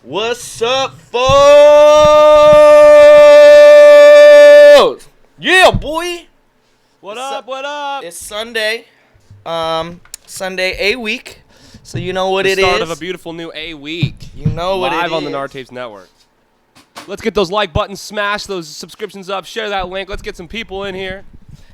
What's up, folks? Yeah, boy. What up? What up? It's Sunday. Sunday A week. So you know what The it is. start of a beautiful new A week. You know what it is. Live on the Nar Tapes Network. Let's get those like buttons smashed, those subscriptions up, share that link. Let's get some people in here.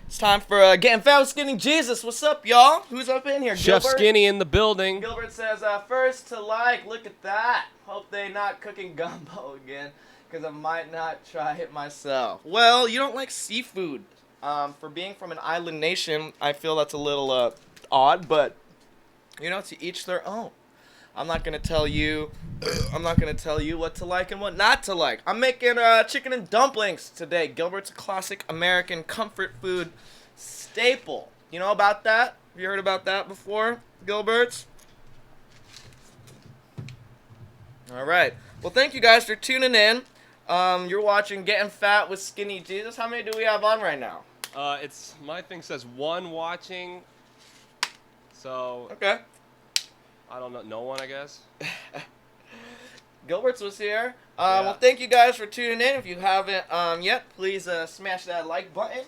It's time for Getting Fat with Skinny Jesus. What's up, y'all? Who's up in here? Chef Gilbert? Skinny in the building. Gilbert says, first to like, look at that. Hope they not cooking gumbo again, because I might not try it myself. Well, you don't like seafood. For being from an island nation, I feel that's a little odd, but, you know, to each their own. I'm not gonna tell you what to like and what not to like. I'm making chicken and dumplings today. Gilbert's a classic American comfort food staple. You know about that? Have you heard about that before, Gilbert's? All right. Well, thank you guys for tuning in. You're watching Getting Fat with Skinny Jesus. How many do we have on right now? It's my thing says one watching. So Okay. I don't know, no one, I guess. Gilbert's was here. Yeah. Well, thank you guys for tuning in. If you haven't yet, please smash that like button.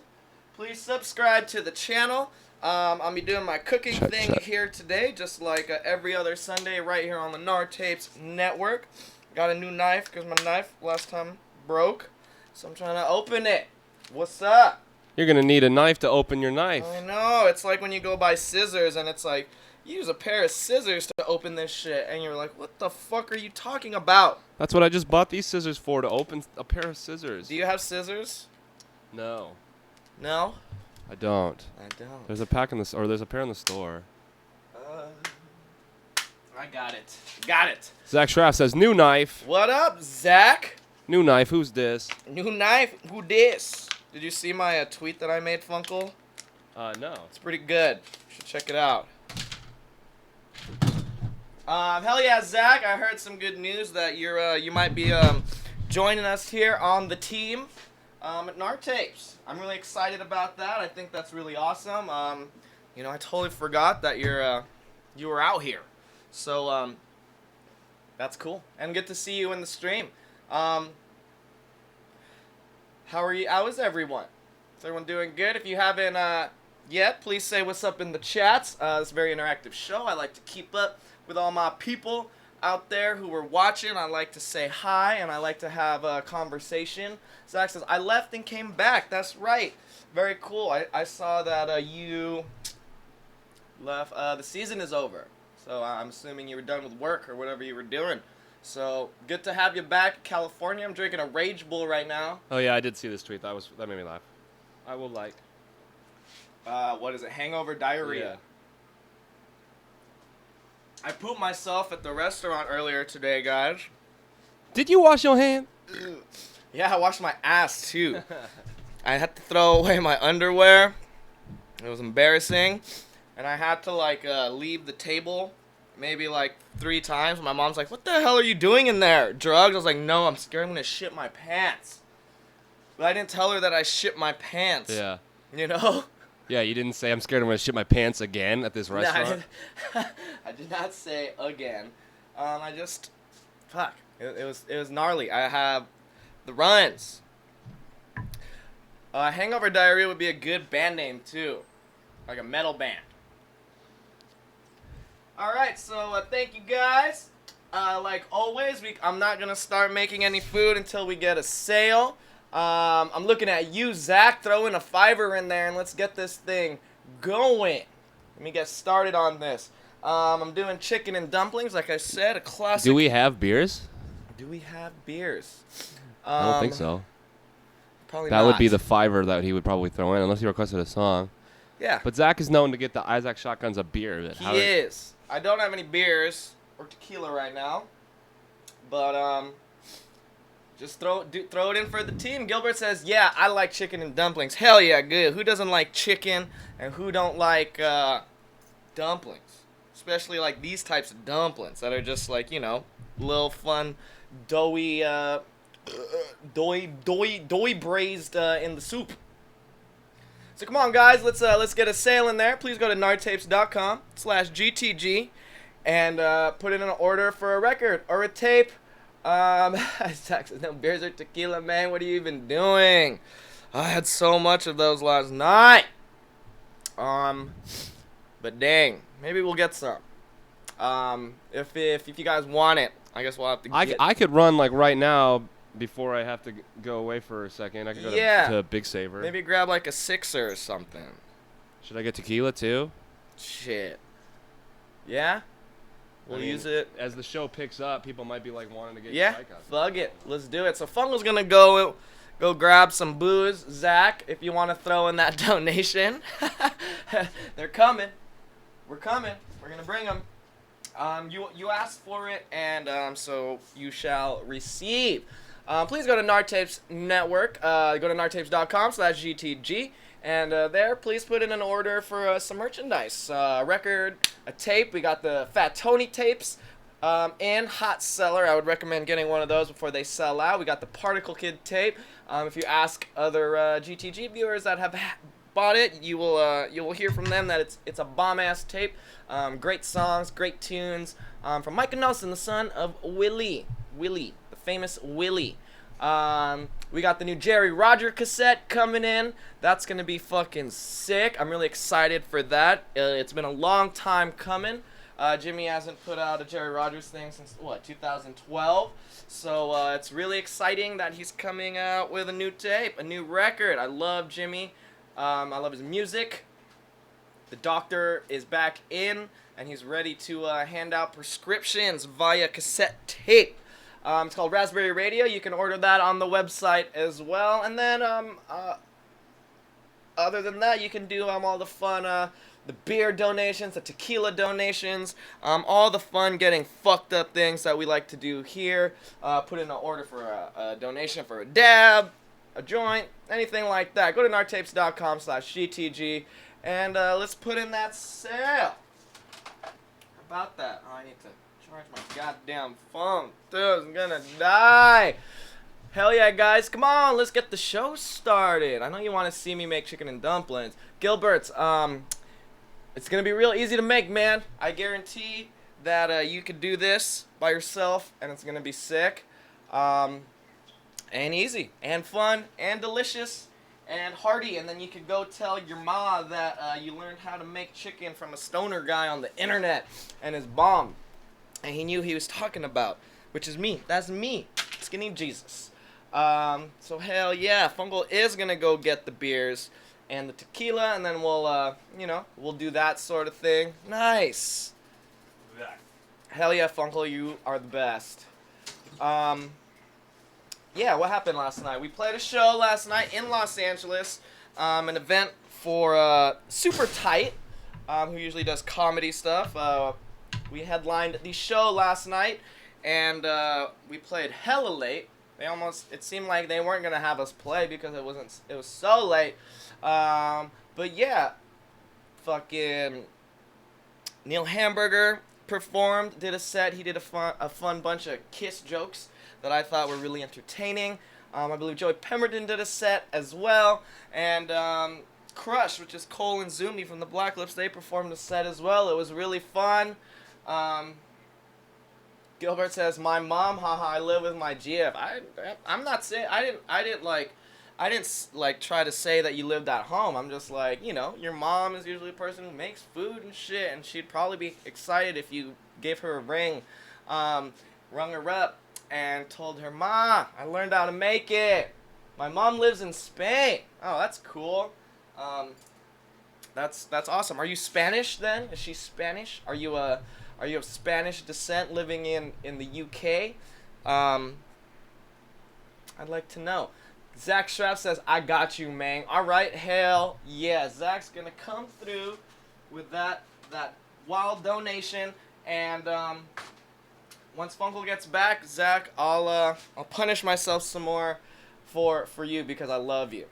Please subscribe to the channel. I'll be doing my cooking thing here today, just like every other Sunday right here on the Nar Tapes Network. Got a new knife because my knife last time broke, so I'm trying to open it. What's up? You're gonna need a knife to open your knife. I know. It's like when you go buy scissors and it's like, use a pair of scissors to open this shit, and you're like, what the fuck are you talking about? That's what I just bought these scissors for, to open a pair of scissors. Do you have scissors? No, No? I don't. I don't. There's a pack in the or there's a pair in the store. I got it. Got it. Zach Schraff says new knife. What up, Zach? New knife. Who's this? New knife? Who dis? Did you see my tweet that I made, Funkle? No. It's pretty good. You should check it out. Hell yeah, Zach. I heard some good news that you might be joining us here on the team at Nar Tapes. I'm really excited about that. I think that's really awesome. You know, I totally forgot that you were out here. So that's cool. And good to see you in the stream. How are you? How is everyone? Is everyone doing good? If you haven't yet, please say what's up in the chats. It's a very interactive show. I like to keep up with all my people out there who are watching. I like to say hi, and I like to have a conversation. Zach says, I left and came back. That's right. Very cool. I saw that you left. The season is over. So I'm assuming you were done with work or whatever you were doing. So good to have you back, California. I'm drinking a Rage Bull right now. Oh yeah, I did see this tweet. That made me laugh. I will like. What is it? Hangover diarrhea. Yeah. I pooped myself at the restaurant earlier today, guys. Did you wash your hand? Yeah, I washed my ass too. I had to throw away my underwear. It was embarrassing. And I had to leave the table maybe 3 times. My mom's like, what the hell are you doing in there? Drugs? I was like, no, I'm scared I'm going to shit my pants. But I didn't tell her that I shit my pants. Yeah. You know? Yeah, you didn't say I'm scared I'm going to shit my pants again at this restaurant? I did not say again. I just, fuck. It was gnarly. I have the runs. Hangover Diarrhea would be a good band name too. Like a metal band. Alright, so thank you guys. Like always, I'm not going to start making any food until we get a sale. I'm looking at you, Zach. Throw in a $5 in there and let's get this thing going. Let me get started on this. I'm doing chicken and dumplings, like I said, a classic. Do we have beers? Do we have beers? I don't think so. Probably That not. would be the $5 that he would probably throw in, unless he requested a song. Yeah. But Zach is known to get the Isaac Shotguns a beer. He is. I don't have any beers or tequila right now, but just throw it in for the team. Gilbert says, yeah, I like chicken and dumplings. Hell yeah, good. Who doesn't like chicken and who don't like dumplings? Especially like these types of dumplings that are just like, you know, little fun, doughy braised in the soup. So come on, guys, let's get a sale in there. Please go to nartapes.com/GTG and put in an order for a record or a tape Texas, no beers or tequila, man. What are you even doing? I had so much of those last night. Um, but dang, maybe we'll get some. If you guys want it, I guess we'll have to get. I could run like right now before I have to go away for a second. I could go to Big Saver. Maybe grab like a sixer or something. Should I get tequila too? Shit. Yeah? We'll use it. As the show picks up, people might be like wanting to get Yeah, psych out. fuck it. Let's do it. So Fungal's gonna go grab some booze. Zach, if you want to throw in that donation. They're coming. We're coming. We're gonna bring them. You asked for it, and so you shall receive. Please go to Nartapes Network. Go to nartapes.com/GTG. And there, please put in an order for some merchandise. A record, a tape. We got the Fat Tony tapes in hot seller. I would recommend getting one of those before they sell out. We got the Particle Kid tape. If you ask other GTG viewers that have bought it, you will hear from them that it's a bomb-ass tape. Great songs, great tunes from Micah Nelson, the son of Willie, the famous Willie. We got the new Jerry Roger cassette coming in. That's going to be fucking sick. I'm really excited for that. It's been a long time coming. Jimmy hasn't put out a Jerry Rogers thing since, 2012. So it's really exciting that he's coming out with a new tape, a new record. I love Jimmy. I love his music. The doctor is back in, and he's ready to hand out prescriptions via cassette tape. It's called Raspberry Radio. You can order that on the website as well. And then, other than that, you can do all the fun, the beer donations, the tequila donations, all the fun getting fucked up things that we like to do here. Put in an order for a donation for a dab, a joint, anything like that. Go to nartapes.com/GTG, and let's put in that sale. How about that? Oh, I need to charge my goddamn phone. Dude, I'm gonna die. Hell yeah, guys. Come on, let's get the show started. I know you want to see me make chicken and dumplings. Gilbert's, it's gonna be real easy to make, man. I guarantee that you could do this by yourself, and it's gonna be sick. And easy, and fun, and delicious, and hearty. And then you could go tell your ma that you learned how to make chicken from a stoner guy on the internet, and his bomb. And he knew he was talking about, which is me. That's me, Skinny Jesus. So hell yeah, Fungal is gonna go get the beers and the tequila, and then we'll, we'll do that sort of thing. Nice. Yeah. Hell yeah, Fungal, you are the best. Yeah, what happened last night? We played a show last night in Los Angeles, an event for Super Tight, who usually does comedy stuff. We headlined the show last night, and we played hella late. It seemed like they weren't gonna have us play because it was so late. But yeah, fucking Neil Hamburger performed, did a set. He did a fun bunch of Kiss jokes that I thought were really entertaining. I believe Joey Pemberton did a set as well, and Crush, which is Cole and Zumi from the Black Lips, they performed a set as well. It was really fun. Gilbert says, "My mom, haha, I live with my GF." I'm not saying I didn't try to say that you lived at home. I'm just like, your mom is usually a person who makes food and shit, and she'd probably be excited if you gave her a ring, rung her up, and told her, "Ma, I learned how to make it. My mom lives in Spain." Oh, that's cool. That's awesome. Are you Spanish then? Is she Spanish? Are you of Spanish descent living in the UK? I'd like to know. Zach Schrapp says, "I got you, man." All right, hell yeah. Zach's gonna come through with that wild donation, and once Funkle gets back, Zach, I'll punish myself some more for you because I love you.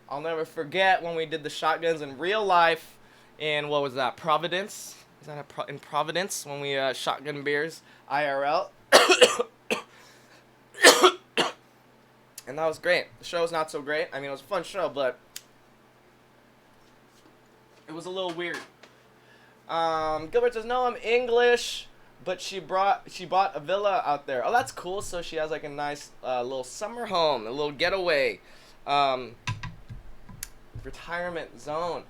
I'll never forget when we did the shotguns in real life in, what was that, Providence? Is that in Providence when we shotgun beers IRL? And that was great. The show was not so great. I mean, it was a fun show, but it was a little weird. Gilbert says, "No, I'm English." but she bought a villa out there. Oh, that's cool. So she has like a nice little summer home, a little getaway, retirement zone.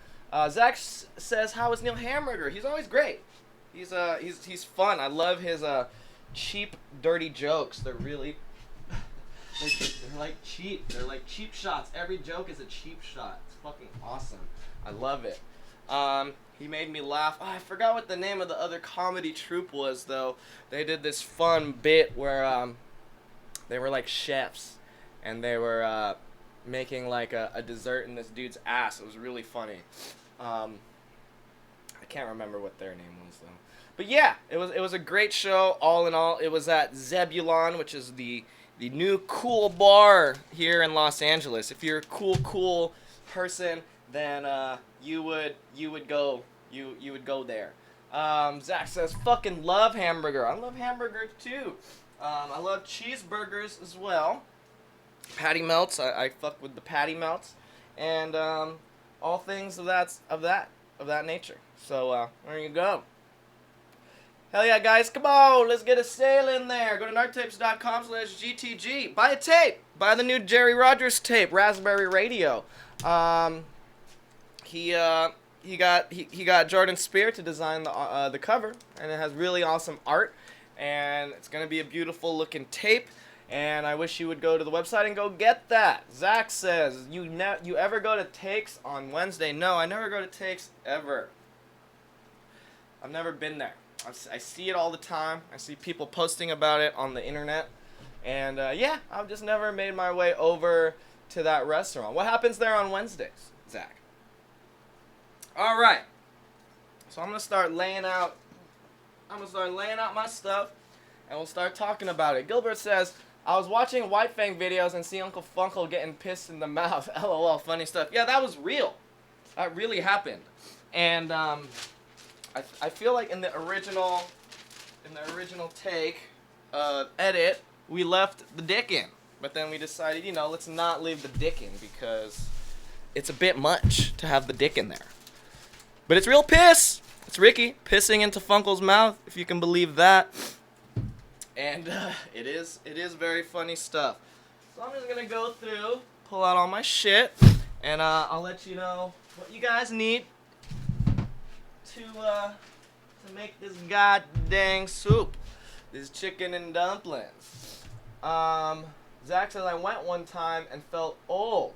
Zach says, "How is Neil Hamburger?" He's always great. He's fun. I love his cheap, dirty jokes. They're really they're like cheap. They're like cheap shots. Every joke is a cheap shot. It's fucking awesome. I love it. He made me laugh. Oh, I forgot what the name of the other comedy troupe was, though. They did this fun bit where they were like chefs, and they were making like a dessert in this dude's ass. It was really funny. I can't remember what their name was, though. But yeah, it was a great show. All in all, it was at Zebulon, which is the new cool bar here in Los Angeles. If you're a cool person, then you would go there. Zach says, "Fucking love hamburger." I love hamburgers too. I love cheeseburgers as well. Patty melts. I fuck with the patty melts, and all things of that nature. So there you go. Hell yeah, guys. Come on. Let's get a sale in there. Go to narctapes.com/GTG. Buy a tape. Buy the new Jerry Rogers tape, Raspberry Radio. He got Jordan Spear to design the cover, and it has really awesome art, and it's gonna be a beautiful looking tape. And I wish you would go to the website and go get that. Zach says, you ever go to Takes on Wednesday? No, I never go to Takes ever. I've never been there. I see it all the time. I see people posting about it on the internet. And yeah, I've just never made my way over to that restaurant. What happens there on Wednesdays, Zach? All right. So I'm going to start laying out my stuff, and we'll start talking about it. Gilbert says, "I was watching White Fang videos and see Uncle Funkle getting pissed in the mouth." LOL, funny stuff. Yeah, that was real. That really happened. And I feel like in the original take edit, we left the dick in. But then we decided, let's not leave the dick in because it's a bit much to have the dick in there. But it's real piss. It's Ricky pissing into Funkle's mouth, if you can believe that. And it is very funny stuff. So I'm just gonna go through, pull out all my shit, and I'll let you know what you guys need to make this goddamn soup, this chicken and dumplings. Zach says, "I went one time and felt old."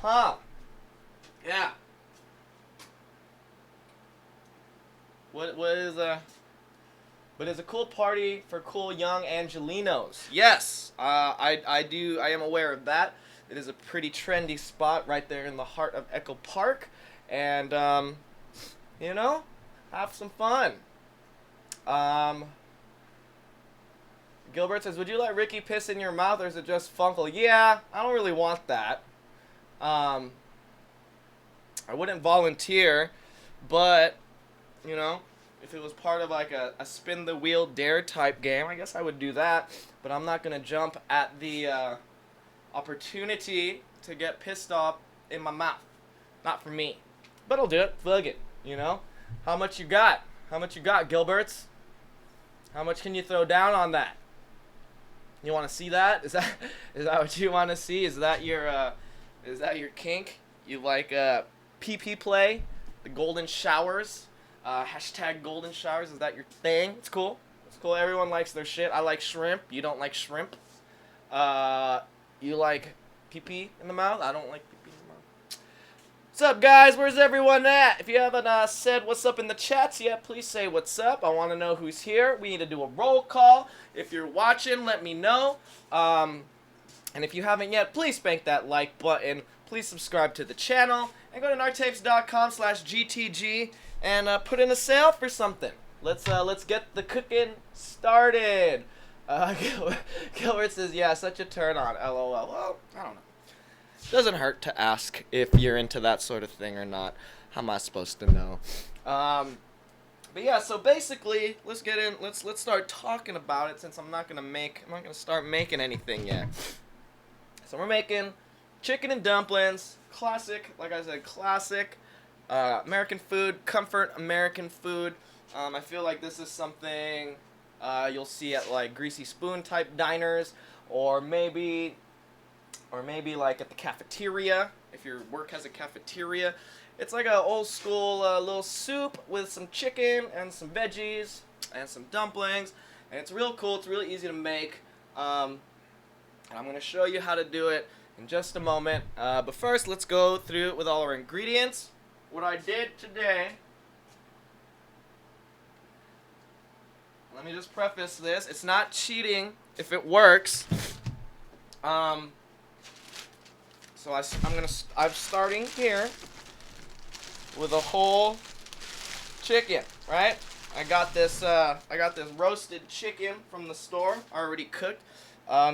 Huh? Yeah. What is a cool party for cool young Angelinos? Yes, I am aware of that. It is a pretty trendy spot right there in the heart of Echo Park, and have some fun. Gilbert says, "Would you let Ricky piss in your mouth, or is it just Funkle?" Yeah, I don't really want that. I wouldn't volunteer, but if it was part of like a spin the wheel dare type game, I guess I would do that. But I'm not gonna jump at the opportunity to get pissed off in my mouth. Not for me. But I'll do it. Fuck it. How much you got? How much you got, Gilberts? How much can you throw down on that? You want to see that? Is that what you want to see? Is that your kink? You like PP play? The golden showers? Hashtag golden showers. Is that your thing? It's cool. It's cool. Everyone likes their shit. I like shrimp. You don't like shrimp. You like PP in the mouth? I don't like PP in the mouth. What's up, guys? Where's everyone at? If you haven't said what's up in the chats yet, please say what's up. I want to know who's here. We need to do a roll call. If you're watching, let me know. And if you haven't yet, please spank that like button. Please subscribe to the channel. And go to narctapes.com/GTG and put in a sale for something. Let's get the cooking started. Gilbert says, "Yeah, such a turn on." LOL. Well, I don't know. Doesn't hurt to ask if you're into that sort of thing or not. How am I supposed to know? But yeah, so basically, let's get in. Let's start talking about it since I'm not gonna start making anything yet. So we're making chicken and dumplings, classic. Like I said, classic American food, comfort American food. I feel like this is something you'll see at like Greasy Spoon type diners, or maybe like at the cafeteria, if your work has a cafeteria. It's like a old school little soup with some chicken and some veggies and some dumplings, and it's real cool. It's really easy to make. And I'm gonna show you how to do it in just a moment. But first, let's go through it with all our ingredients. What I did today. Let me just preface this. It's not cheating if it works. So I'm starting here with a whole chicken, right? I got this roasted chicken from the store, already cooked.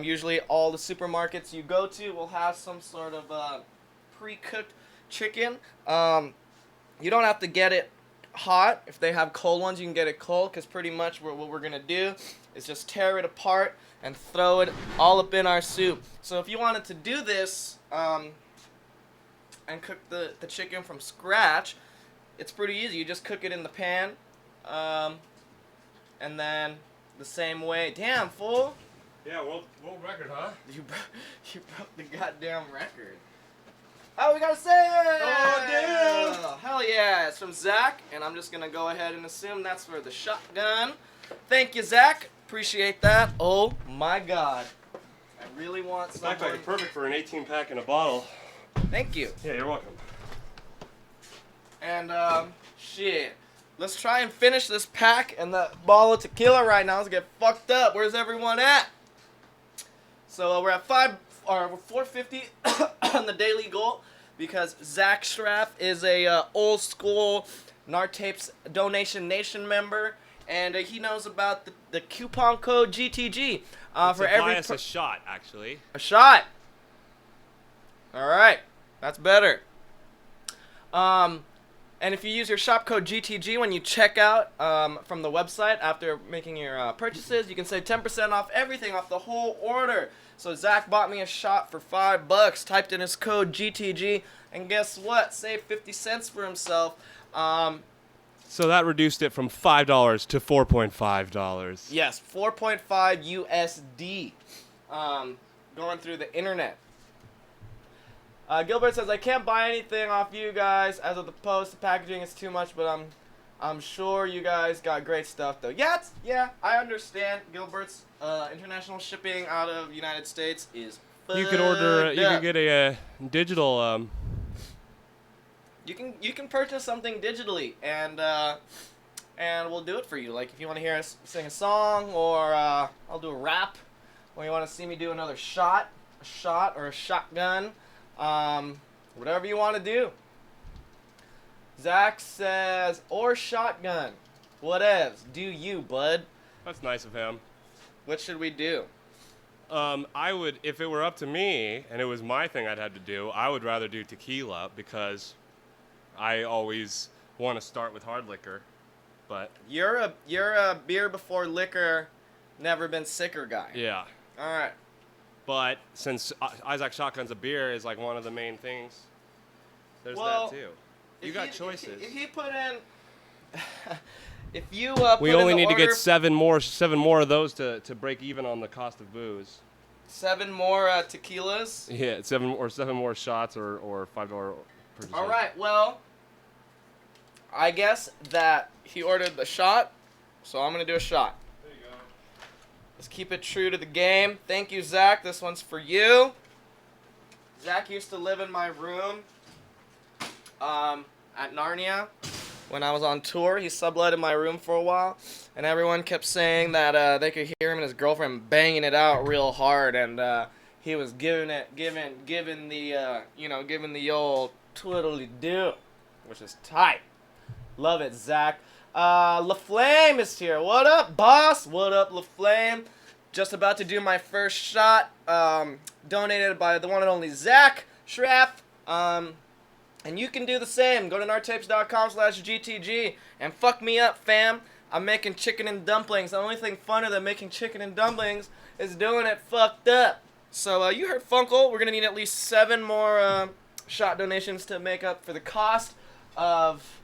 Usually all the supermarkets you go to will have some sort of pre-cooked chicken. You don't have to get it hot. If they have cold ones, you can get it cold, because pretty much what we're gonna do is just tear it apart and throw it all up in our soup. So if you wanted to do this and cook the chicken from scratch, it's pretty easy. You just cook it in the pan, and then the same way. Damn, fool! Yeah, world record, huh? You broke the goddamn record. Oh, we gotta say it! Oh, damn! Hell yeah, it's from Zach, and I'm just gonna go ahead and assume that's for the shotgun. Thank you, Zach. Appreciate that. Oh my god. I really want some. It's like perfect for an 18-pack in a bottle. Thank you. Yeah, you're welcome. And, shit. Let's try and finish this pack and that bottle of tequila right now. Let's get fucked up. Where's everyone at? So, we're at we're 450 on the daily goal, because Zach Straff is a old school Nartapes Donation Nation member, and he knows about the coupon code GTG for every buy us a shot, actually. A shot. All right, that's better. And if you use your shop code GTG when you check out from the website after making your purchases, you can save 10% off everything, off the whole order. So Zach bought me a shot for $5, typed in his code GTG, and guess what? Saved 50 cents for himself. So that reduced it from $5 to $4.5. Yes, 4.5 USD. Going through the internet. Gilbert says, I can't buy anything off you guys as of the post. The packaging is too much, but I'm sure you guys got great stuff though. Yeah, I understand. Gilbert's international shipping out of the United States is You could order. You could get a digital. You can purchase something digitally, and we'll do it for you. Like if you want to hear us sing a song, or I'll do a rap, or you want to see me do another shot or a shotgun. Whatever you want to do. Zach says, or shotgun. Whatevs. Do you, bud. That's nice of him. What should we do? I would, if it were up to me and it was my thing I'd had to do, I would rather do tequila, because I always want to start with hard liquor. But You're a beer before liquor, never been sicker guy. yeah. All right. But since Isaac Shotgun's a beer is like one of the main things, there's Well, that too. You got choices. If he put in, if you We put only in the need to order get seven more of those to break even on the cost of booze. 7 more tequilas. Yeah, seven more shots or $5 purchase. All right. Well, I guess that he ordered the shot, so I'm gonna do a shot. There you go. Let's keep it true to the game. Thank you, Zach. This one's for you. Zach used to live in my room at Narnia when I was on tour. He subletted my room for a while, and everyone kept saying that they could hear him and his girlfriend banging it out real hard, and he was giving the old twiddly-do, which is tight. Love it, Zach. LaFlame is here. What up, boss? What up, LaFlame? Just about to do my first shot, donated by the one and only Zach Schrapp. And you can do the same. Go to nartapes.com/GTG and fuck me up, fam. I'm making chicken and dumplings. The only thing funner than making chicken and dumplings is doing it fucked up. So you heard Funkle. We're going to need at least 7 more shot donations to make up for the cost of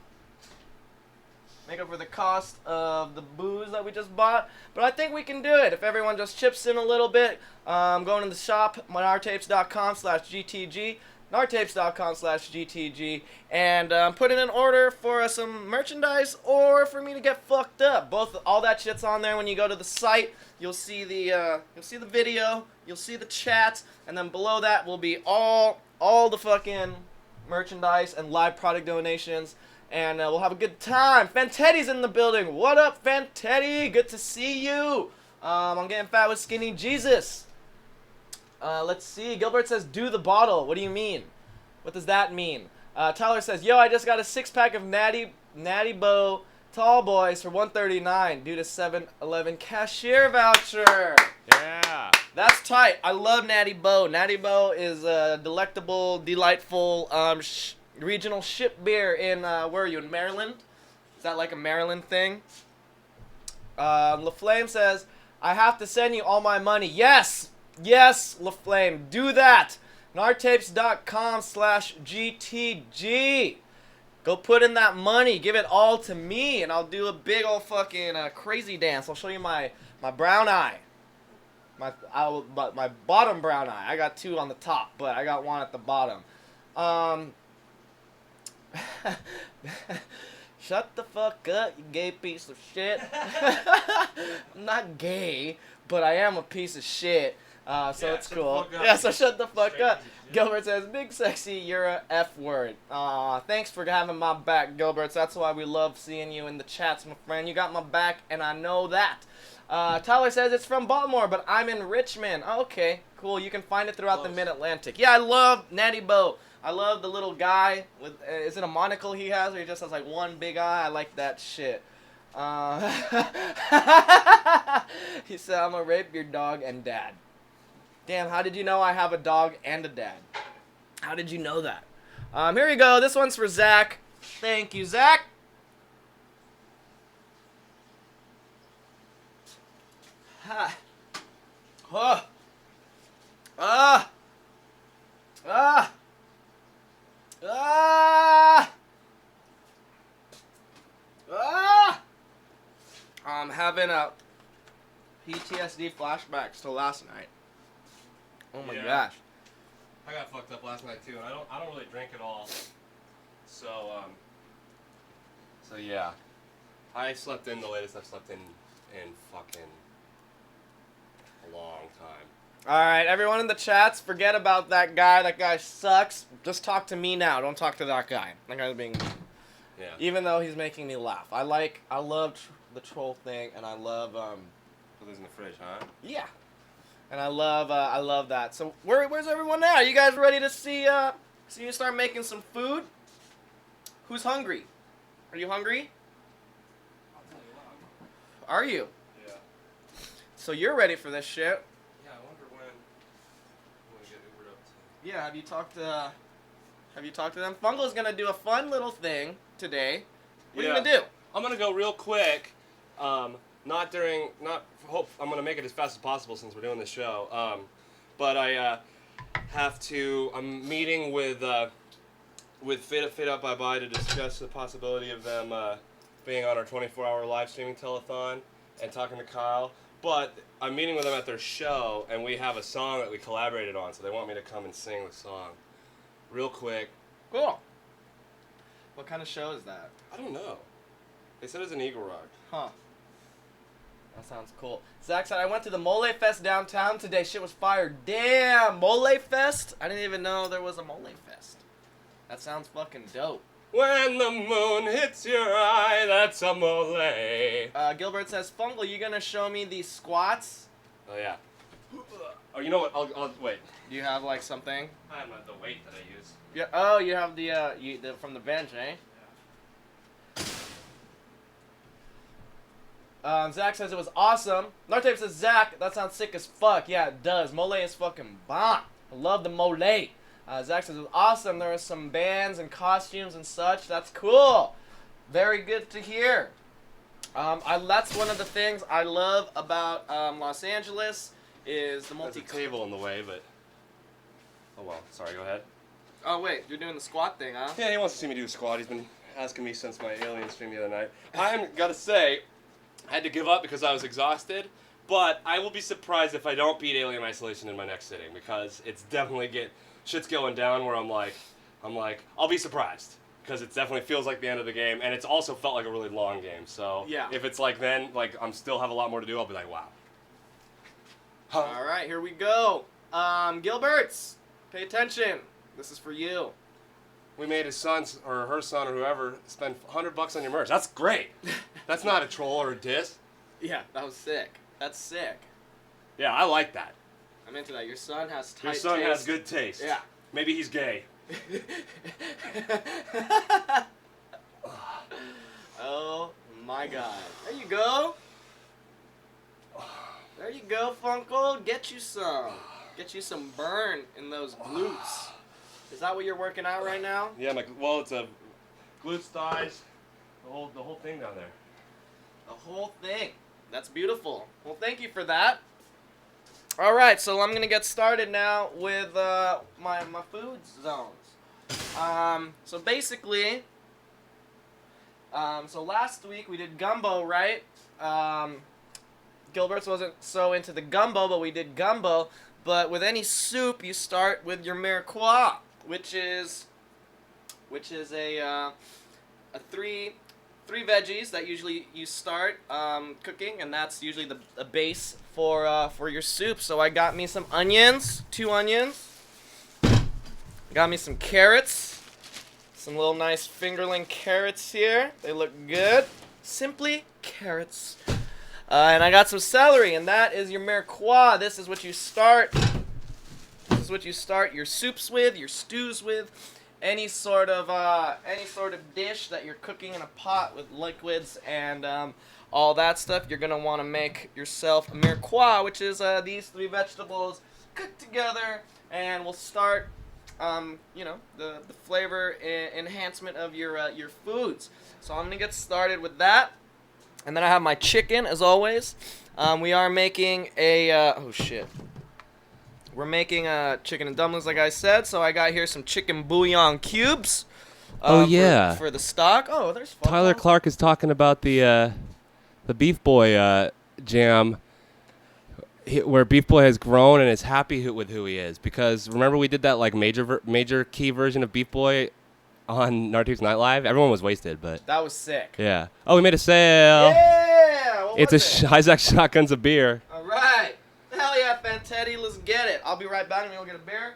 make up for the cost of the booze that we just bought. But I think we can do it if everyone just chips in a little bit. Going to the shop, nartapes.com/GTG. nartapes.com/GTG, and put in an order for some merchandise or for me to get fucked up. All that shit's on there. When you go to the site, you'll see the video, you'll see the chats, and then below that will be all the fucking merchandise and live product donations, and we'll have a good time. Fantetti's in the building. What up, Fantetti? Good to see you. I'm getting fat with Skinny Jesus. Let's see. Gilbert says, do the bottle. What do you mean? What does that mean? Tyler says, yo, I just got a 6-pack of Natty Bow Tall Boys for $139 due to 7-Eleven cashier voucher. Yeah. That's tight. I love Natty Bow. Natty Bow is a delectable, delightful regional ship beer in, where are you, in Maryland? Is that like a Maryland thing? LaFlame says, I have to send you all my money. Yes! Yes, LaFlame, do that. nartapes.com/GTG. Go put in that money. Give it all to me, and I'll do a big old fucking crazy dance. I'll show you my brown eye. My bottom brown eye. I got 2 on the top, but I got 1 at the bottom. Shut the fuck up, you gay piece of shit. I'm not gay, but I am a piece of shit. So it's cool. Yeah, so shut the fuck up. Gilbert says, big sexy, you're a F word. Thanks for having my back, Gilbert. That's why we love seeing you in the chats, my friend. You got my back, and I know that. Tyler says it's from Baltimore, but I'm in Richmond. Okay, cool. You can find it throughout the Mid-Atlantic. Yeah, I love Natty Bow. I love the little guy with, is it a monocle he has, or he just has like one big eye? I like that shit. He said, I'm gonna rape your dog and dad. Damn, how did you know I have a dog and a dad? How did you know that? Here we go. This one's for Zach. Thank you, Zach. Ha. Oh. Ah. Ah. Ah. Ah. I'm having a PTSD flashbacks to last night. Oh my gosh. I got fucked up last night too, and I don't really drink at all. So yeah. I slept in the latest I've slept in fucking a long time. Alright, everyone in the chats, forget about that guy. That guy sucks. Just talk to me now. Don't talk to that guy. That guy's being mean. Yeah. Even though he's making me laugh. I love the troll thing, and I love Put this in the fridge, huh? yeah. And I love that. So where's everyone now? Are you guys ready to see you start making some food? Who's hungry? Are you hungry? I'll tell you what, I'm hungry. Are you? Yeah. So you're ready for this shit? Yeah, I wonder when I'm gonna get Ubered up to. Yeah, have you talked to them? Fungal's gonna do a fun little thing today. What are you gonna do? I'm gonna go real quick. I'm gonna make it as fast as possible since we're doing this show. But I I'm meeting with Fit Up Bye Bye to discuss the possibility of them being on our 24-hour live streaming telethon and talking to Kyle. But I'm meeting with them at their show, and we have a song that we collaborated on, so they want me to come and sing the song. Real quick. Cool. What kind of show is that? I don't know. They said it's an Eagle Rock. Huh. That sounds cool. Zach said, I went to the Mole Fest downtown today. Shit was fire. Damn, Mole Fest? I didn't even know there was a Mole Fest. That sounds fucking dope. When the moon hits your eye, that's a mole. Gilbert says, Fungal, you gonna show me these squats? Oh, yeah. Oh, you know what? I'll wait. Do you have, like, something? I have the weight that I use. Yeah. Oh, you have the from the bench, eh? Zach says it was awesome. Nartape says, Zach, that sounds sick as fuck. Yeah, it does. Mole is fucking bomb. I love the mole. Zach says it was awesome. There were some bands and costumes and such. That's cool. Very good to hear. That's one of the things I love about Los Angeles is the There's a table in the way, but... Oh, well. Sorry, go ahead. Oh, wait. You're doing the squat thing, huh? Yeah, he wants to see me do a squat. He's been asking me since my alien stream the other night. I'm gotta say, I had to give up because I was exhausted. But I will be surprised if I don't beat Alien Isolation in my next sitting because it's definitely shit's going down where I'm like, I'll be surprised because it definitely feels like the end of the game, and it's also felt like a really long game. So Yeah. if it's like then, like I'm still have a lot more to do, I'll be like, wow. All right, here we go. Gilberts, pay attention. This is for you. We made his son's or her son or whoever spend $100 on your merch. That's great. That's not a troll or a diss. Yeah, that was sick. That's sick. Yeah, I like that. I'm into that. Your son has tight Your son taste. has good taste. Yeah. Maybe he's gay. Oh my God. There you go. There you go, Funkle. Get you some. Get you some burn in those glutes. Is that what you're working out right now? Yeah, well, it's a glutes, thighs, the whole thing down there. The whole thing. That's beautiful. Well, thank you for that. All right, so I'm gonna get started now with my food zones. So basically, so last week we did gumbo, right? Gilbert's wasn't so into the gumbo, but we did gumbo. But with any soup, you start with your mirepoix, which is a three veggies that usually you start cooking, and that's usually the base for your soup. So I got me some onions, 2 onions. Got me some carrots, some little nice fingerling carrots here. They look good. Simply carrots. And I got some celery, and that is your mirepoix. This is what you start. This is what you start your soups with, your stews with. Any sort of dish that you're cooking in a pot with liquids and all that stuff, you're gonna want to make yourself a mirepoix, which is these 3 vegetables cooked together, and will start, the flavor enhancement of your foods. So I'm gonna get started with that, and then I have my chicken as always. We are making a We're making chicken and dumplings, like I said. So I got here some chicken bouillon cubes. For the stock. Oh, there's fun. Tyler Clark is talking about the Beef Boy jam, where Beef Boy has grown and is happy with who he is. Because remember we did that like major key version of Beef Boy on Nartoo's Night Live. Everyone was wasted, but that was sick. Yeah. Oh, we made a sale. Yeah. It's Isaac Shotguns of beer. All right. Hell yeah, Fantetti, let's get it. I'll be right back and we'll get a beer.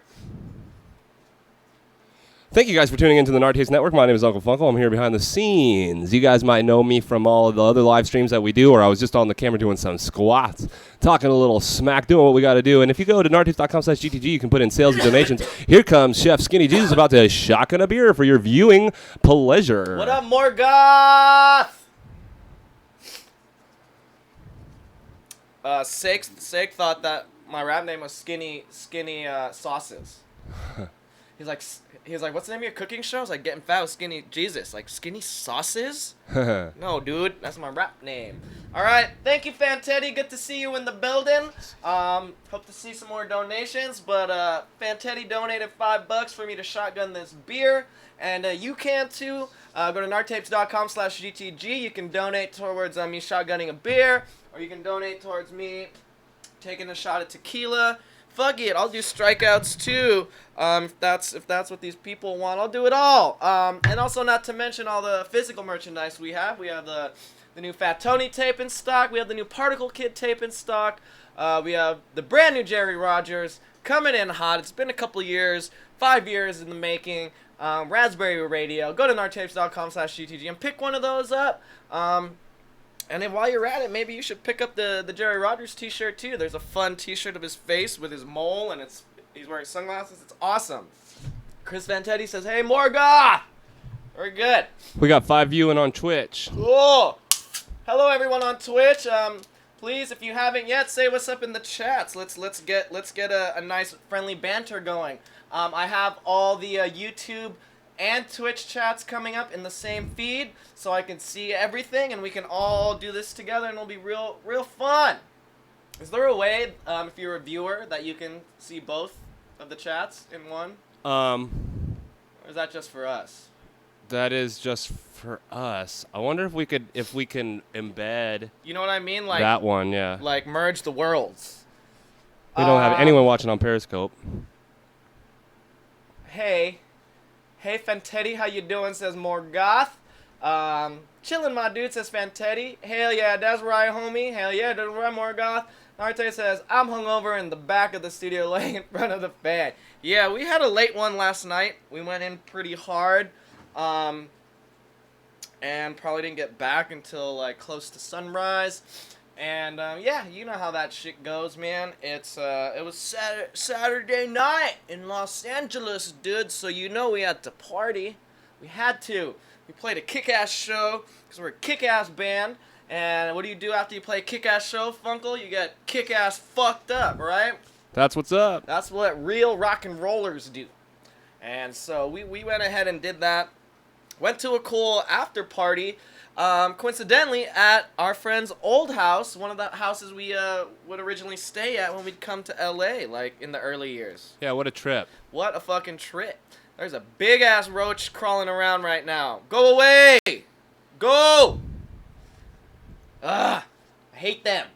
Thank you guys for tuning into the Nartaste Network. My name is Uncle Funkle. I'm here behind the scenes. You guys might know me from all of the other live streams that we do, or I was just on the camera doing some squats, talking a little smack, doing what we got to do. And if you go to nartaste.com/GTG, you can put in sales and donations. Here comes Chef Skinny Jesus about to shotgun a beer for your viewing pleasure. What up, Morgoth? Sake thought that my rap name was Skinny Sauces. He's like, what's the name of your cooking show? I was like, Getting Fat with Skinny Jesus. Like, Skinny Sauces? No, dude, that's my rap name. All right, thank you, Fantetti. Good to see you in the building. Hope to see some more donations, but Fantetti donated $5 for me to shotgun this beer, and you can too. Go to nartapes.com/GTG. You can donate towards me shotgunning a beer, or you can donate towards me taking a shot at tequila. Fuck it, I'll do strikeouts too. If that's what these people want, I'll do it all. And also, not to mention all the physical merchandise we have. We have the new Fat Tony tape in stock. We have the new Particle Kid tape in stock. We have the brand new Jerry Rogers coming in hot. It's been a couple years, 5 years in the making. Raspberry Radio. Go to nartapes.com/GTG and pick one of those up. And then while you're at it, maybe you should pick up the Jerry Rogers t-shirt too. There's a fun t-shirt of his face with his mole, and he's wearing sunglasses. It's awesome. Chris Vantetti says, hey, Morga! Very good. We got 5 viewing on Twitch. Cool. Hello, everyone on Twitch. Please, if you haven't yet, say what's up in the chats. Let's get a nice friendly banter going. I have all the YouTube and Twitch chats coming up in the same feed, so I can see everything, and we can all do this together, and it'll be real fun. Is there a way, if you're a viewer, that you can see both of the chats in one? Or is that just for us? That is just for us. I wonder if we can embed You know what I mean? Like that one. Yeah. like merge the worlds. We don't have anyone watching on Periscope. Hey Fantetti, how you doing? Says Morgoth. Chillin', my dude, says Fantetti. Hell yeah, that's right, homie. Hell yeah, that's right, Morgoth. Arte says, I'm hungover in the back of the studio laying in front of the fan. Yeah, we had a late one last night. We went in pretty hard. And probably didn't get back until like close to sunrise. And yeah, you know how that shit goes, man. It was Saturday night in Los Angeles, dude. So you know we had to party. We had to. We played a kick-ass show because we're a kick-ass band. And what do you do after you play a kick-ass show, Funkle? You get kick-ass fucked up, right? That's what's up. That's what real rock and rollers do. And so we went ahead and did that. Went to a cool after party, coincidentally at our friend's old house, one of the houses we would originally stay at when we'd come to LA, like in the early years. Yeah, what a trip. What a fucking trip. There's a big ass roach crawling around right now. Go away! Go! Ugh, I hate them.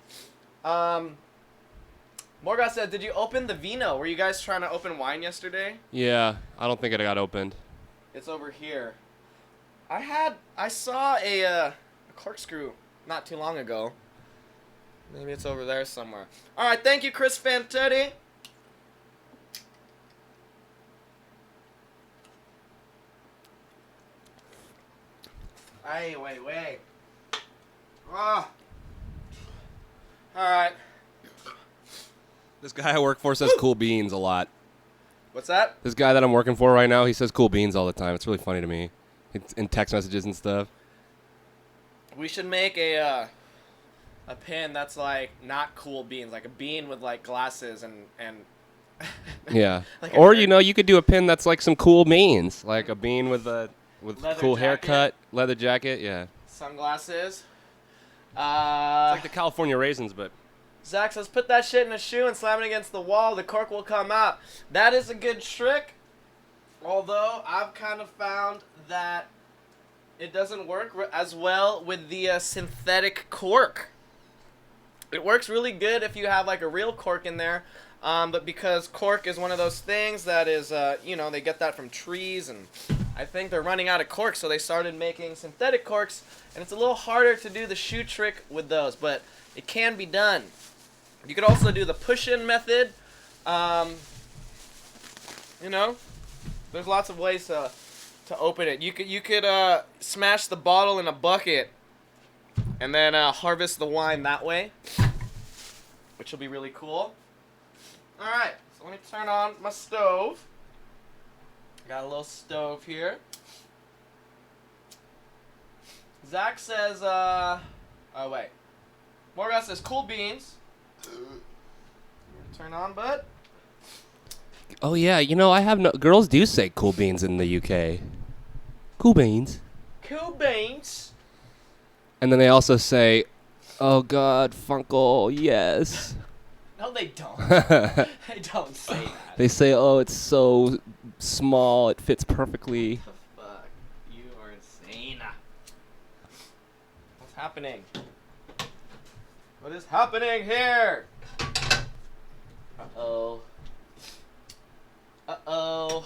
Morgoth said, did you open the vino? Were you guys trying to open wine yesterday? Yeah, I don't think it got opened. It's over here. I saw a corkscrew not too long ago. Maybe it's over there somewhere. All right, thank you, Chris Fantetti. Hey, wait. Ah. All right. This guy I work for says cool beans a lot. What's that? This guy that I'm working for right now, he says cool beans all the time. It's really funny to me. It's in text messages and stuff. We should make a pin that's like not cool beans, like a bean with like glasses and yeah. Like or you could do a pin that's like some cool beans, like a bean with cool haircut, leather jacket, yeah. Sunglasses. It's like the California raisins, but Zach says, put that shit in a shoe and slam it against the wall. The cork will come out. That is a good trick. Although, I've kind of found that it doesn't work as well with the synthetic cork. It works really good if you have like a real cork in there. But because cork is one of those things that is, they get that from trees. And I think they're running out of cork. So they started making synthetic corks. And it's a little harder to do the shoe trick with those. But it can be done. You could also do the push-in method. There's lots of ways to open it. You could smash the bottle in a bucket and then harvest the wine that way, which will be really cool. All right, so let me turn on my stove. Got a little stove here. Zach says, Morgoth says cool beans. Turn on, bud. oh yeah, I have girls do say cool beans in the UK. Cool beans. Cool beans. And then they also say, oh God, Funkle, yes. No, they don't. They don't say that. They say, oh, it's so small, it fits perfectly. What the fuck? You are insane. What's happening? What is happening here? Uh-oh. Uh-oh.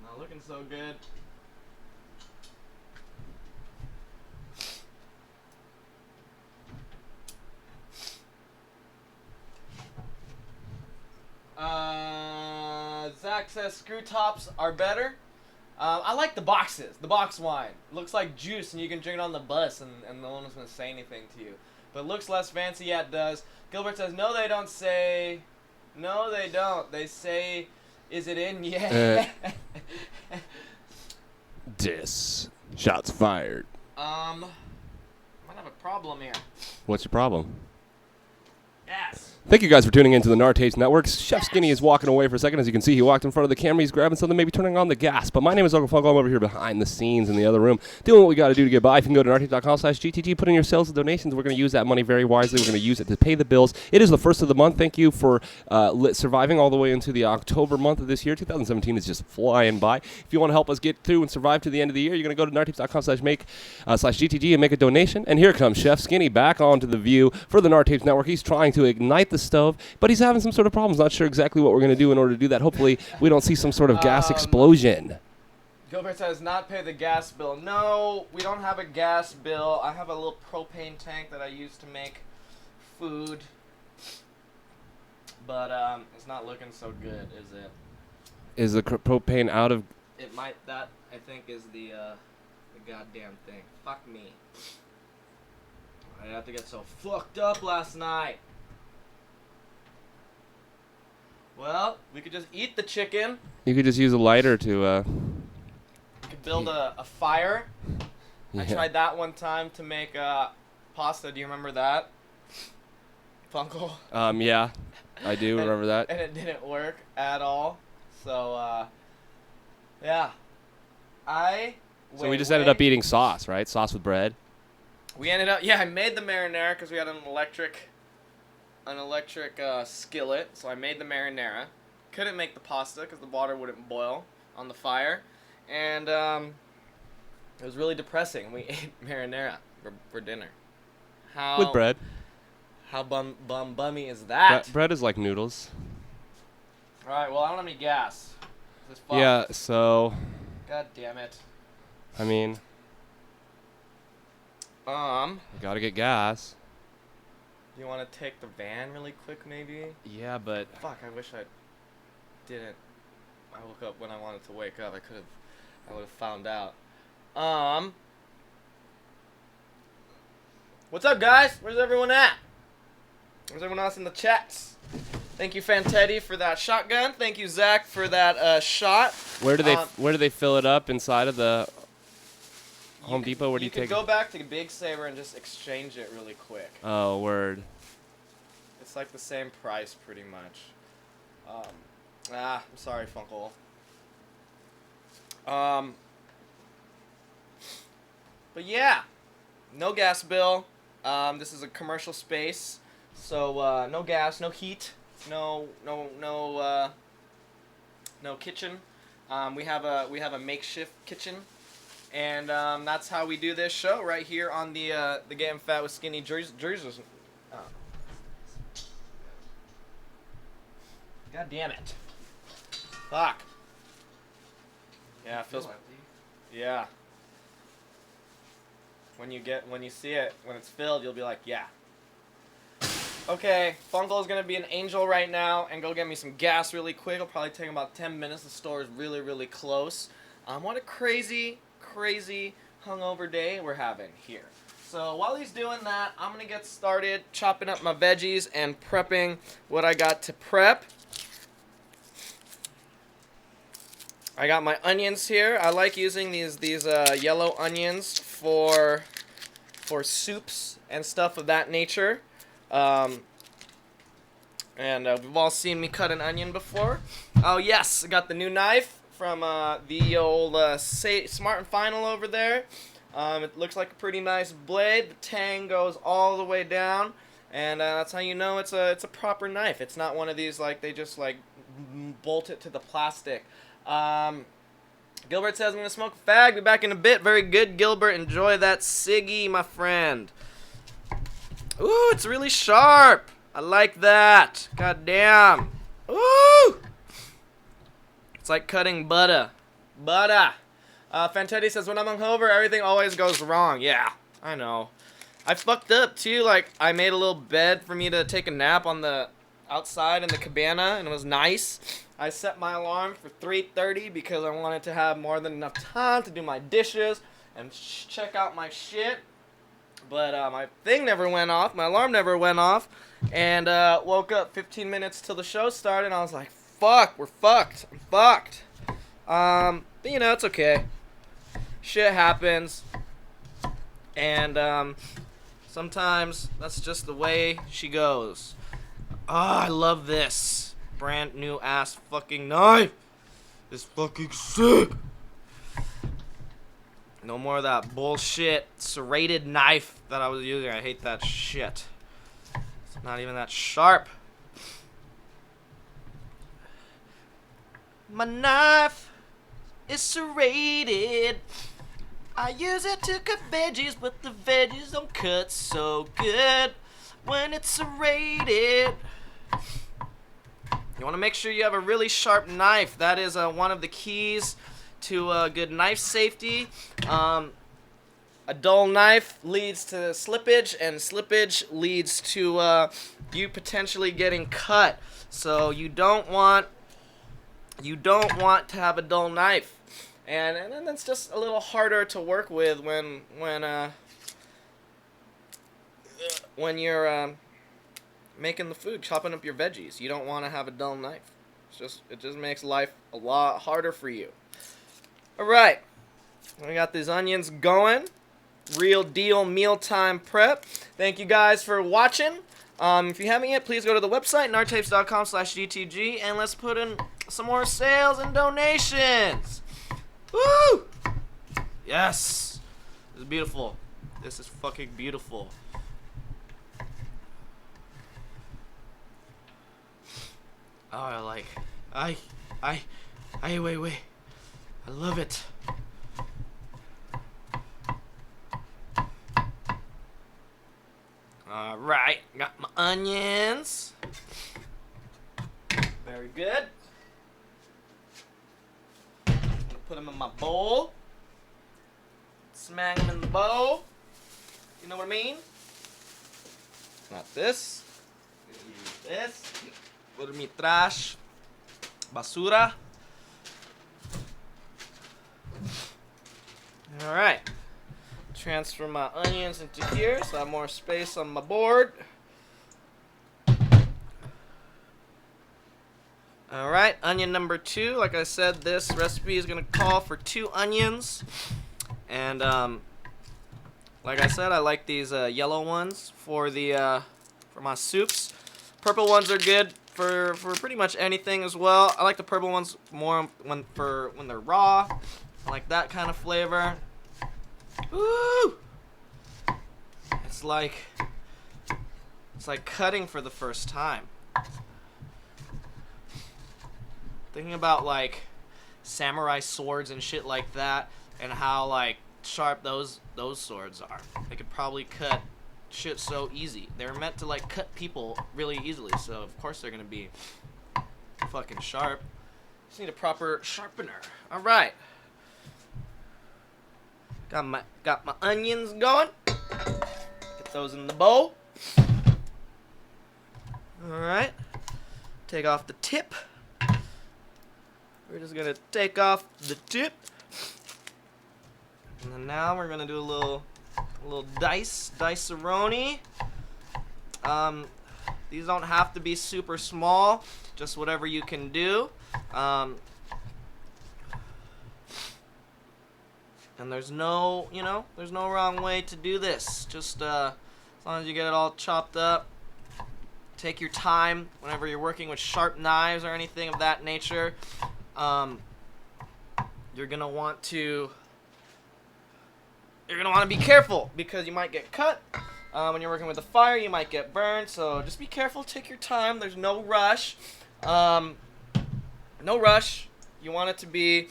Not looking so good. Zach says screw tops are better. I like the boxes. The box wine. It looks like juice and you can drink it on the bus and no one's going to say anything to you. But it looks less fancy. Yeah, it does. Gilbert says, no, they don't say... No, they don't. They say, is it in? Yeah. Shots fired. Might have a problem here. What's your problem? Yes. Thank you guys for tuning into the Nartates Network. Chef Skinny is walking away for a second. As you can see, he walked in front of the camera. He's grabbing something, maybe turning on the gas. But my name is Uncle Funko. I'm over here behind the scenes in the other room, doing what we got to do to get by. If you can go to nartates.com/GTG, put in your sales and donations. We're going to use that money very wisely. We're going to use it to pay the bills. It is the first of the month. Thank you for surviving all the way into the October month of this year. 2017 is just flying by. If you want to help us get through and survive to the end of the year, you're going to go to nartates.com/GTG and make a donation. And here comes Chef Skinny back onto the view for the Nartates Network. He's trying to ignite the stove, but he's having some sort of problems. Not sure exactly what we're going to do in order to do that. Hopefully, we don't see some sort of gas explosion. Gilbert says, not pay the gas bill. No, we don't have a gas bill. I have a little propane tank that I use to make food. But it's not looking so good, is it? Is the propane out of... It might. That, I think, is the goddamn thing. Fuck me. I had to get so fucked up last night. Well, we could just eat the chicken. You could just use a lighter to... We could build a fire. Yeah. I tried that one time to make pasta. Do you remember that? Funko? Yeah, I do remember that. And it didn't work at all. So, yeah. So we just ended up eating sauce, right? Sauce with bread. We ended up... Yeah, I made the marinara because we had an electric skillet, so I made the marinara. Couldn't make the pasta because the water wouldn't boil on the fire, and it was really depressing. We ate marinara for dinner. How With bread. How bummy is that? Bread is like noodles. All right, well, I don't have any gas. This is fucked. Yeah, so... God damn it. I mean... We gotta get gas. Do you want to take the van really quick, maybe? Yeah, but... Fuck, I wish I didn't. I woke up when I wanted to wake up. I would have found out. What's up, guys? Where's everyone at? Where's everyone else in the chats? Thank you, Fantetti, for that shotgun. Thank you, Zach, for that shot. Where do they fill it up inside of the Home Depot? Where do you take it? You can go back to Big Saber and just exchange it really quick. Oh, word. It's like the same price, pretty much. I'm sorry, Funkle. But yeah, no gas bill. This is a commercial space, so no gas, no heat, no kitchen. We have a makeshift kitchen, and that's how we do this show right here on the Gettin Fat with Skinny Jersey. God damn it! Fuck. Yeah, it feels. Yeah. When you see it, when it's filled, you'll be like, yeah. Okay, Funko is gonna be an angel right now and go get me some gas really quick. It'll probably take about 10 minutes. The store is really, really close. What a crazy hungover day we're having here. So while he's doing that, I'm gonna get started chopping up my veggies and prepping what I got to prep. I got my onions here. I like using these yellow onions for soups and stuff of that nature. And we've all seen me cut an onion before. Oh yes, I got the new knife from the old Smart and Final over there. It looks like a pretty nice blade. The tang goes all the way down, and that's how you know it's a proper knife. It's not one of these like they just like bolt it to the plastic. Gilbert says, I'm going to smoke a fag. Be back in a bit. Very good, Gilbert. Enjoy that ciggy, my friend. Ooh, it's really sharp. I like that. God damn. Ooh. It's like cutting butter. Butter. Fantetti says, when I'm hungover, everything always goes wrong. Yeah, I know. I fucked up, too. Like, I made a little bed for me to take a nap on the outside in the cabana, and it was nice. I set my alarm for 3:30 because I wanted to have more than enough time to do my dishes and check out my shit. But my thing never went off. My alarm never went off. And woke up 15 minutes till the show started. And I was like, fuck, we're fucked. I'm fucked. But, you know, it's okay. Shit happens. And sometimes that's just the way she goes. I love this brand new ass fucking knife. It's fucking sick. No more of that bullshit serrated knife that I was using. I hate that shit. It's not even that sharp. My knife is serrated. I use it to cut veggies, but the veggies don't cut so good when it's serrated. You want to make sure you have a really sharp knife. That is one of the keys to good knife safety. A dull knife leads to slippage, and slippage leads to you potentially getting cut. So you don't want to have a dull knife, and it's just a little harder to work with when you're making the food, chopping up your veggies. You don't want to have a dull knife. It just makes life a lot harder for you. All right, we got these onions going. Real deal mealtime prep. Thank you guys for watching. If you haven't yet, please go to the website, nartapes.com/GTG, and let's put in some more sales and donations. Woo! Yes. This is beautiful. This is fucking beautiful. Oh, wait. I love it. Alright, got my onions. Very good. I'm gonna put them in my bowl. Smack them in the bowl. You know what I mean? Not this. Use this. Put mi trash. Basura. Alright. Transfer my onions into here so I have more space on my board. Alright, onion number 2. Like I said, this recipe is going to call for 2 onions. And like I said, I like these yellow ones for my soups. Purple ones are good for pretty much anything as well. I like the purple ones more when they're raw. I like that kind of flavor. Woo! It's like cutting for the first time. Thinking about like samurai swords and shit like that, and how like sharp those swords are. They could probably cut shit so easy. They're meant to like cut people really easily, so of course they're gonna be fucking sharp. Just need a proper sharpener. All right. Got my onions going. Get those in the bowl. Alright. Take off the tip. We're just gonna take off the tip. And then now we're gonna do a little dice-a-roni. These don't have to be super small, just whatever you can do. And there's no wrong way to do this. Just as long as you get it all chopped up. Take your time whenever you're working with sharp knives or anything of that nature. You're gonna want to be careful because you might get cut. When you're working with the fire, you might get burned. So just be careful. Take your time. There's no rush. No rush. You want to be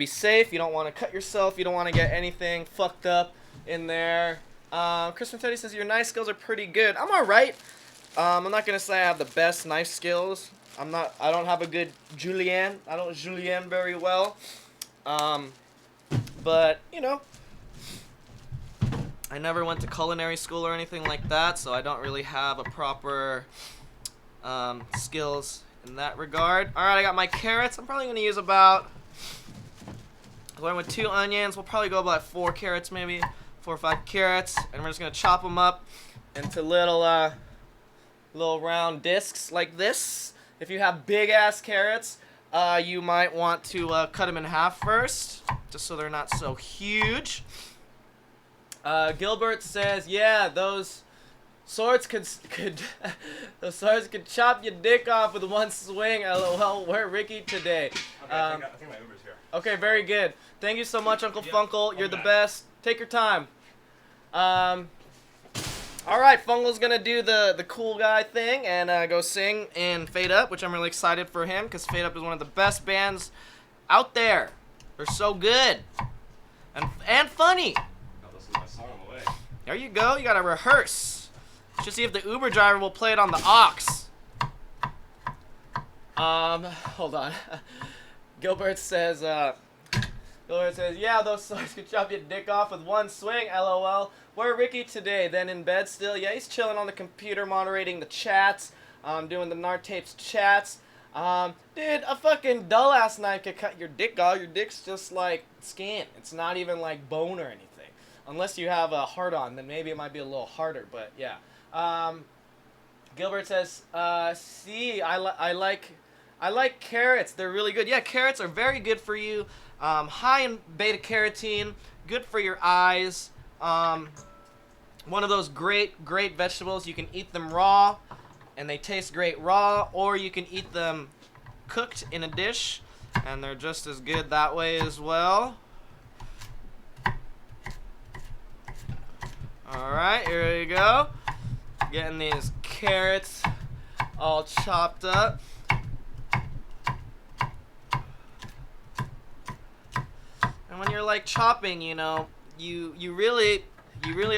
safe. You don't want to cut yourself. You don't want to get anything fucked up in there. Christopher Teddy says your knife skills are pretty good. I'm alright. I'm not gonna say I have the best knife skills. I don't have a good julienne. I don't julienne very well. But you know, I never went to culinary school or anything like that, so I don't really have a proper skills in that regard. Alright, I got my carrots. I'm probably gonna use about, going with 2 onions, we'll probably go about 4 carrots, maybe 4 or 5 carrots, and we're just gonna chop them up into little round discs like this. If you have big ass carrots, you might want to cut them in half first, just so they're not so huge. Gilbert says, yeah, those Swords could the swords could chop your dick off with one swing. LOL. Where Ricky today? Okay, I think my Uber's here. Okay, very good. Thank you so much, Uncle Funkle. You're the best. Take your time. All right, Funkle's gonna do the cool guy thing and go sing in Fade Up, which I'm really excited for him because Fade Up is one of the best bands out there. They're so good and funny. I'll listen to my song on the way. There you go. You gotta rehearse. Should see if the Uber driver will play it on the aux. Hold on. Gilbert says, yeah, those swords could chop your dick off with one swing, LOL. Where Ricky today? Then in bed still? Yeah, he's chilling on the computer, moderating the chats, doing the Nartapes chats. Dude, a fucking dull-ass knife could cut your dick off. Your dick's just like skin. It's not even like bone or anything. Unless you have a hard-on, then maybe it might be a little harder, but yeah. Gilbert says, see, I like carrots. They're really good. Yeah, carrots are very good for you. High in beta carotene, good for your eyes. One of those great vegetables. You can eat them raw, and they taste great raw, or you can eat them cooked in a dish, and they're just as good that way as well. Alright, here we go. Getting these carrots all chopped up. And when you're like chopping, you know, you really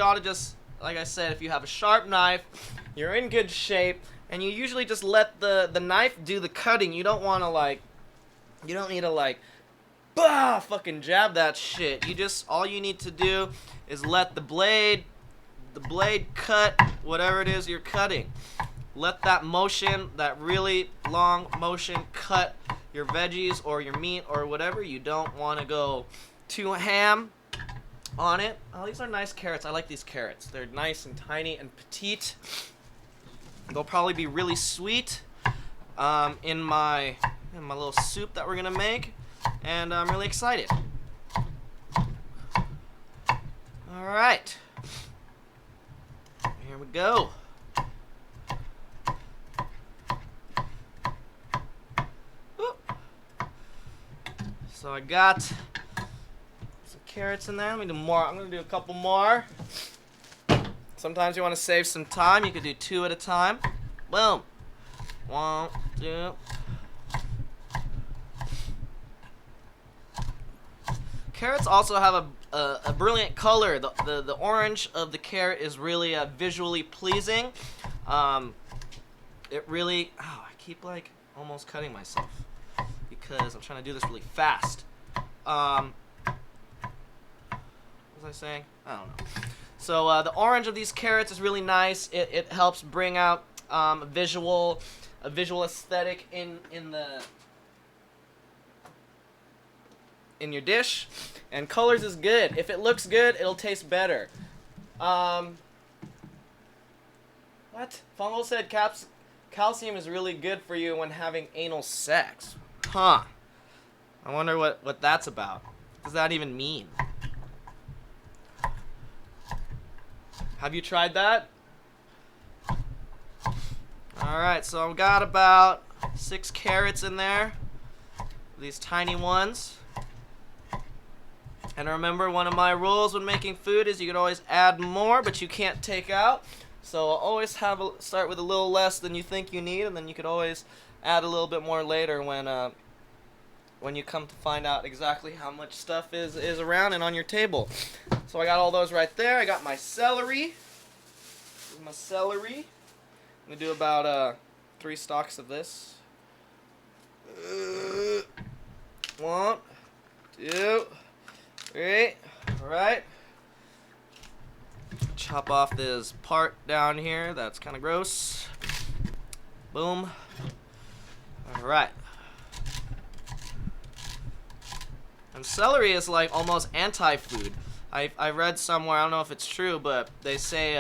ought to just, like I said, if you have a sharp knife, you're in good shape, and you usually just let the knife do the cutting. You don't want to like, you don't need to like, bah, fucking jab that shit. You just, all you need to do is let the blade cut whatever it is you're cutting. Let that motion, that really long motion, cut your veggies or your meat or whatever. You don't want to go too ham on it. Oh, these are nice carrots. I like these carrots. They're nice and tiny and petite. They'll probably be really sweet in my little soup that we're gonna make, and I'm really excited. All right. Here we go. Whoop. So I got some carrots in there. Let me do more. I'm gonna do a couple more. Sometimes you want to save some time. You could do 2 at a time. Boom. 1, 2. Carrots also have a brilliant color. The orange of the carrot is really visually pleasing. It really, I keep like almost cutting myself because I'm trying to do this really fast. What was I saying? I don't know. So the orange of these carrots is really nice. It helps bring out a visual aesthetic in your dish, and colors is good. If it looks good, it'll taste better. What? Fungal said calcium is really good for you when having anal sex. Huh. I wonder what that's about. What does that even mean? Have you tried that? Alright, so I've got about 6 carrots in there. These tiny ones. And remember, one of my rules when making food is you can always add more, but you can't take out. So I'll always start with a little less than you think you need, and then you could always add a little bit more later when you come to find out exactly how much stuff is around and on your table. So I got all those right there. I got my celery. I'm gonna do about 3 stalks of this. 1, 2, 3. All right. Chop off this part down here. That's kind of gross. Boom. All right. And celery is like almost anti-food. I read somewhere, I don't know if it's true, but they say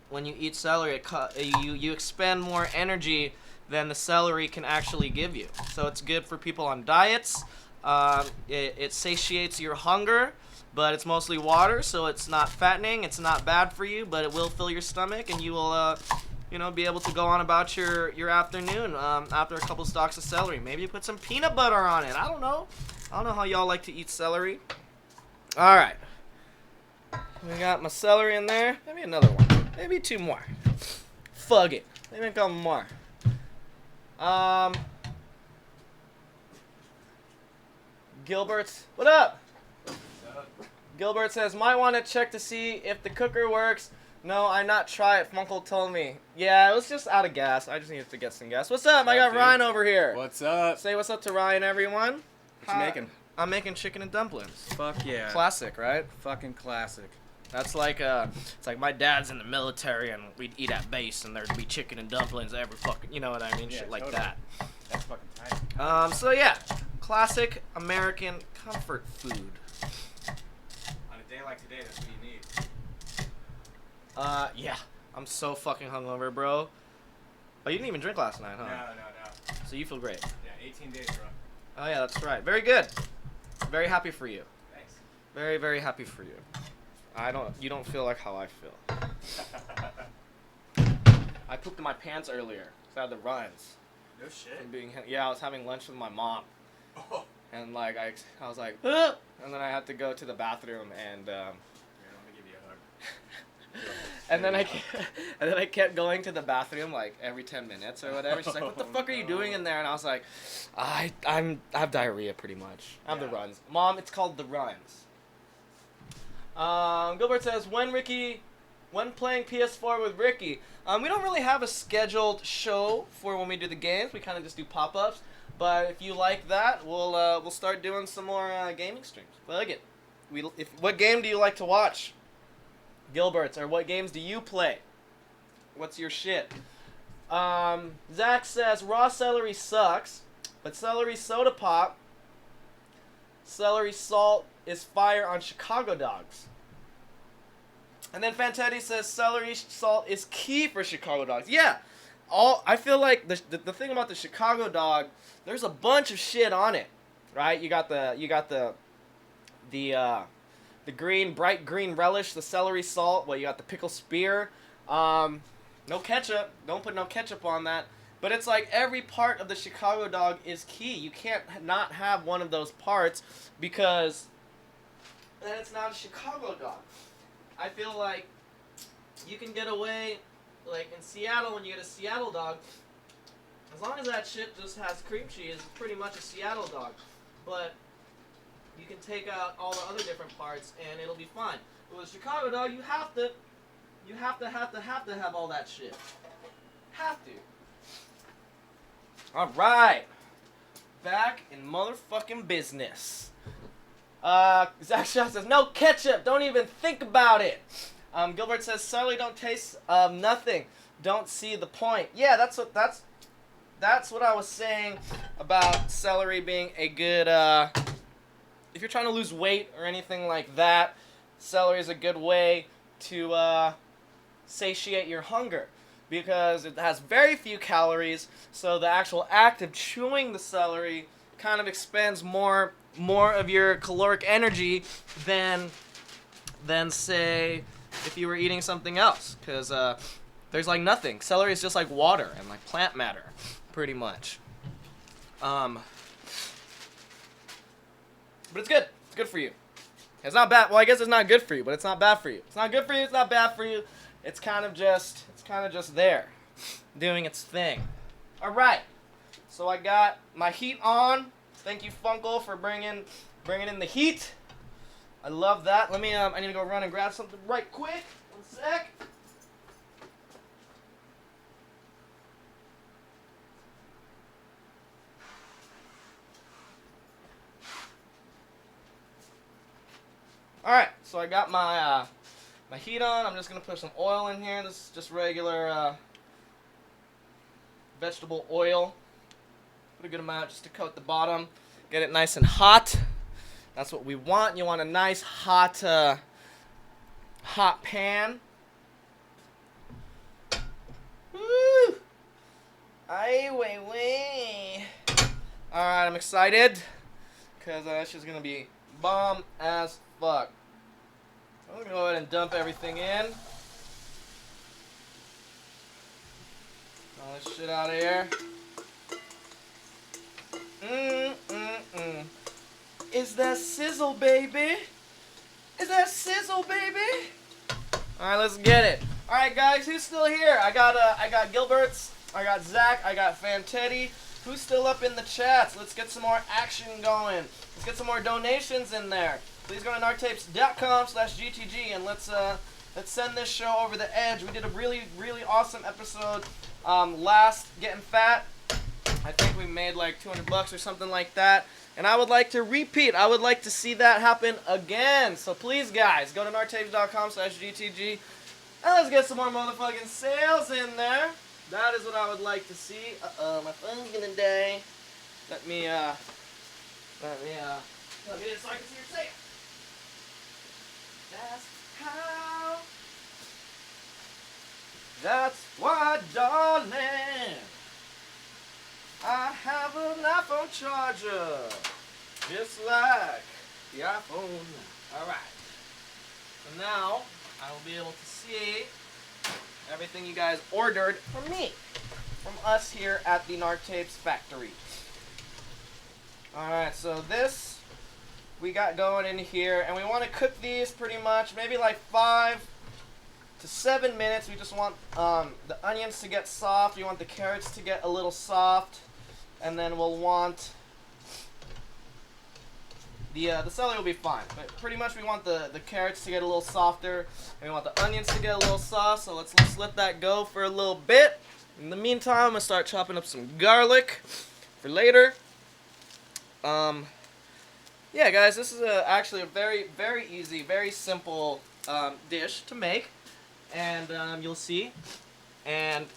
when you eat celery, you expend more energy than the celery can actually give you. So it's good for people on diets. It satiates your hunger. but it's mostly water, so it's not fattening. It's not bad for you, but it will fill your stomach, and you will, be able to go on about your afternoon after a couple stalks of celery. Maybe you put some peanut butter on it. I don't know. I don't know how y'all like to eat celery. All right. We got my celery in there. Maybe another one. Maybe 2 more. Fuck it. Maybe a couple more. Gilbert, what up? Gilbert says, might want to check to see if the cooker works. No, I not try it. Funkle told me. Yeah, it was just out of gas. I just needed to get some gas. What's up? I got dude? Ryan over here. What's up? Say what's up to Ryan, everyone. What you making? I'm making chicken and dumplings. Fuck yeah. Classic, right? Fucking classic. That's like it's like my dad's in the military and we'd eat at base and there'd be chicken and dumplings every fucking, you know what I mean, Yeah, shit like totally. that. That's fucking tight. So yeah, classic American comfort food. On a day like today, that's what you need. Yeah, I'm so fucking hungover, bro. Oh, you didn't even drink last night, huh? No. So you feel great. Yeah, 18 days, bro. Oh yeah, that's right. Very good. Very happy for you. Thanks. Very, very happy for you. You don't feel like how I feel. I pooped in my pants earlier. So I had the runs. No shit. I was having lunch with my mom. Oh. And like I was like, "Ugh," and then I had to go to the bathroom and Here, let me give you a hug. and then I kept going to the bathroom like every 10 minutes or whatever. She's like, "What the fuck are you doing in there?" And I was like, I have diarrhea pretty much. I have the runs. Mom, it's called the runs. Gilbert says, when playing PS4 with Ricky, we don't really have a scheduled show for when we do the games. We kind of just do pop-ups. But if you like that, we'll start doing some more gaming streams. Fuck it. What game do you like to watch, Gilberts? Or what games do you play? What's your shit? Zach says raw celery sucks, but celery soda pop, celery salt is fire on Chicago dogs. And then Fantetti says celery salt is key for Chicago dogs. Yeah. I feel like the thing about the Chicago dog, there's a bunch of shit on it, right? You got the bright green relish, the celery salt. You got the pickle spear. No ketchup. Don't put no ketchup on that. But it's like every part of the Chicago dog is key. You can't not have one of those parts because then it's not a Chicago dog. I feel like you can get away, like in Seattle when you get a Seattle dog, as long as that shit just has cream cheese, it's pretty much a Seattle dog. But you can take out all the other different parts and it'll be fine. But with a Chicago dog, you have to have all that shit. Have to. Alright. Back in motherfucking business. Zach Shaw says, no ketchup, don't even think about it. Gilbert says, celery don't taste of nothing. Don't see the point. Yeah, that's what I was saying about celery being a good, if you're trying to lose weight or anything like that, celery is a good way to satiate your hunger because it has very few calories, so the actual act of chewing the celery kind of expends more of your caloric energy than say if you were eating something else, because there's like nothing. Celery is just like water and like plant matter, pretty much. But it's good. It's good for you. It's not bad. Well, I guess it's not good for you, but it's not bad for you. It's not good for you. It's not bad for you. It's kind of just there, doing its thing. All right. So I got my heat on. Thank you, Funkle, for bringing in the heat. I love that. Let me. I need to go run and grab something right quick. 1 sec. All right. So I got my my heat on. I'm just gonna put some oil in here. This is just regular vegetable oil. Put a good amount just to coat the bottom. Get it nice and hot. That's what we want. You want a nice hot pan. Woo! Ay, way. Alright, I'm excited. Because that's just going to be bomb as fuck. I'm gonna go ahead and dump everything in. All this shit out of here. Is that sizzle, baby? Is that sizzle, baby? All right, let's get it. All right, guys, who's still here? I got Gilbert's, I got Zach, I got Fantetti. Who's still up in the chats? Let's get some more action going. Let's get some more donations in there. Please go to nartapes.com/GTG and let's send this show over the edge. We did a really awesome episode last, Getting Fat. I think we made like $200 or something like that. And I would like to repeat. I would like to see that happen again. So please, guys, go to nartapes.com/GTG and let's get some more motherfucking sales in there. That is what I would like to see. My phone's gonna die. Let me plug it in so I can see your sale. That's how. That's why, darling, I have an iPhone charger, just like the iPhone. Alright. So now, I will be able to see everything you guys ordered from me, from us here at the Nartapes factory. Alright, so this we got going in here, and we want to cook these pretty much, maybe like 5 to 7 minutes. We just want the onions to get soft, we want the carrots to get a little soft, and then we'll want the celery will be fine, but pretty much we want the carrots to get a little softer, and we want the onions to get a little soft, so let's let that go for a little bit. In the meantime, I'm going to start chopping up some garlic for later. Yeah, guys, this is actually a very easy, very simple dish to make, and you'll see, and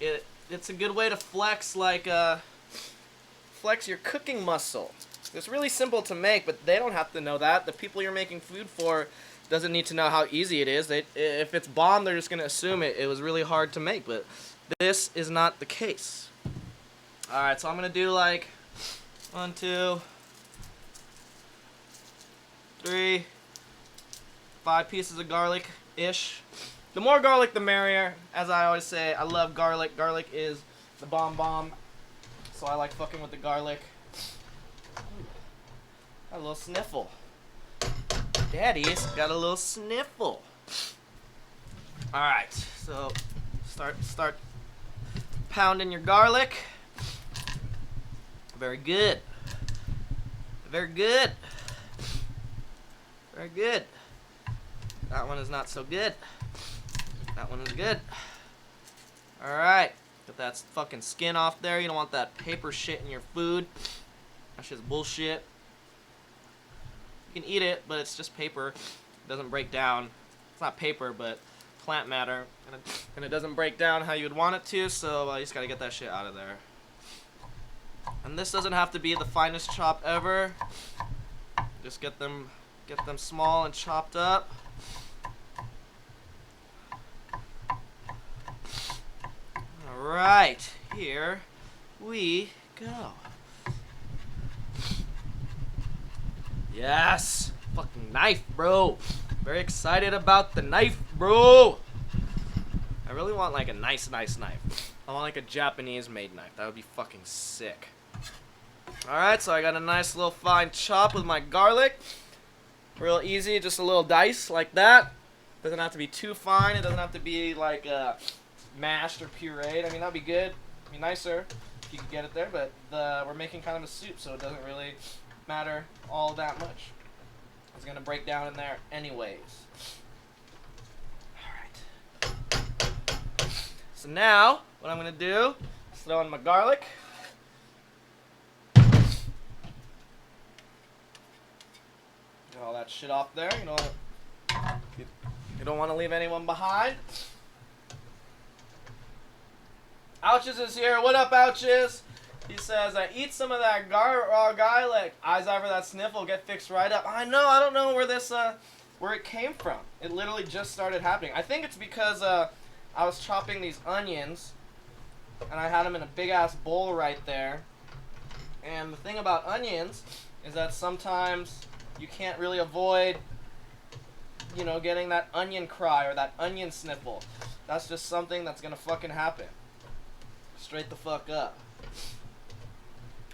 it's a good way to flex, like, flex your cooking muscle. It's really simple to make, but they don't have to know that. The people you're making food for doesn't need to know how easy it is. If it's bomb, they're just going to assume it was really hard to make, but this is not the case. Alright, so I'm going to do like 1, 2, 3, 5 pieces of garlic-ish. The more garlic, the merrier. As I always say, I love garlic. Garlic is the bomb. So I like fucking with the garlic. Got a little sniffle. Daddy's got a little sniffle. Alright, so start pounding your garlic. Very good. Very good. Very good. That one is not so good. That one is good. Alright. Get that fucking skin off there. You don't want that paper shit in your food. That shit's bullshit. You can eat it, but it's just paper. It doesn't break down. It's not paper, but plant matter. And it doesn't break down how you would want it to, so you just gotta get that shit out of there. And this doesn't have to be the finest chop ever. Just get them small and chopped up. Alright, here we go. Yes! Fucking knife, bro. Very excited about the knife, bro. I really want like a nice knife. I want like a Japanese made knife. That would be fucking sick. Alright, so I got a nice little fine chop with my garlic. Real easy, just a little dice like that. Doesn't have to be too fine. It doesn't have to be like mashed or pureed. I mean, that'd be good. It'd be nicer if you could get it there, but we're making kind of a soup, so it doesn't really matter all that much. It's gonna break down in there anyways. Alright. So now, what I'm gonna do is throw in my garlic. Get all that shit off there. You don't want to leave anyone behind. Ouches is here. What up, Ouches? He says, I eat some of that raw garlic. Eyes over that sniffle, get fixed right up. I know, I don't know where this, where it came from. It literally just started happening. I think it's because, I was chopping these onions, and I had them in a big-ass bowl right there. And the thing about onions is that sometimes you can't really avoid getting that onion cry or that onion sniffle. That's just something that's gonna fucking happen. Straight the fuck up.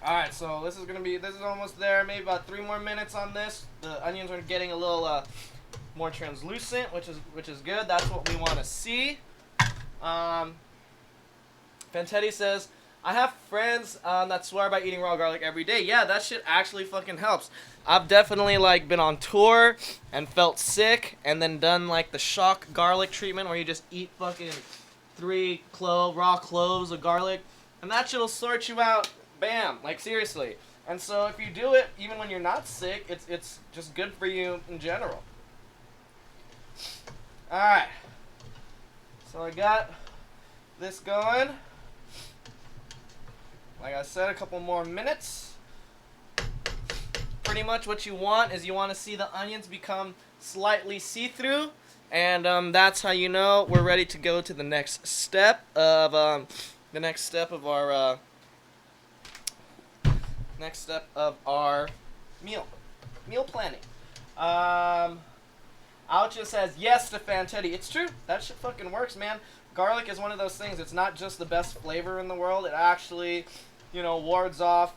Alright, so this is almost there. Maybe about 3 more minutes on this. The onions are getting a little more translucent, which is good. That's what we want to see. Fantetti says, I have friends that swear by eating raw garlic every day. Yeah, that shit actually fucking helps. I've definitely been on tour and felt sick and then done the shock garlic treatment where you just eat fucking 3 raw cloves of garlic, and that shit'll sort you out. Bam, seriously. And so if you do it even when you're not sick, it's just good for you in general. Alright. So I got this going. Like I said, a couple more minutes. Pretty much what you want is you want to see the onions become slightly see-through, and that's how you know we're ready to go to the next step of our meal planning. Oucha says yes to Fantetti. It's true. That shit fucking works, man. Garlic is one of those things. It's not just the best flavor in the world. It actually, wards off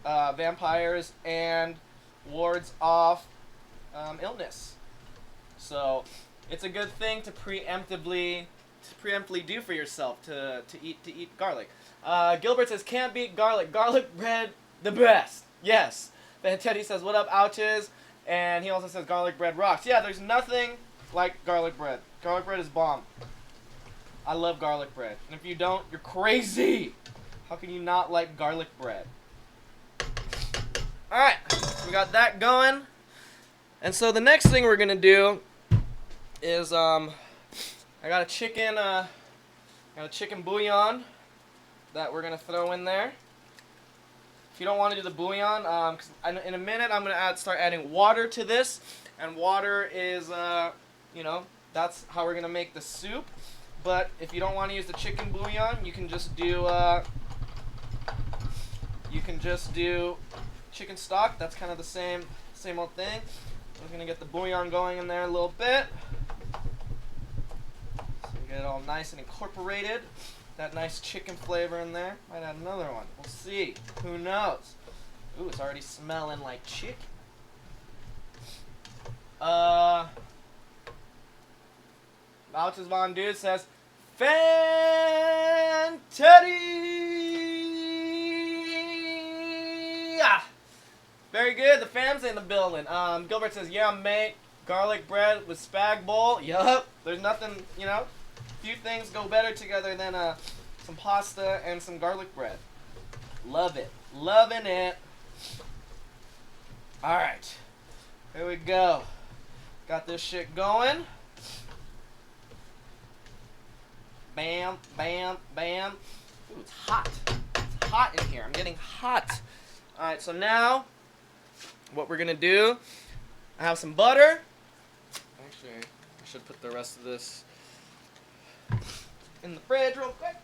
vampires and wards off illness. So it's a good thing to preemptively do for yourself to eat garlic. Gilbert says can't beat garlic. Garlic bread the best. Yes. Fantetti says what up, ouches. And he also says garlic bread rocks. Yeah, there's nothing like garlic bread. Garlic bread is bomb. I love garlic bread. And if you don't, you're crazy. How can you not like garlic bread? Alright, so we got that going. And so the next thing we're gonna do is I got a chicken bouillon that we're gonna throw in there. If you don't want to do the bouillon, 'cause in a minute I'm gonna start adding water to this, and water is that's how we're gonna make the soup. But if you don't want to use the chicken bouillon, you can just do chicken stock. That's kind of the same old thing. We're gonna get the bouillon going in there a little bit, so we get it all nice and incorporated. That nice chicken flavor in there. Might add another one. We'll see. Who knows? Ooh, it's already smelling like chicken. Malchus Von Dude says, Fantetti! Very good. The fam's in the building. Gilbert says, yeah, mate. Garlic bread with spag bowl. Yup. There's nothing, few things go better together than some pasta and some garlic bread. Love it. Loving it. Alright. Here we go. Got this shit going. Bam, bam, bam. Ooh, it's hot. It's hot in here. I'm getting hot. Alright, so now what we're going to do, I have some butter. Actually, I should put the rest of this in the fridge real quick.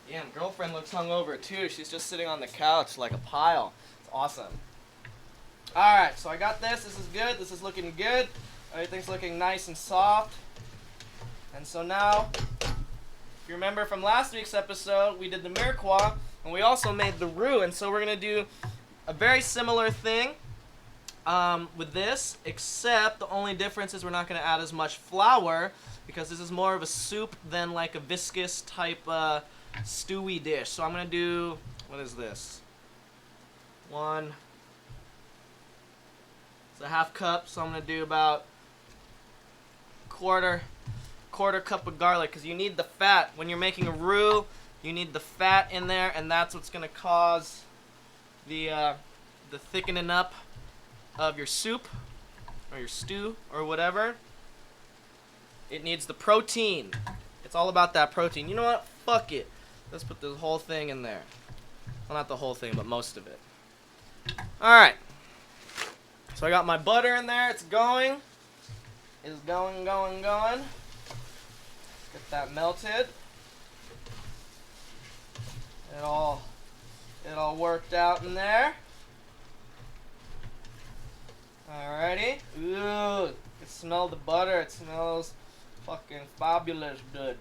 Damn, girlfriend looks hungover too. She's just sitting on the couch like a pile. It's awesome. Alright, so I got this. This is good. This is looking good. Everything's looking nice and soft. And so now, if you remember from last week's episode, we did the mirepoix, and we also made the roux. And so we're going to do a very similar thing with this, except the only difference is we're not going to add as much flour, because this is more of a soup than like a viscous type stewy dish. So I'm going to do, what is this? It's a half cup, so I'm going to do about quarter cup of garlic, because you need the fat. When you're making a roux, you need the fat in there, and that's what's going to cause the thickening up of your soup or your stew or whatever. It needs the protein. It's all about that protein. You know what? Fuck it. Let's put the whole thing in there. Well, not the whole thing, but most of it. Alright. So I got my butter in there. It's going. is going. Get that melted. It all worked out in there. Alrighty. Ooh, you can smell the butter. It smells fucking fabulous good.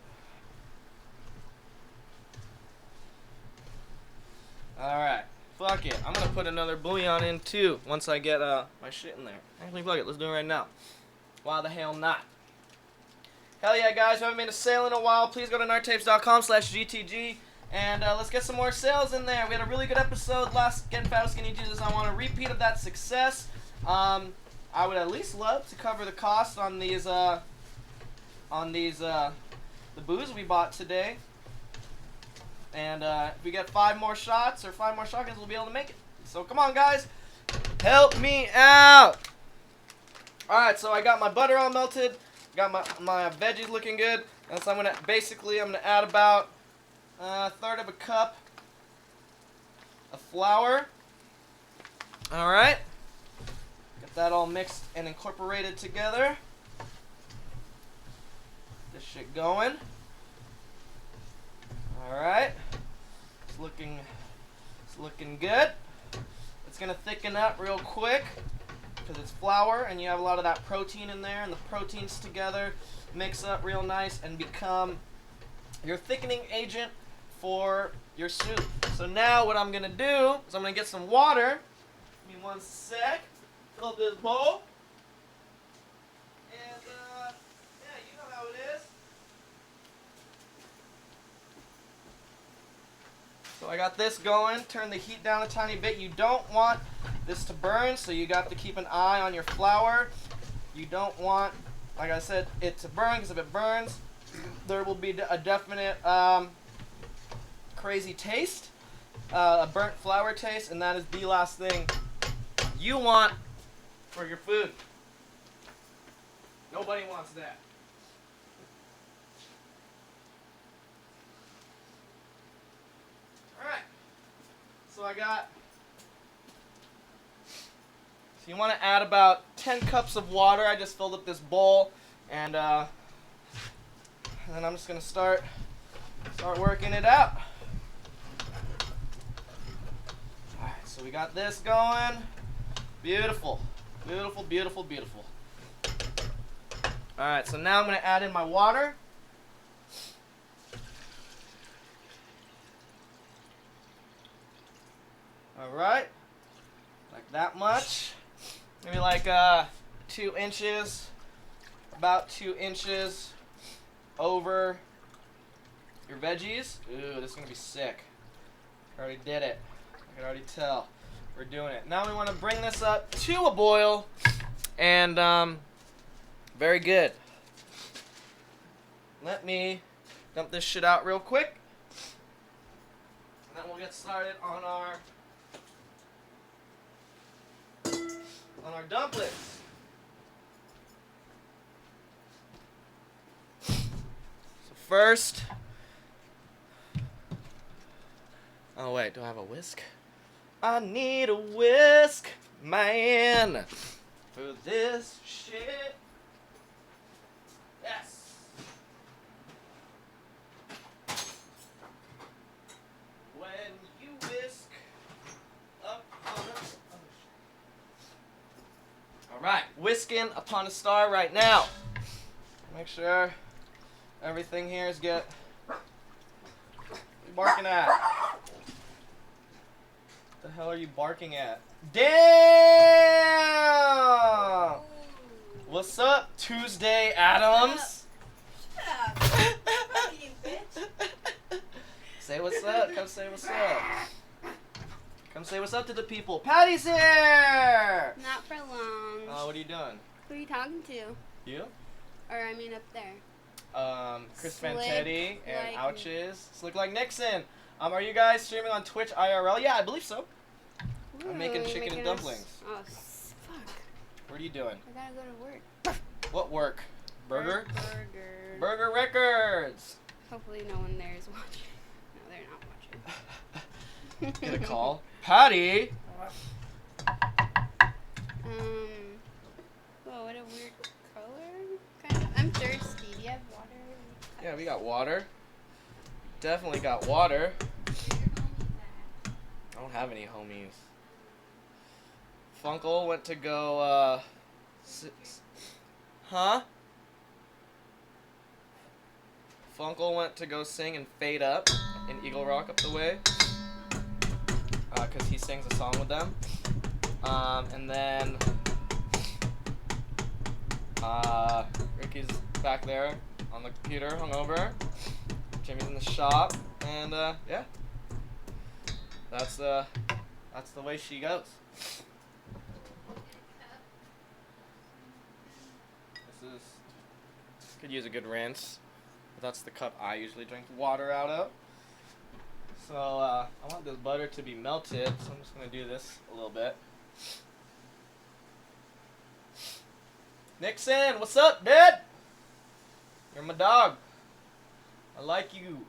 Alright. Fuck it. I'm gonna put another bouillon in too once I get my shit in there. Actually, fuck it. Let's do it right now. Why the hell not? Hell yeah, guys. We haven't made a sale in a while. Please go to nerdtapes.com/GTG and let's get some more sales in there. We had a really good episode last Getting Fat with Skinny Jesus. I want a repeat of that success. I would at least love to cover the cost on these the booze we bought today. And if we get 5 more shots or 5 more shotguns, we'll be able to make it. So come on, guys, help me out. All right, so I got my butter all melted, got my veggies looking good, and so I'm gonna add about a third of a cup of flour. All right. Get that all mixed and incorporated together. This shit going. All right. It's looking good. It's gonna thicken up real quick because it's flour and you have a lot of that protein in there, and the proteins together mix up real nice and become your thickening agent for your soup. So now what I'm gonna do is I'm gonna get some water. Give me 1 sec. Fill up this bowl. And yeah, you know how it is. So I got this going. Turn the heat down a tiny bit. You don't want this to burn, so you got to keep an eye on your flour. You don't want, like I said, it to burn, because if it burns, there will be a definite crazy taste, a burnt flour taste, and that is the last thing you want for your food. Nobody wants that. Alright. So you want to add about 10 cups of water. I just filled up this bowl, and then I'm just going to start working it out. Alright, so we got this going. Beautiful. Beautiful, beautiful, beautiful. Alright, so now I'm going to add in my water. Alright. Like that much. Maybe like 2 inches. About 2 inches over your veggies. Ooh, this is going to be sick. I already did it. I can already tell. We're doing it. Now we want to bring this up to a boil, and very good. Let me dump this shit out real quick, and then we'll get started on our dumplings. So first, oh wait, do I have a whisk? I need a whisk, man, for this shit. Yes. When you whisk up on a... Alright, whisking upon a star right now. Make sure everything here is good. What are you barking at? What the hell are you barking at? Damn! What's up, Tuesday Adams? Shut up. Fuck you, bitch. Say what's up. Come say what's up. Come say what's up to the people. Patty's here! Not for long. What are you doing? Who are you talking to? You? Or, I mean, up there. Chris Slick Fantetti and like Ouches. Slick like Nixon. Are you guys streaming on Twitch IRL? Yeah, I believe so. I'm making Ooh, chicken making and dumplings. fuck. What are you doing? I gotta go to work. What work? Burger? Burger. Burger Records! Hopefully no one there is watching. No, they're not watching. Get a call. Patty! Whoa, what a weird color. we got water. Definitely got water. I don't have any homies. Funkle went to go, huh? Funkle went to go sing and Fade Up in Eagle Rock up the way. Because he sings a song with them. And then Ricky's back there on the computer, hungover. Jimmy's in the shop, and yeah, that's the way she goes. This is could use a good rinse. But that's the cup I usually drink water out of. So I want this butter to be melted, so I'm just gonna do this a little bit. Nixon, what's up, dude? You're my dog. I like you.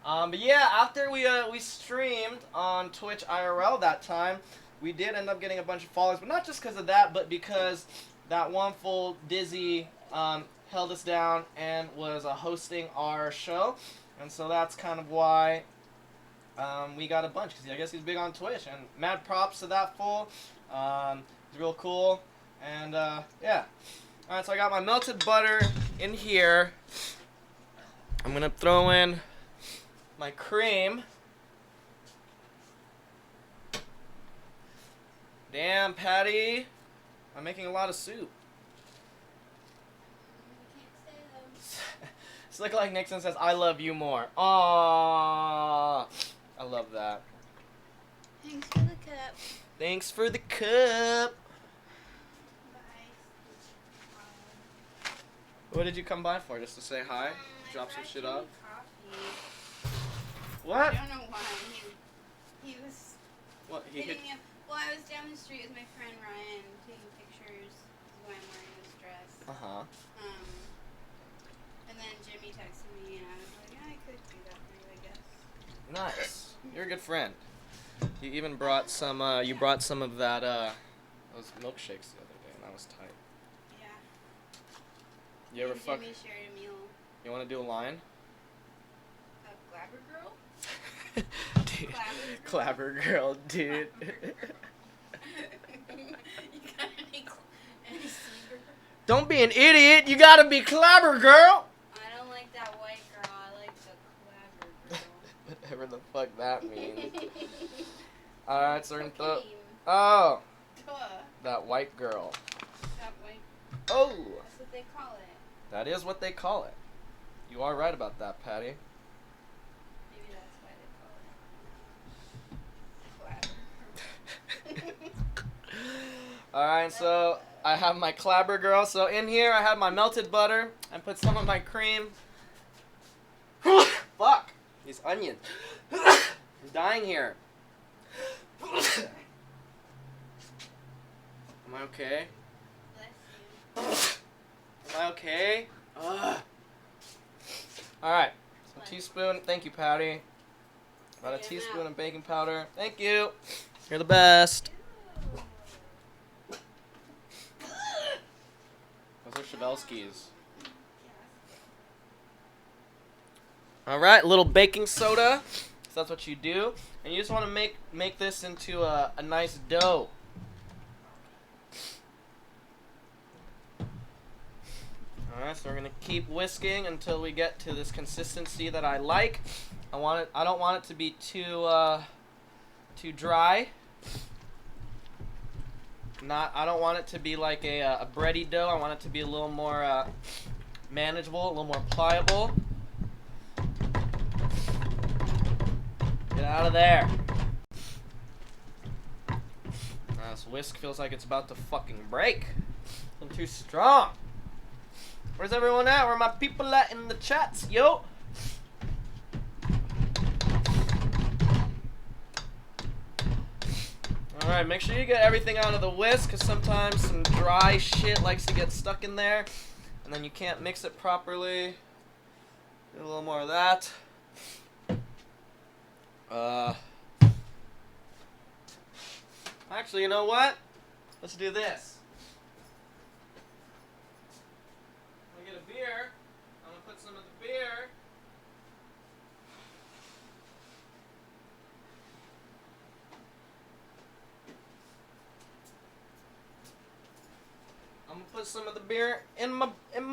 But yeah, after we streamed on Twitch IRL that time, we did end up getting a bunch of followers, but not just because of that, but because that one fool, Dizzy, held us down and was hosting our show, and so that's kind of why we got a bunch, because I guess he's big on Twitch, and mad props to that fool. He's real cool, and yeah. Alright, so I got my melted butter in here. I'm gonna throw in my cream. Damn, Patty. I'm making a lot of soup. It's like Nixon says, I love you more. Aww. I love that. Thanks for the cup. Thanks for the cup. What did you come by for? Just to say hi? Drop some shit off? What? I don't know why. He was What? He hit... hitting me up. Well, I was down the street with my friend Ryan taking pictures of when I'm wearing this dress. Uh-huh. And then Jimmy texted me and I was like, yeah, I could do that for you, I guess. Nice. You're a good friend. You even brought some, you brought some of that, those milkshakes the other day, and that was tight. Yeah. You ever and fuck... Jimmy shared a meal. You want to do a line? A Glabber girl? Dude. Clabber girl, dude. You got any sleeper? Don't be an idiot. You gotta be clabber girl. I don't like that white girl. I like the Glabber girl. Whatever the fuck that means. Alright, so we're gonna throw... Cocaine. Oh, Duh. that white girl. That white. Oh, That's what they call it. that is what they call it. You are right about that, Patty. Maybe that's why they call it Glabber. Alright, so I have my clabber girl. So in here I have my melted butter. I put some of my cream. Fuck! These onions. I'm dying here. Am I okay? Bless you. Am I okay? Alright. So a teaspoon. Thank you, Patty. About a Yeah, teaspoon now. of baking powder. Thank you. You're the best. Those are Chevelski's. Alright, a little baking soda. So that's what you do. And you just want to make this into a nice dough. Alright, so we're gonna keep whisking until we get to this consistency that I like. I don't want it to be too dry. I don't want it to be like a bready dough. I want it to be a little more manageable, a little more pliable. Get out of there. This whisk feels like it's about to fucking break. I'm too strong. Where's everyone at? Where are my people at in the chats, yo? Alright, make sure you get everything out of the whisk, because sometimes some dry shit likes to get stuck in there, and then you can't mix it properly. Do a little more of that. Actually, you know what? Let's do this. I'm gonna get a beer. I'm gonna put some of the beer put some of the beer in my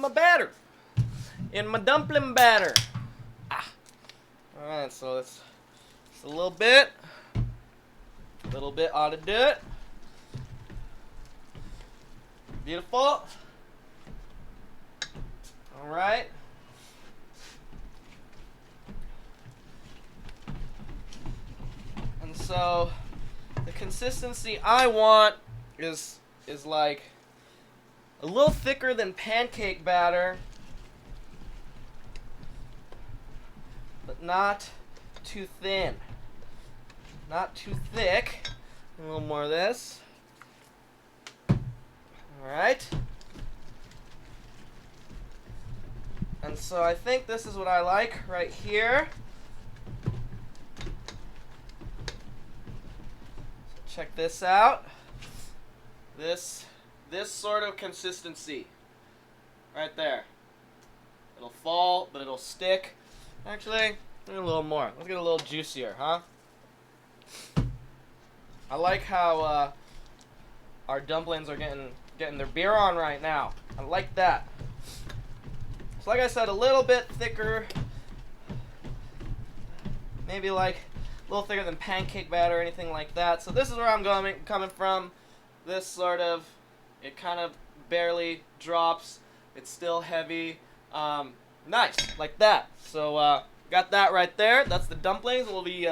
batter, in my dumpling batter. Ah. All right, so it's a little bit ought to do it. Beautiful. All right. And so the consistency I want is like a little thicker than pancake batter, but not too thin. Not too thick. A little more of this. Alright. And so I think this is what I like right here. So check this out. This sort of consistency. Right there. It'll fall, but it'll stick. Actually, a little more. Let's get a little juicier, huh? I like how our dumplings are getting their beer on right now. I like that. So like I said, a little bit thicker. Maybe like a little thicker than pancake batter or anything like that. So this is where I'm coming from. This sort of, it kind of barely drops. It's still heavy. Nice, like that. So got that right there. That's the dumplings. We'll be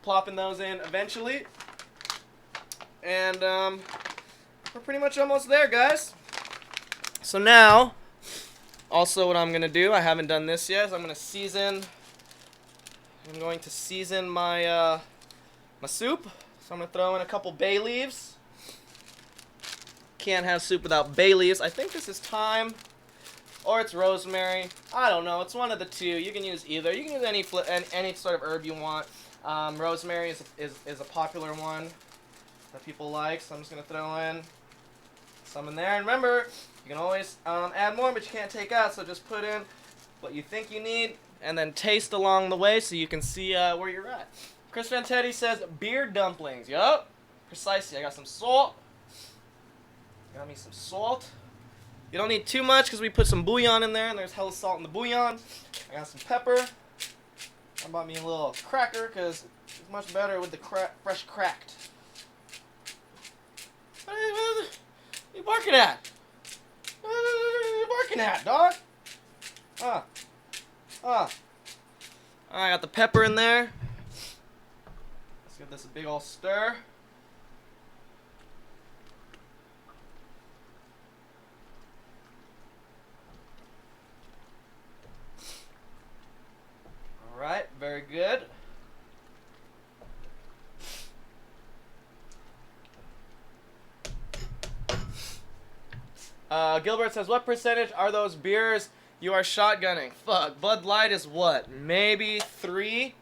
plopping those in eventually. And we're pretty much almost there, guys. So now, also what I'm going to do, I haven't done this yet, is I'm going to season my my soup. So I'm going to throw in a couple bay leaves. Can't have soup without bay leaves. I think this is thyme, or it's rosemary. I don't know. It's one of the two. You can use either. You can use any sort of herb you want. Rosemary is a popular one that people like, so I'm just going to throw in some in there. And remember, you can always add more, but you can't take out, so just put in what you think you need, and then taste along the way so you can see where you're at. Chris Fantetti says, beer dumplings. Yup, precisely. I got some salt. Got me some salt. You don't need too much because we put some bouillon in there, and there's hella salt in the bouillon. I got some pepper. I bought me a little cracker because it's much better with the fresh cracked. What are you barking at? What are you barking at, dog? I got the pepper in there. Let's give this a big old stir. Alright, very good. Gilbert says, what percentage are those beers you are shotgunning? Fuck, Bud Light is what? Maybe 3%?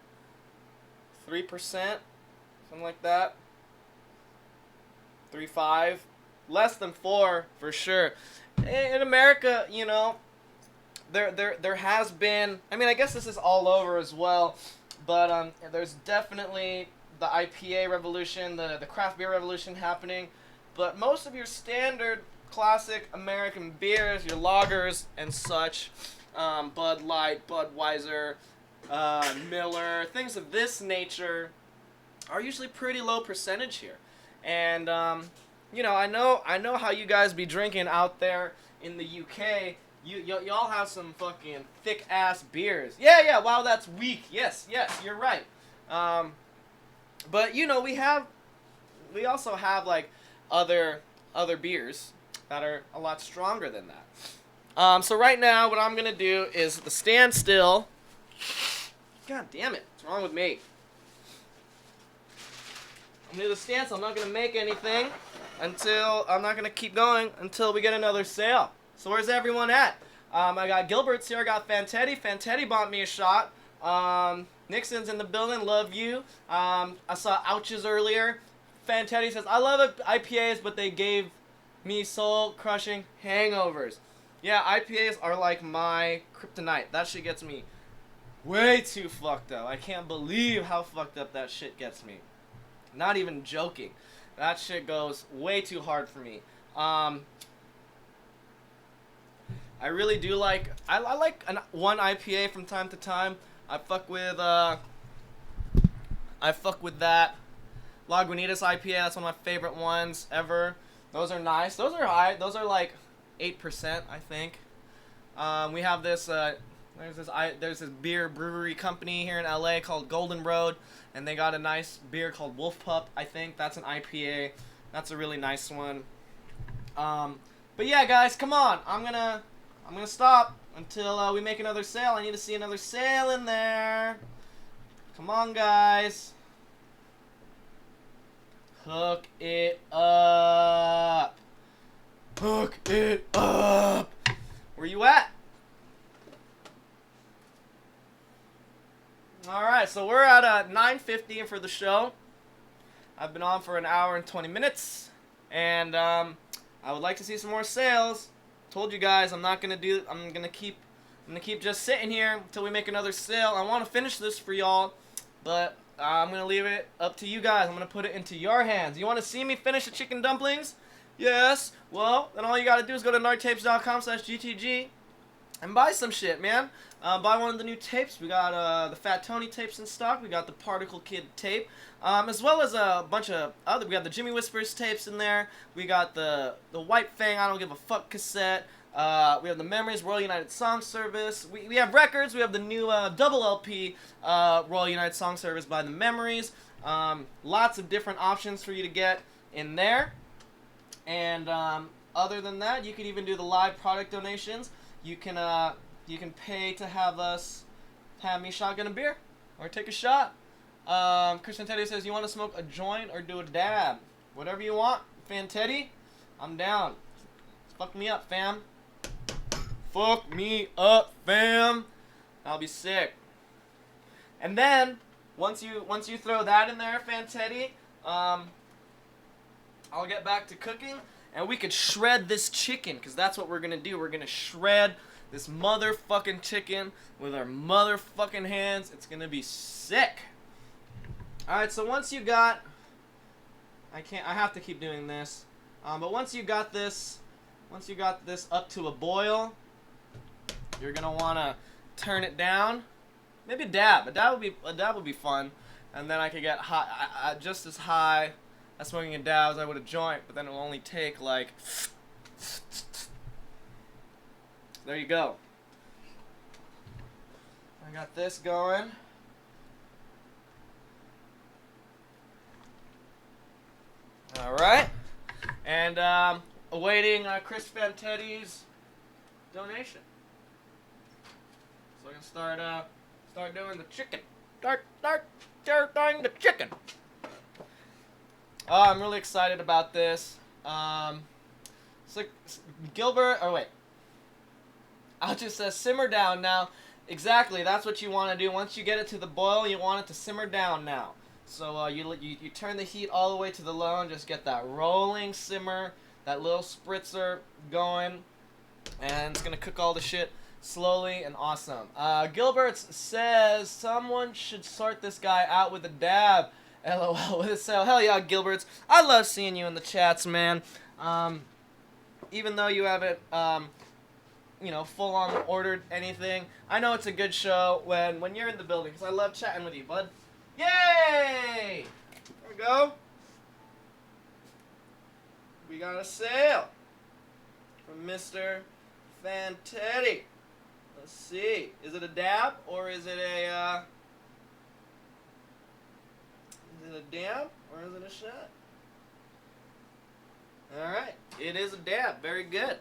Something like that. 3.5. Less than 4 for sure. In America, you know, there has been, I mean, I guess this is all over as well, but there's definitely the IPA revolution, the craft beer revolution happening, but most of your standard classic American beers, your lagers and such, Bud Light, Budweiser, Miller, things of this nature are usually pretty low percentage here. And you know, I know how you guys be drinking out there in the UK. Y'all have some fucking thick ass beers. Yeah, wow, that's weak. Yes, you're right. But you know, we also have like other beers that are a lot stronger than that. So right now, what I'm gonna do is the standstill. God damn it! What's wrong with me? I'm gonna do the stance. I'm not gonna make anything I'm not gonna keep going until we get another sale. So where's everyone at? I got Gilbert's here. I got Fantetti. Fantetti bought me a shot. Nixon's in the building. Love you. I saw Ouches earlier. Fantetti says, I love IPAs, but they gave me soul-crushing hangovers. Yeah, IPAs are like my kryptonite. That shit gets me way too fucked up. I can't believe how fucked up that shit gets me. Not even joking. That shit goes way too hard for me. I really do like. I like one IPA from time to time. I fuck with that Lagunitas IPA. That's one of my favorite ones ever. Those are nice. Those are high. Those are like 8%, I think. We have this. There's this beer brewery company here in LA called Golden Road, and they got a nice beer called Wolf Pup. I think that's an IPA. That's a really nice one. But yeah, guys, come on. I'm gonna stop until we make another sale. I need to see another sale in there. Come on, guys. Hook it up. Hook it up. Where you at? Alright, so we're at 9:50 for the show. I've been on for an hour and 20 minutes. And I would like to see some more sales. Told you guys I'm gonna keep just sitting here until we make another sale. I want to finish this for y'all, but I'm gonna leave it up to you guys. I'm gonna put it into your hands. You want to see me finish the chicken dumplings? Yes. Well, then all you gotta do is go to nardtapes.com/GTG and buy some shit, man. Buy one of the new tapes. We got the Fat Tony tapes in stock. We got the Particle Kid tape, as well as a bunch of other. We got the Jimmy Whispers tapes in there. We got the White Fang I Don't Give a Fuck cassette. We have the Memories Royal United Song Service. We have records. We have the new double LP Royal United Song Service by the Memories. Lots of different options for you to get in there. And other than that, you can even do the live product donations. You can pay to have me shotgun a beer or take a shot. Christian Teddy says, you want to smoke a joint or do a dab? Whatever you want, Fan Teddy. I'm down. Fuck me up, fam. Fuck me up, fam. I'll be sick. And then once you throw that in there, Fan Teddy, I'll get back to cooking, and we could shred this chicken, because that's what we're going to do. We're going to shred this motherfucking chicken with our motherfucking hands. It's going to be sick. Alright, so once you got... I have to keep doing this. But once you got this up to a boil, you're going to want to turn it down. Maybe a dab. A dab would be fun. And then I could get high, just as high as smoking a dab as I would a joint, but then it will only take like... There you go. I got this going. Alright. And awaiting Chris Fantetti's donation. So I can start doing the chicken. Start doing the chicken. Oh, I'm really excited about this. So Gilbert, or wait. I'll just simmer down now. Exactly, that's what you want to do. Once you get it to the boil, you want it to simmer down now. So you turn the heat all the way to the low and just get that rolling simmer, that little spritzer going, and it's gonna cook all the shit slowly and awesome. Gilbert says someone should sort this guy out with a dab. LOL with a sale. Hell yeah, Gilberts. I love seeing you in the chats, man. Even though you haven't full on ordered anything, I know it's a good show when you're in the building, because I love chatting with you, bud. Yay! There we go. We got a sale from Mr. Fantetti. Let's see. Is it a dab or is it a dab or is it a shot? Alright. It is a dab. Very good.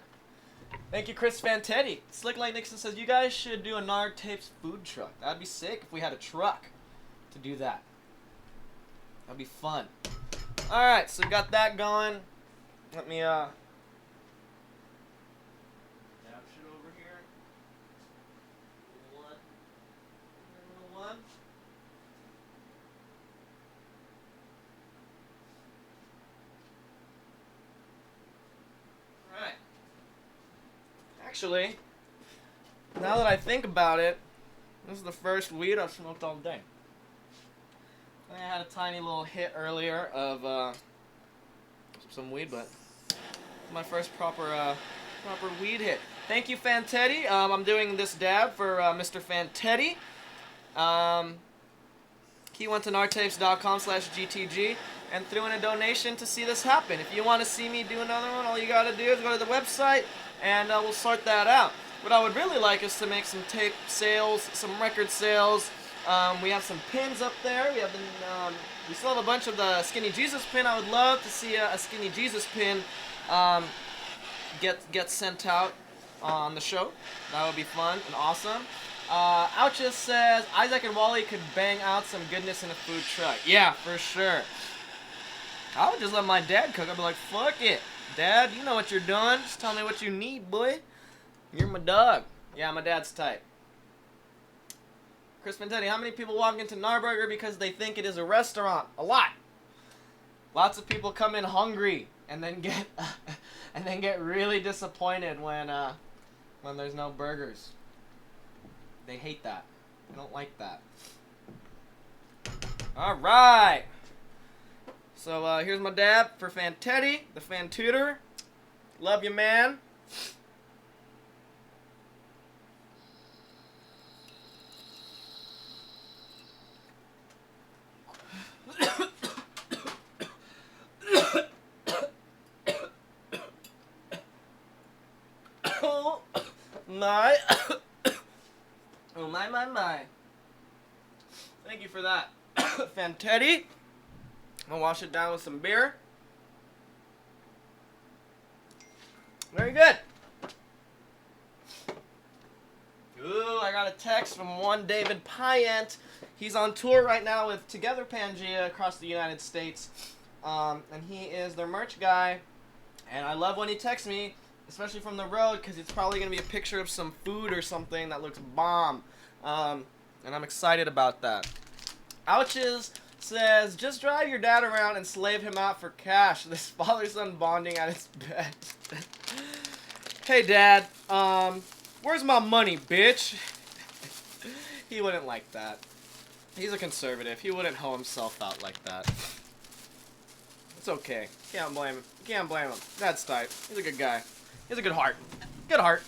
Thank you, Chris Fantetti. Slick Light Nixon says, you guys should do a Nard Tapes food truck. That'd be sick if we had a truck to do that. That'd be fun. Alright, so we got that going. Let me, dab shit over here. One. Alright. Actually, now that I think about it, this is the first weed I've smoked all day. I had a tiny little hit earlier of some weed, but my first proper weed hit. Thank you, Fantetti. I'm doing this dab for Mr. Fantetti. He went to nartapes.com/GTG and threw in a donation to see this happen. If you want to see me do another one, all you gotta do is go to the website and we'll sort that out. What I would really like is to make some tape sales, some record sales. We have some pins up there. We still have a bunch of the Skinny Jesus pin. I would love to see a Skinny Jesus pin get sent out on the show. That would be fun and awesome. Ouches says Isaac and Wally could bang out some goodness in a food truck. Yeah, for sure. I would just let my dad cook. I'd be like, fuck it. Dad, you know what you're doing. Just tell me what you need, boy. You're my dog. Yeah, my dad's tight. Chris Fantetti, how many people walk into Narburger because they think it is a restaurant? A lot. Lots of people come in hungry and then get really disappointed when there's no burgers. They hate that. They don't like that. All right. So here's my dab for Fantetti, the fan tutor. Love you, man. Oh my. Oh my. Thank you for that, Fantetti. I'll wash it down with some beer. Very good. Ooh, I got a text from one David Pyant. He's on tour right now with Together Pangea across the United States. And he is their merch guy. And I love when he texts me, especially from the road, because it's probably going to be a picture of some food or something that looks bomb. And I'm excited about that. Ouches says, just drive your dad around and slave him out for cash. This father-son bonding at its best. Hey, Dad, where's my money, bitch? He wouldn't like that. He's a conservative. He wouldn't hoe himself out like that. It's okay. Can't blame him. Can't blame him. Dad's tight. He's a good guy. He has a good heart. Good heart.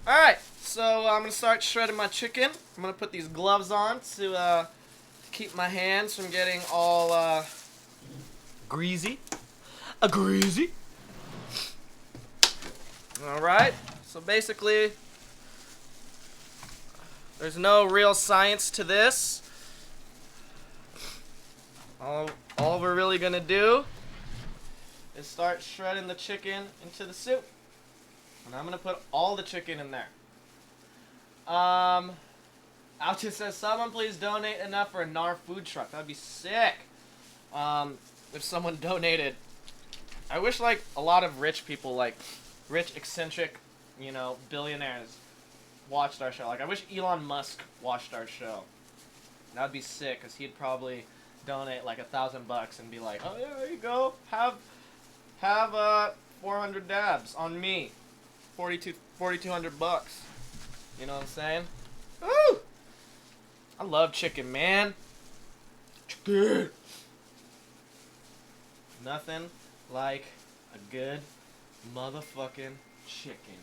Alright, so I'm going to start shredding my chicken. I'm going to put these gloves on to keep my hands from getting all greasy. Greasy. Alright, so basically, there's no real science to this. All we're really going to do is start shredding the chicken into the soup. And I'm going to put all the chicken in there. Altus says, someone please donate enough for a NAR food truck. That'd be sick. If someone donated. I wish, like, a lot of rich people, like, rich, eccentric, you know, billionaires watched our show. Like, I wish Elon Musk watched our show. That'd be sick, because he'd probably donate, like, $1,000 and be like, oh, yeah, there you go. Have 400 dabs on me. $4,200. You know what I'm saying? Woo! I love chicken, man. Chicken. Nothing like a good motherfucking chicken.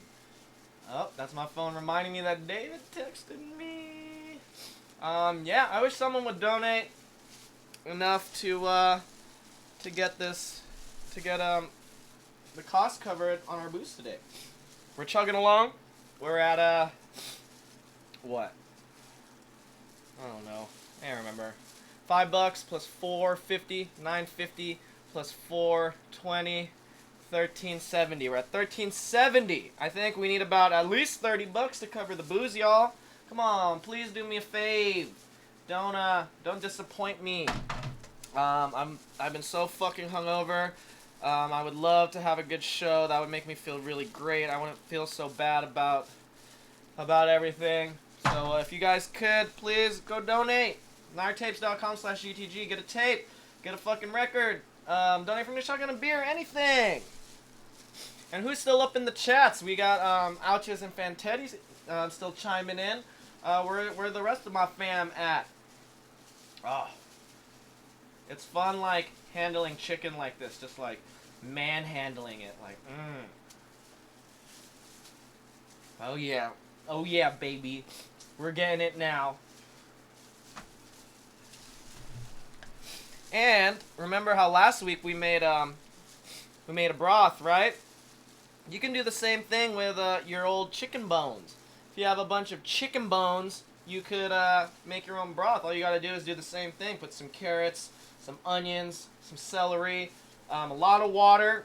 Oh, that's my phone reminding me that David texted me. Yeah, I wish someone would donate enough to get the cost covered on our boost today. We're chugging along. We're at, what? I don't know. I can't remember. $5 plus $4.50, $9.50 plus $4.20, $13.70. We're at $13.70. I think we need about at least $30 to cover the booze, y'all. Come on, please do me a fave. Don't disappoint me. I've been so fucking hungover. I would love to have a good show. That would make me feel really great. I wouldn't feel so bad about everything. So if you guys could, please go donate. nartapes.com/GTG. Get a tape. Get a fucking record. Donate from your shotgun a beer. Anything. And who's still up in the chats? We got Ouches and Fantetti still chiming in. Where the rest of my fam at? Oh. It's fun, like, handling chicken like this. Just, like, manhandling it. Like, Oh yeah. Oh yeah, baby. We're getting it now. And remember how last week we made a broth, right? You can do the same thing with your old chicken bones. If you have a bunch of chicken bones, you could make your own broth. All you gotta do is do the same thing. Put some carrots, some onions, some celery, a lot of water,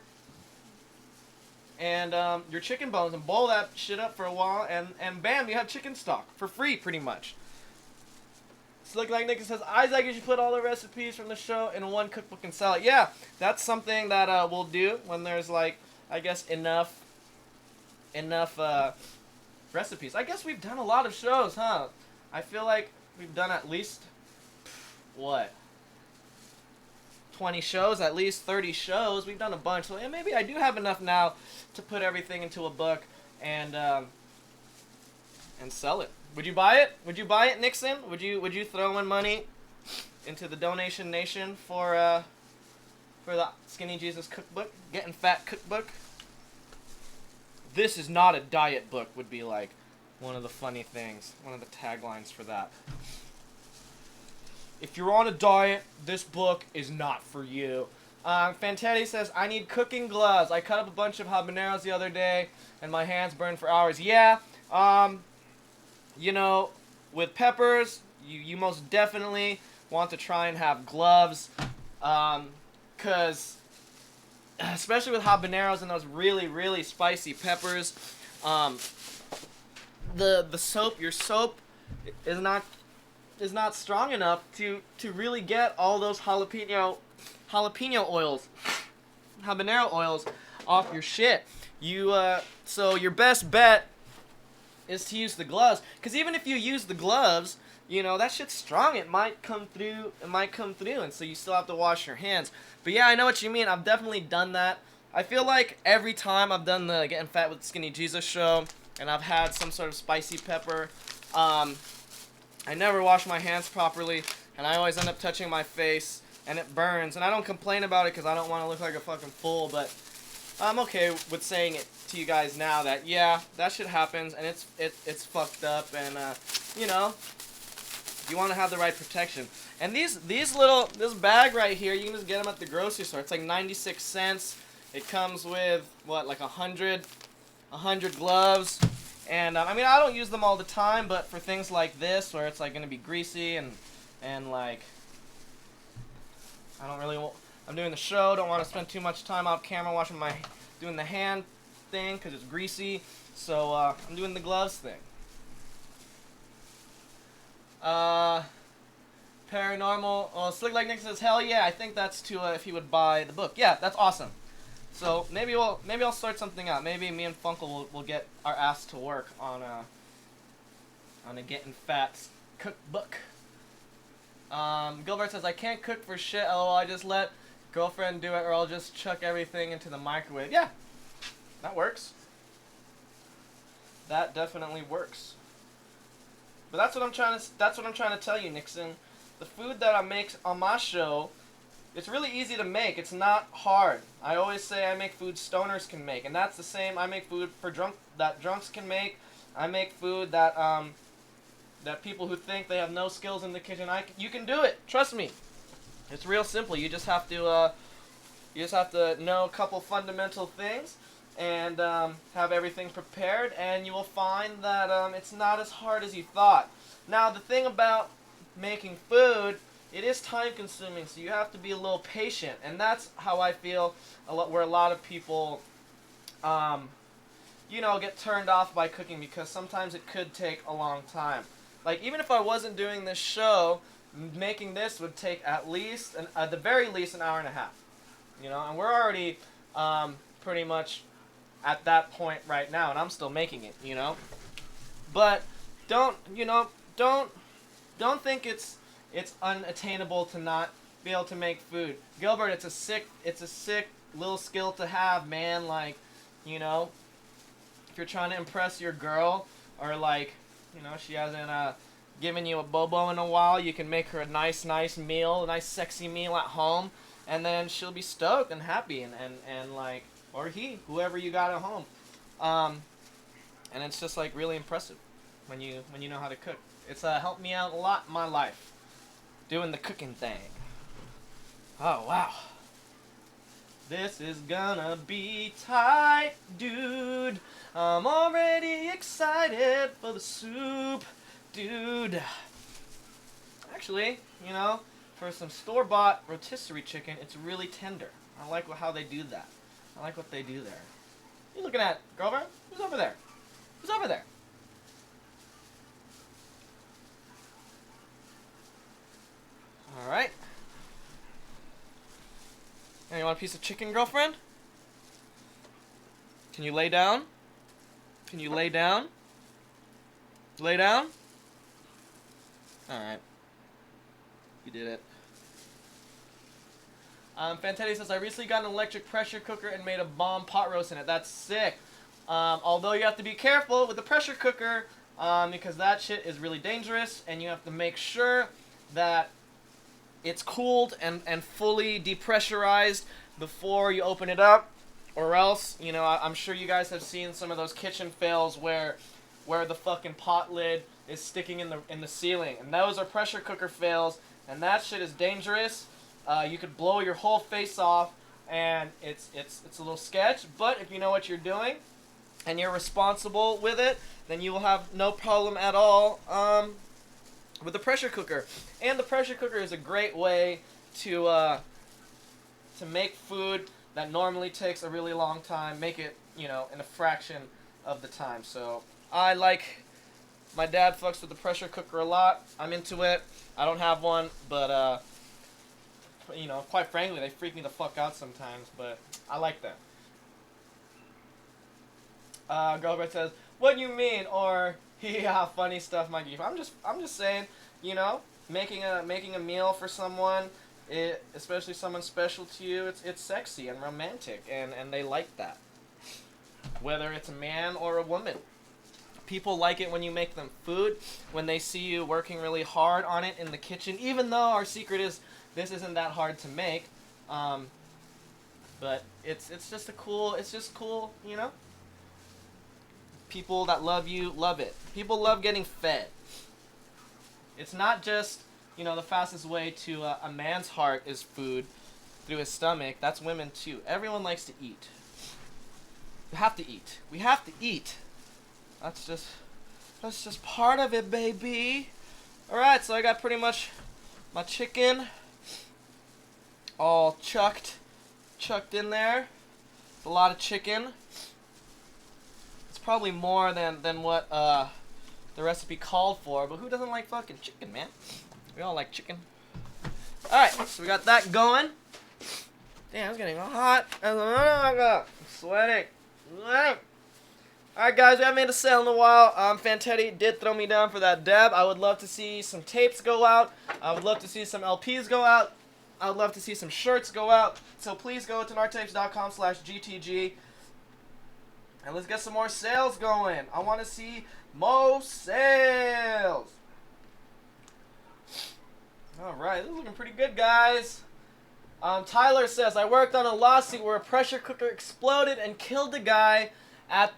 and your chicken bones, and boil that shit up for a while, and bam, you have chicken stock for free, pretty much. So look, like Nick says, Isaac, you should put all the recipes from the show in one cookbook and sell it. Yeah, that's something that we'll do when there's like, I guess, enough recipes. I guess we've done a lot of shows, huh? I feel like we've done at least, what, 20 shows, at least 30 shows. We've done a bunch. So yeah, maybe I do have enough now to put everything into a book and sell it. Would you buy it? Would you buy it, Nixon? Would you throw in money into the donation nation for the Skinny Jesus cookbook, Getting Fat cookbook? This is not a diet book would be like one of the funny things, one of the taglines for that. If you're on a diet, this book is not for you. Fantetti says, I need cooking gloves. I cut up a bunch of habaneros the other day, and my hands burned for hours. Yeah, you know, with peppers, you most definitely want to try and have gloves, because especially with habaneros and those really, really spicy peppers, your soap is not strong enough to really get all those jalapeno oils, habanero oils off your shit. So your best bet is to use the gloves, because even if you use the gloves, you know, that shit's strong. It might come through, and so you still have to wash your hands. But yeah, I know what you mean. I've definitely done that. I feel like every time I've done the Getting Fat with Skinny Jesus show, and I've had some sort of spicy pepper, I never wash my hands properly, and I always end up touching my face, and it burns. And I don't complain about it because I don't want to look like a fucking fool, but I'm okay with saying it to you guys now that, yeah, that shit happens, and it's fucked up, and, you know, you want to have the right protection. And this bag right here, you can just get them at the grocery store. It's like 96 cents. It comes with, what, like 100 gloves. And, I mean, I don't use them all the time, but for things like this, where it's, like, going to be greasy and, like, I'm doing the show, don't want to spend too much time off camera doing the hand thing, because it's greasy, so, I'm doing the gloves thing. Paranormal, Slick Like Nick says, hell yeah, I think that's to, if he would buy the book. Yeah, that's awesome. So, maybe I'll start something out. Maybe me and Funkle will get our ass to work on a Getting Fat cookbook. Gilbert says, I can't cook for shit, lol, I just let girlfriend do it, or I'll just chuck everything into the microwave. Yeah, that works. That definitely works. But that's what I'm trying to tell you, Nixon. The food that I make on my show, it's really easy to make. It's not hard. I always say I make food stoners can make, and that's the same. I make food for drunks can make. I make food that that people who think they have no skills in the kitchen, you can do it. Trust me. It's real simple. You just have to know a couple fundamental things and have everything prepared, and you will find that it's not as hard as you thought. Now, the thing about making food, it is time consuming, so you have to be a little patient, and that's how I feel where a lot of people you know, get turned off by cooking, because sometimes it could take a long time. Like, even if I wasn't doing this show, making this would take at the very least an hour and a half. You know, and we're already pretty much at that point right now, and I'm still making it, you know. But don't think it's unattainable to not be able to make food. Gilbert, it's a sick little skill to have, man. Like, you know, if you're trying to impress your girl, or like, you know, she hasn't given you a bobo in a while, you can make her a nice meal, a nice sexy meal at home, and then she'll be stoked and happy, and like, or whoever you got at home. and it's just like really impressive when you know how to cook. It's helped me out a lot in my life, doing the cooking thing. Oh wow. This is gonna be tight, dude. I'm already excited for the soup, dude. Actually, you know, for some store-bought rotisserie chicken, it's really tender. I like how they do that. I like what they do there. You looking at, girlfriend? Who's over there? Who's over there? All right. Hey, you want a piece of chicken, girlfriend? Can you lay down? Can you lay down? Lay down? Alright. You did it. Fantetti says, I recently got an electric pressure cooker and made a bomb pot roast in it. That's sick. Although you have to be careful with the pressure cooker because that shit is really dangerous, and you have to make sure that it's cooled and fully depressurized before you open it up, or else, you know, I'm sure you guys have seen some of those kitchen fails where the fucking pot lid is sticking in the ceiling, and those are pressure cooker fails, and that shit is dangerous. You could blow your whole face off, and it's a little sketch, but if you know what you're doing and you're responsible with it, then you will have no problem at all with the pressure cooker. And the pressure cooker is a great way to make food that normally takes a really long time, make it, you know, in a fraction of the time. So I like, my dad fucks with the pressure cooker a lot. I'm into it. I don't have one, but you know, quite frankly, they freak me the fuck out sometimes, but I like them. Girlfriend says, what do you mean? Or, yeah, funny stuff, Mikey. I'm just saying, you know, making a meal for someone, especially someone special to you, it's sexy and romantic, and they like that. Whether it's a man or a woman. People like it when you make them food, when they see you working really hard on it in the kitchen, even though our secret is this isn't that hard to make. But it's just cool, you know? People that love you love it. People love getting fed. It's not just, you know, the fastest way to a man's heart is food through his stomach. That's women too. Everyone likes to eat. We have to eat. We have to eat. That's just part of it, baby. Alright, so I got pretty much my chicken all chucked in there. It's a lot of chicken. It's probably more than what the recipe called for, but who doesn't like fucking chicken, man? We all like chicken. Alright, so we got that going. Damn, it's getting hot. I'm sweating. Alright guys, we haven't made a sale in a while. Fantetti did throw me down for that dab. I would love to see some tapes go out. I would love to see some LPs go out. I would love to see some shirts go out. So please go to nartapes.com/GTG. And let's get some more sales going. I want to see more sales. Alright, this is looking pretty good, guys. Tyler says, I worked on a lawsuit where a pressure cooker exploded and killed a guy at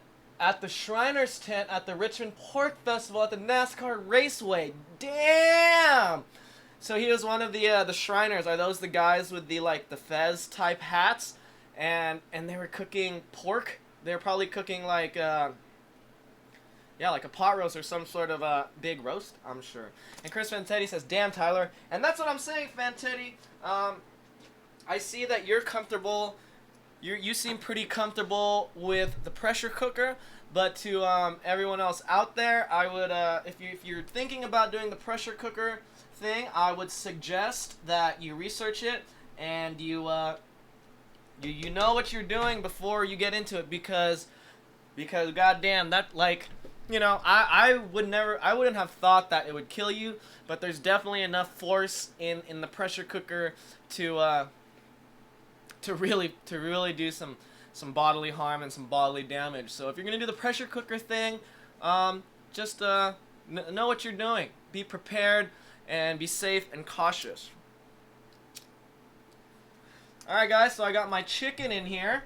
the Shriners tent at the Richmond Pork Festival at the NASCAR Raceway. Damn! So he was one of the Shriners. Are those the guys with the Fez type hats? And they were cooking pork. They were probably cooking like a pot roast or some sort of big roast, I'm sure. And Chris Fantetti says, damn, Tyler. And that's what I'm saying, Fantetti. I see that you're comfortable. You seem pretty comfortable with the pressure cooker, but to everyone else out there, I would, if you're thinking about doing the pressure cooker thing, I would suggest that you research it and you know what you're doing before you get into it, because goddamn, that, you know, I wouldn't have thought that it would kill you, but there's definitely enough force in the pressure cooker to really do some bodily harm and some bodily damage. So if you're gonna do the pressure cooker thing, just know what you're doing. Be prepared and be safe and cautious. Alright guys, so I got my chicken in here.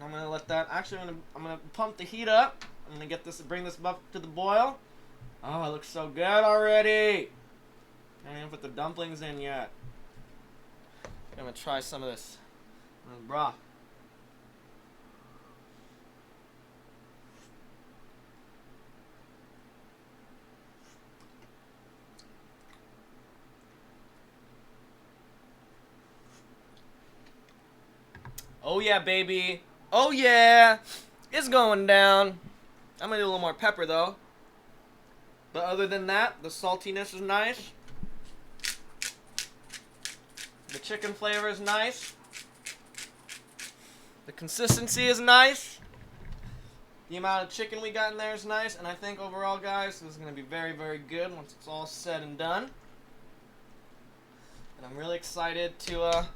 I'm gonna let that, actually I'm gonna pump the heat up. I'm gonna bring this up to the boil. Oh, it looks so good already. I didn't even put the dumplings in yet. I'm gonna try some of this broth. Oh yeah, baby. Oh yeah. It's going down. I'm gonna do a little more pepper though. But other than that, the saltiness is nice. The chicken flavor is nice. The consistency is nice. The amount of chicken we got in there is nice. And I think overall, guys, this is going to be very, very good once it's all said and done. And I'm really excited to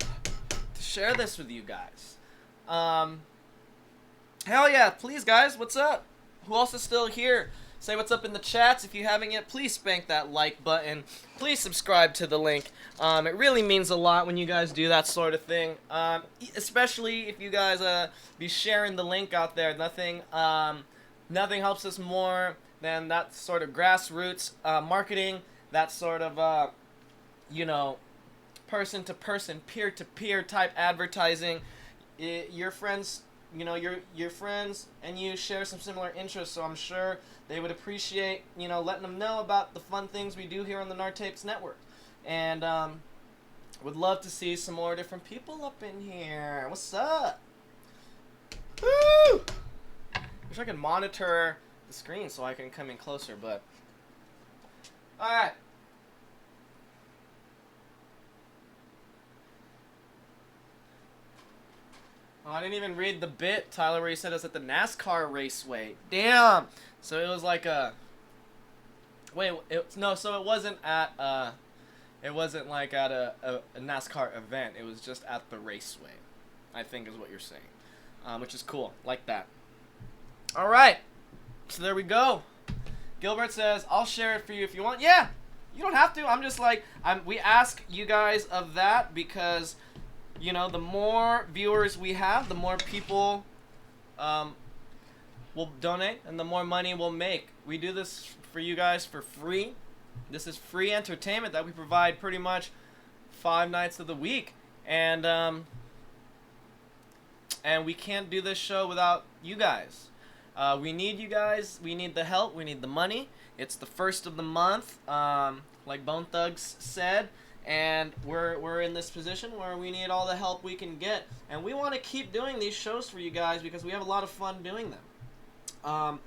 share this with you guys. Hell yeah, please, guys, what's up? Who else is still here? Say what's up in the chats. If you haven't yet, please spank that like button. Please subscribe to the link. It really means a lot when you guys do that sort of thing. Especially if you guys be sharing the link out there. Nothing helps us more than that sort of grassroots marketing. That sort of person-to-person, peer-to-peer type advertising. Your friends, your friends and you share some similar interests, so I'm sure they would appreciate, letting them know about the fun things we do here on the Nartapes Network. And would love to see some more different people up in here. What's up? Woo! Wish I could monitor the screen so I can come in closer, but alright. Oh, I didn't even read the bit, Tyler, where he said it was at the NASCAR raceway. Damn! So it was like a... Wait, so it wasn't at, it wasn't like at a NASCAR event. It was just at the raceway, I think is what you're saying. Which is cool. Like that. Alright. So there we go. Gilbert says, I'll share it for you if you want. Yeah! You don't have to. I'm just like... we ask you guys of that because... the more viewers we have, the more people will donate and the more money we'll make. We do this for you guys for free. This is free entertainment that we provide pretty much 5 nights of the week. And we can't do this show without you guys. We need you guys. We need the help. We need the money. It's the first of the month, like Bone Thugs said. And we're in this position where we need all the help we can get. And we want to keep doing these shows for you guys because we have a lot of fun doing them.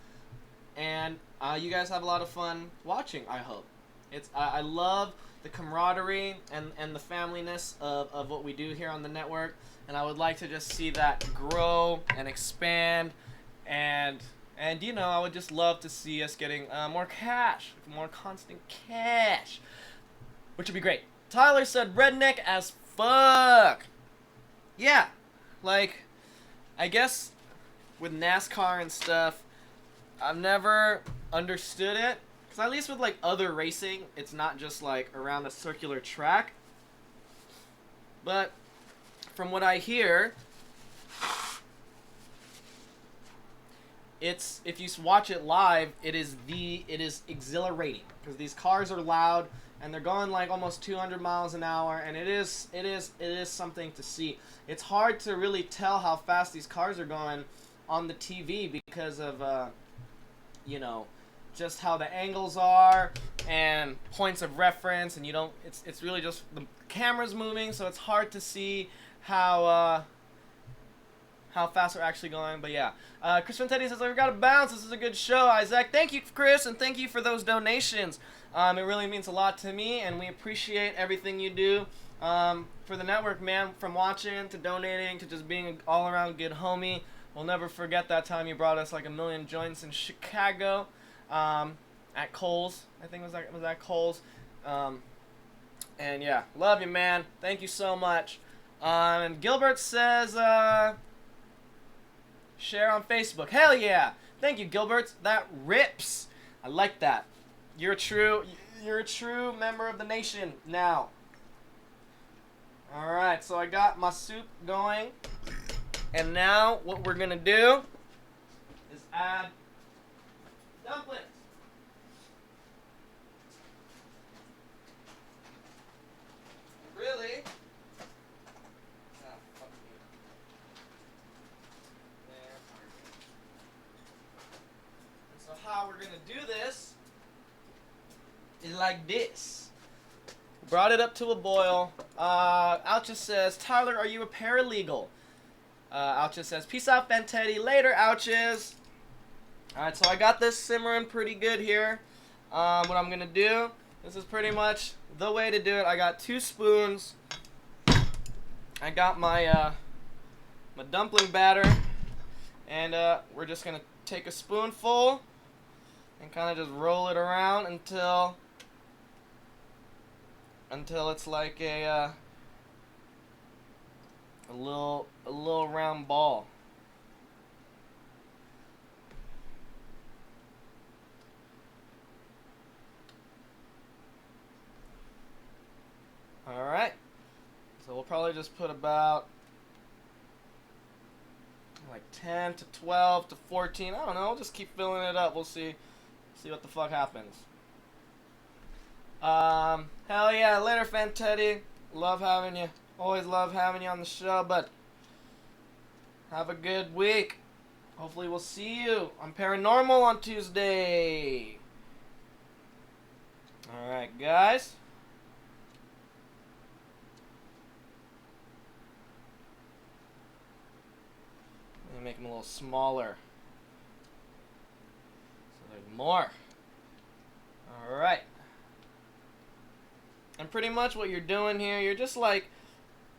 And you guys have a lot of fun watching, I hope. I love the camaraderie and the familyness of what we do here on the network. And I would like to just see that grow and expand. And I would just love to see us getting more cash, more constant cash, which would be great. Tyler said redneck as fuck. Yeah, like, I guess with NASCAR and stuff, I've never understood it. Because at least with like other racing, it's not just like around a circular track. But from what I hear, if you watch it live, it is exhilarating because these cars are loud. And they're going like almost 200 miles an hour, and it is something to see. It's hard to really tell how fast these cars are going on the TV because of just how the angles are and points of reference, and it's really just the camera's moving, so it's hard to see how fast we're actually going. But yeah, Chris Fantetti says, "I've got to bounce. This is a good show, Isaac." Thank you, Chris, and thank you for those donations. It really means a lot to me, and we appreciate everything you do for the network, man. From watching to donating to just being an all-around good homie. We'll never forget that time you brought us like 1 million joints in Chicago at Kohl's. I think it was at Kohl's. And yeah, love you, man. Thank you so much. And Gilbert says, share on Facebook. Hell yeah! Thank you, Gilbert. That rips. I like that. You're a true member of the nation now. Alright, so I got my soup going. And now what we're gonna do is add Dumplings. Really? Ah, fuck me. There. And so how we're gonna do this is like this. Brought it up to a boil. Oucha says, Tyler, are you a paralegal? Oucha says, peace out, Fantetti. Later, Ouches. Alright, so I got this simmering pretty good here. What I'm gonna do, this is pretty much the way to do it. I got 2 spoons. I got my my dumpling batter, and we're just gonna take a spoonful and kind of just roll it around until it's like a little round ball. All right. So we'll probably just put about like 10 to 12 to 14. I don't know. We'll just keep filling it up. We'll see what the fuck happens. Hell yeah. Later, Fantetti. Love having you. Always love having you on the show, but have a good week. Hopefully we'll see you on Paranormal on Tuesday. Alright, guys. Let me make them a little smaller, so there's more. Alright. And pretty much what you're doing here, you're just like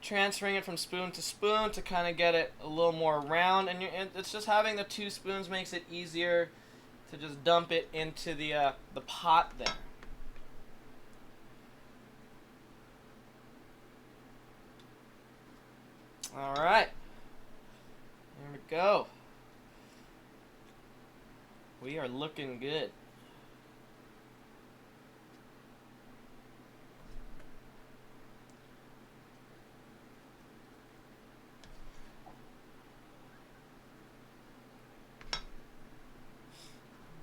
transferring it from spoon to spoon to kind of get it a little more round, and it's just having the 2 spoons makes it easier to just dump it into the pot there. All right, here we go. We are looking good.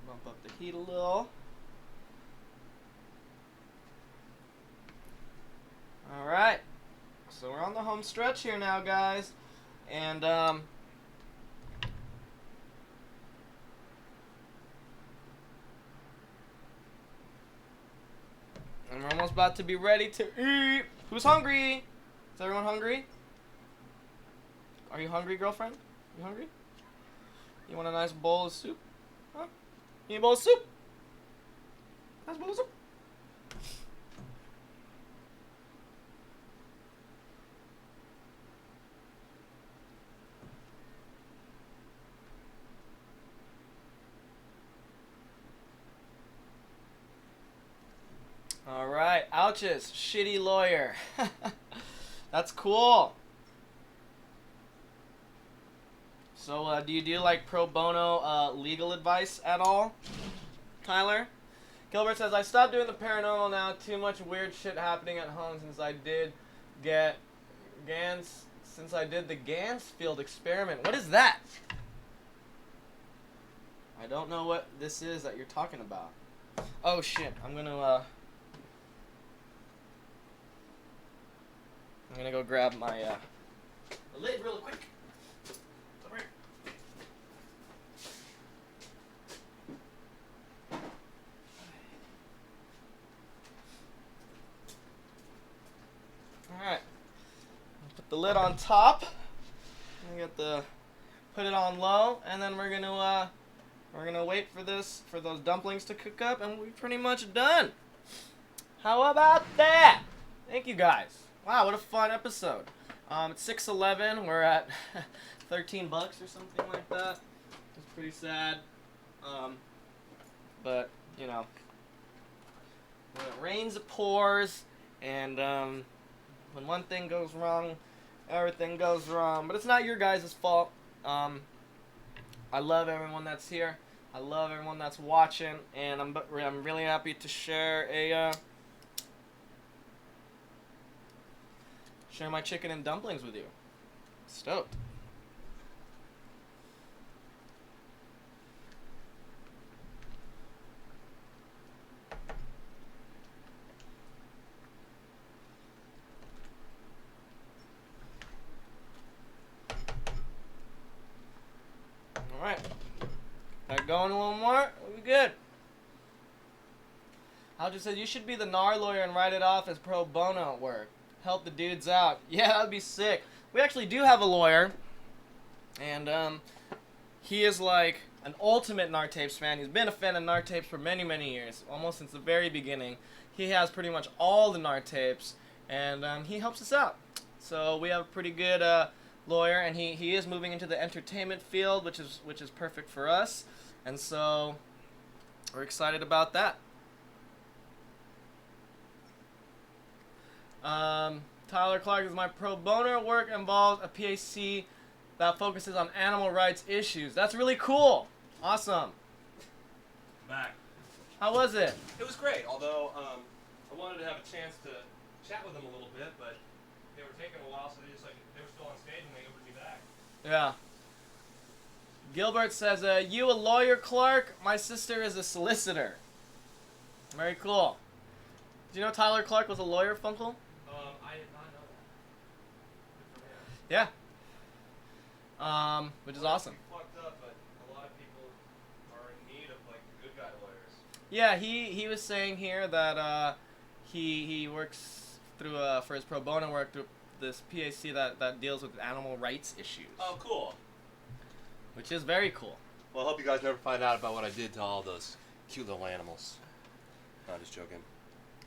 Bump up the heat a little. All right. So we're on the home stretch here now, guys. And we're almost about to be ready to eat. Who's hungry? Is everyone hungry? Are you hungry, girlfriend? You hungry? You want a nice bowl of soup? Huh? You need a bowl of soup? Nice bowl of soup. Alright, ouches, shitty lawyer. That's cool. So, do you do like pro bono legal advice at all, Tyler? Gilbert says, I stopped doing the paranormal now. Too much weird shit happening at home since I did the Gansfield experiment. What is that? I don't know what this is that you're talking about. Oh shit, I'm gonna go grab my the lid real quick. Over here. Alright. Put the lid on top. Put it on low, and then we're gonna wait for those dumplings to cook up, and we're pretty much done. How about that? Thank you guys. Wow, what a fun episode. It's 6:11. We're at $13 or something like that. It's pretty sad. But you know, when it rains, it pours, and when one thing goes wrong, everything goes wrong. But it's not your guys' fault. I love everyone that's here. I love everyone that's watching, and I'm really happy to share my chicken and dumplings with you. Stoked. going a little more, we'll be good. Alger said, you should be the NAR lawyer and write it off as pro bono work. Help the dudes out. Yeah, that would be sick. We actually do have a lawyer. And, he is like an ultimate NAR Tapes fan. He's been a fan of NAR Tapes for many, many years. Almost since the very beginning. He has pretty much all the NAR Tapes. And, he helps us out. So, we have a pretty good, lawyer. And he is moving into the entertainment field, which is perfect for us. And so, we're excited about that. Tyler Clark is my pro bono work involves a PAC that focuses on animal rights issues. That's really cool. Awesome. Back. How was it? It was great, although I wanted to have a chance to chat with them a little bit, but they were taking a while, so they were still on stage and they opened me back. Yeah. Gilbert says, you a lawyer, Clark? My sister is a solicitor. Very cool. Do you know Tyler Clark was a lawyer, Funkle? I did not know that. Good for him. Yeah. Which is awesome. Fucked up, but a lot of people are in need of like good guy lawyers. Yeah, he was saying here that he works through for his pro bono work through this PAC that deals with animal rights issues. Oh, cool. Which is very cool. Well, I hope you guys never find out about what I did to all those cute little animals. No, just joking.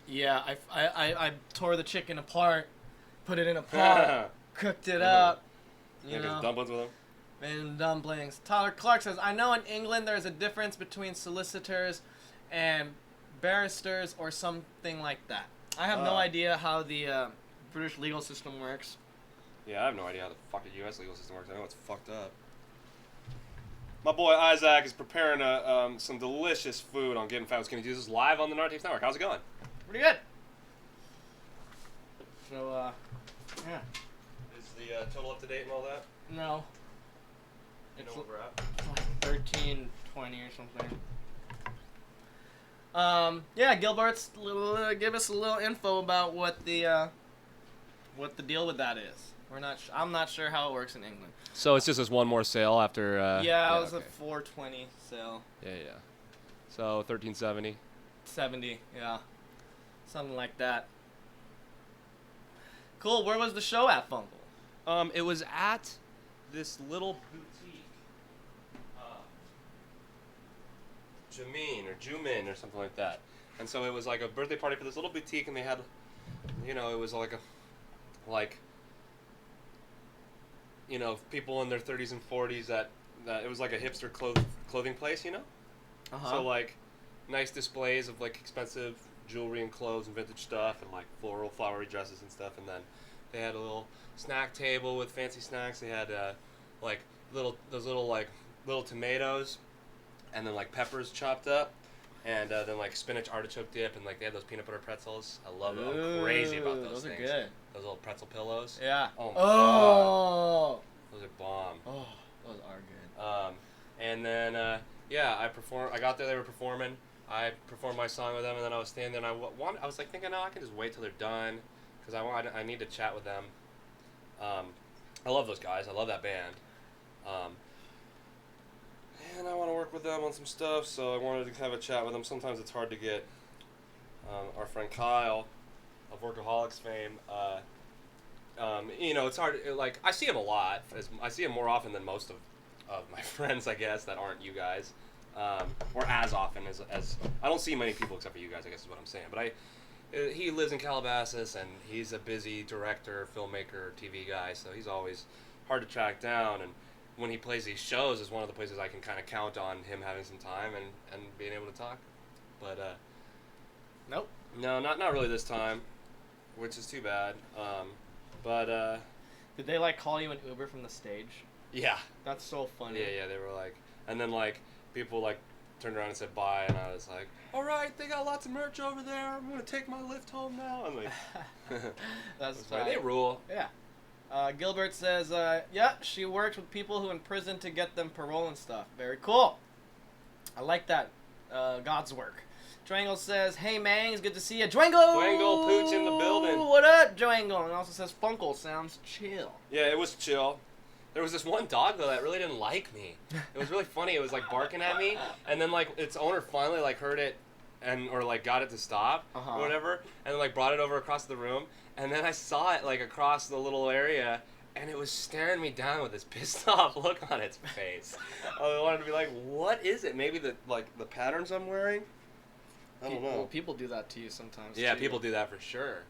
Yeah, I tore the chicken apart, put it in a pot, cooked it up. You know, dumplings with them. And dumplings. Tyler Clark says, I know in England there's a difference between solicitors and barristers or something like that. I have no idea how the British legal system works. Yeah, I have no idea how the fucking U.S. legal system works. I know it's fucked up. My boy Isaac is preparing some delicious food on Gettin Fat with Skinny Jesus live on the NAR Tapes Network. How's it going? Pretty good. So, yeah. Is the total up to date and all that? No. You know what we're at? Like 13, 20 or something. Yeah, Gilbert's give us a little info about what the deal with that is. I'm not sure how it works in England. So it's just this one more sale after. Yeah, it was a 420 sale. Yeah. So 1370. 70, yeah, something like that. Cool. Where was the show at, Funkle? It was at this little boutique. Jumin or something like that. And so it was like a birthday party for this little boutique, and they had, it was like people in their 30s and 40s that it was like a hipster clothing place, Uh-huh. So like nice displays of like expensive jewelry and clothes and vintage stuff and like floral flowery dresses and stuff, and then they had a little snack table with fancy snacks. They had like little tomatoes and then like peppers chopped up, and then like spinach artichoke dip, and like they had those peanut butter pretzels. I love them. I'm crazy about those things. Those are good. Those little pretzel pillows. Yeah. Oh my God. Oh. Those are bomb. Oh, those are good. And then I performed. I got there. They were performing. I performed my song with them, and then I was standing there, and I was like thinking, no, I can just wait till they're done, because I need to chat with them. I love those guys. I love that band. And I want to work with them on some stuff, so I wanted to have a chat with them. Sometimes it's hard to get our friend Kyle of Workaholics fame. It's hard. Like, I see him a lot. I see him more often than most of my friends, I guess, that aren't you guys, or as often as I don't see many people except for you guys, I guess is what I'm saying. But he lives in Calabasas, and he's a busy director, filmmaker, TV guy, so he's always hard to track down. And when he plays these shows is one of the places I can kind of count on him having some time and being able to talk. But Nope. no, not really this time, which is too bad. Did they like call you an Uber from the stage? Yeah. That's so funny. Yeah, they were like, and then like people like turned around and said bye, and I was like, all right, they got lots of merch over there. I'm gonna take my lift home now. I'm like, That's like, right. they rule. Yeah. Gilbert says, yeah, she works with people who in prison to get them parole and stuff. Very cool. I like that. God's work. Dwangle says, hey, Mangs, good to see you. Dwangle! Dwangle, Pooch in the building. What up, Dwangle? And also says, Funkle sounds chill. Yeah, it was chill. There was this one dog though that really didn't like me. It was really funny. It was like barking at me, and then like its owner finally like heard it, or like got it to stop or whatever, and then like brought it over across the room, and then I saw it like across the little area, and it was staring me down with this pissed off look on its face. I wanted to be like, what is it? Maybe the patterns I'm wearing. I don't know. Well, people do that to you sometimes. Yeah, too. people do that for sure.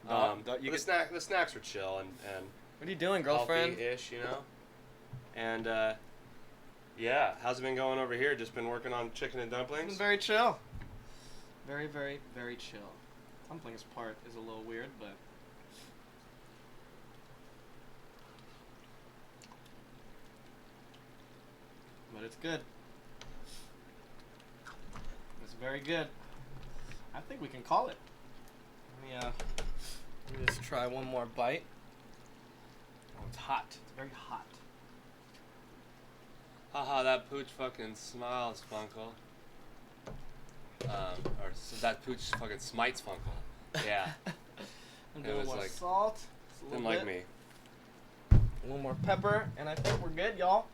The snacks are chill and What are you doing, girlfriend? healthy-ish, you know. And yeah, how's it been going over here? Just been working on chicken and It's dumplings. been very chill. Very, very, very chill. Dumplings part is a little weird, but it's good. It's very good. I think we can call it. Let me just try one more bite. Oh, it's hot. It's very hot. Haha, that pooch fucking smiles, Funkle. That pooch fucking smites, Funkle. Yeah. I'm It doing was more like- salt. Just a little Didn't like bit. me. A little more pepper, and I think we're good, y'all.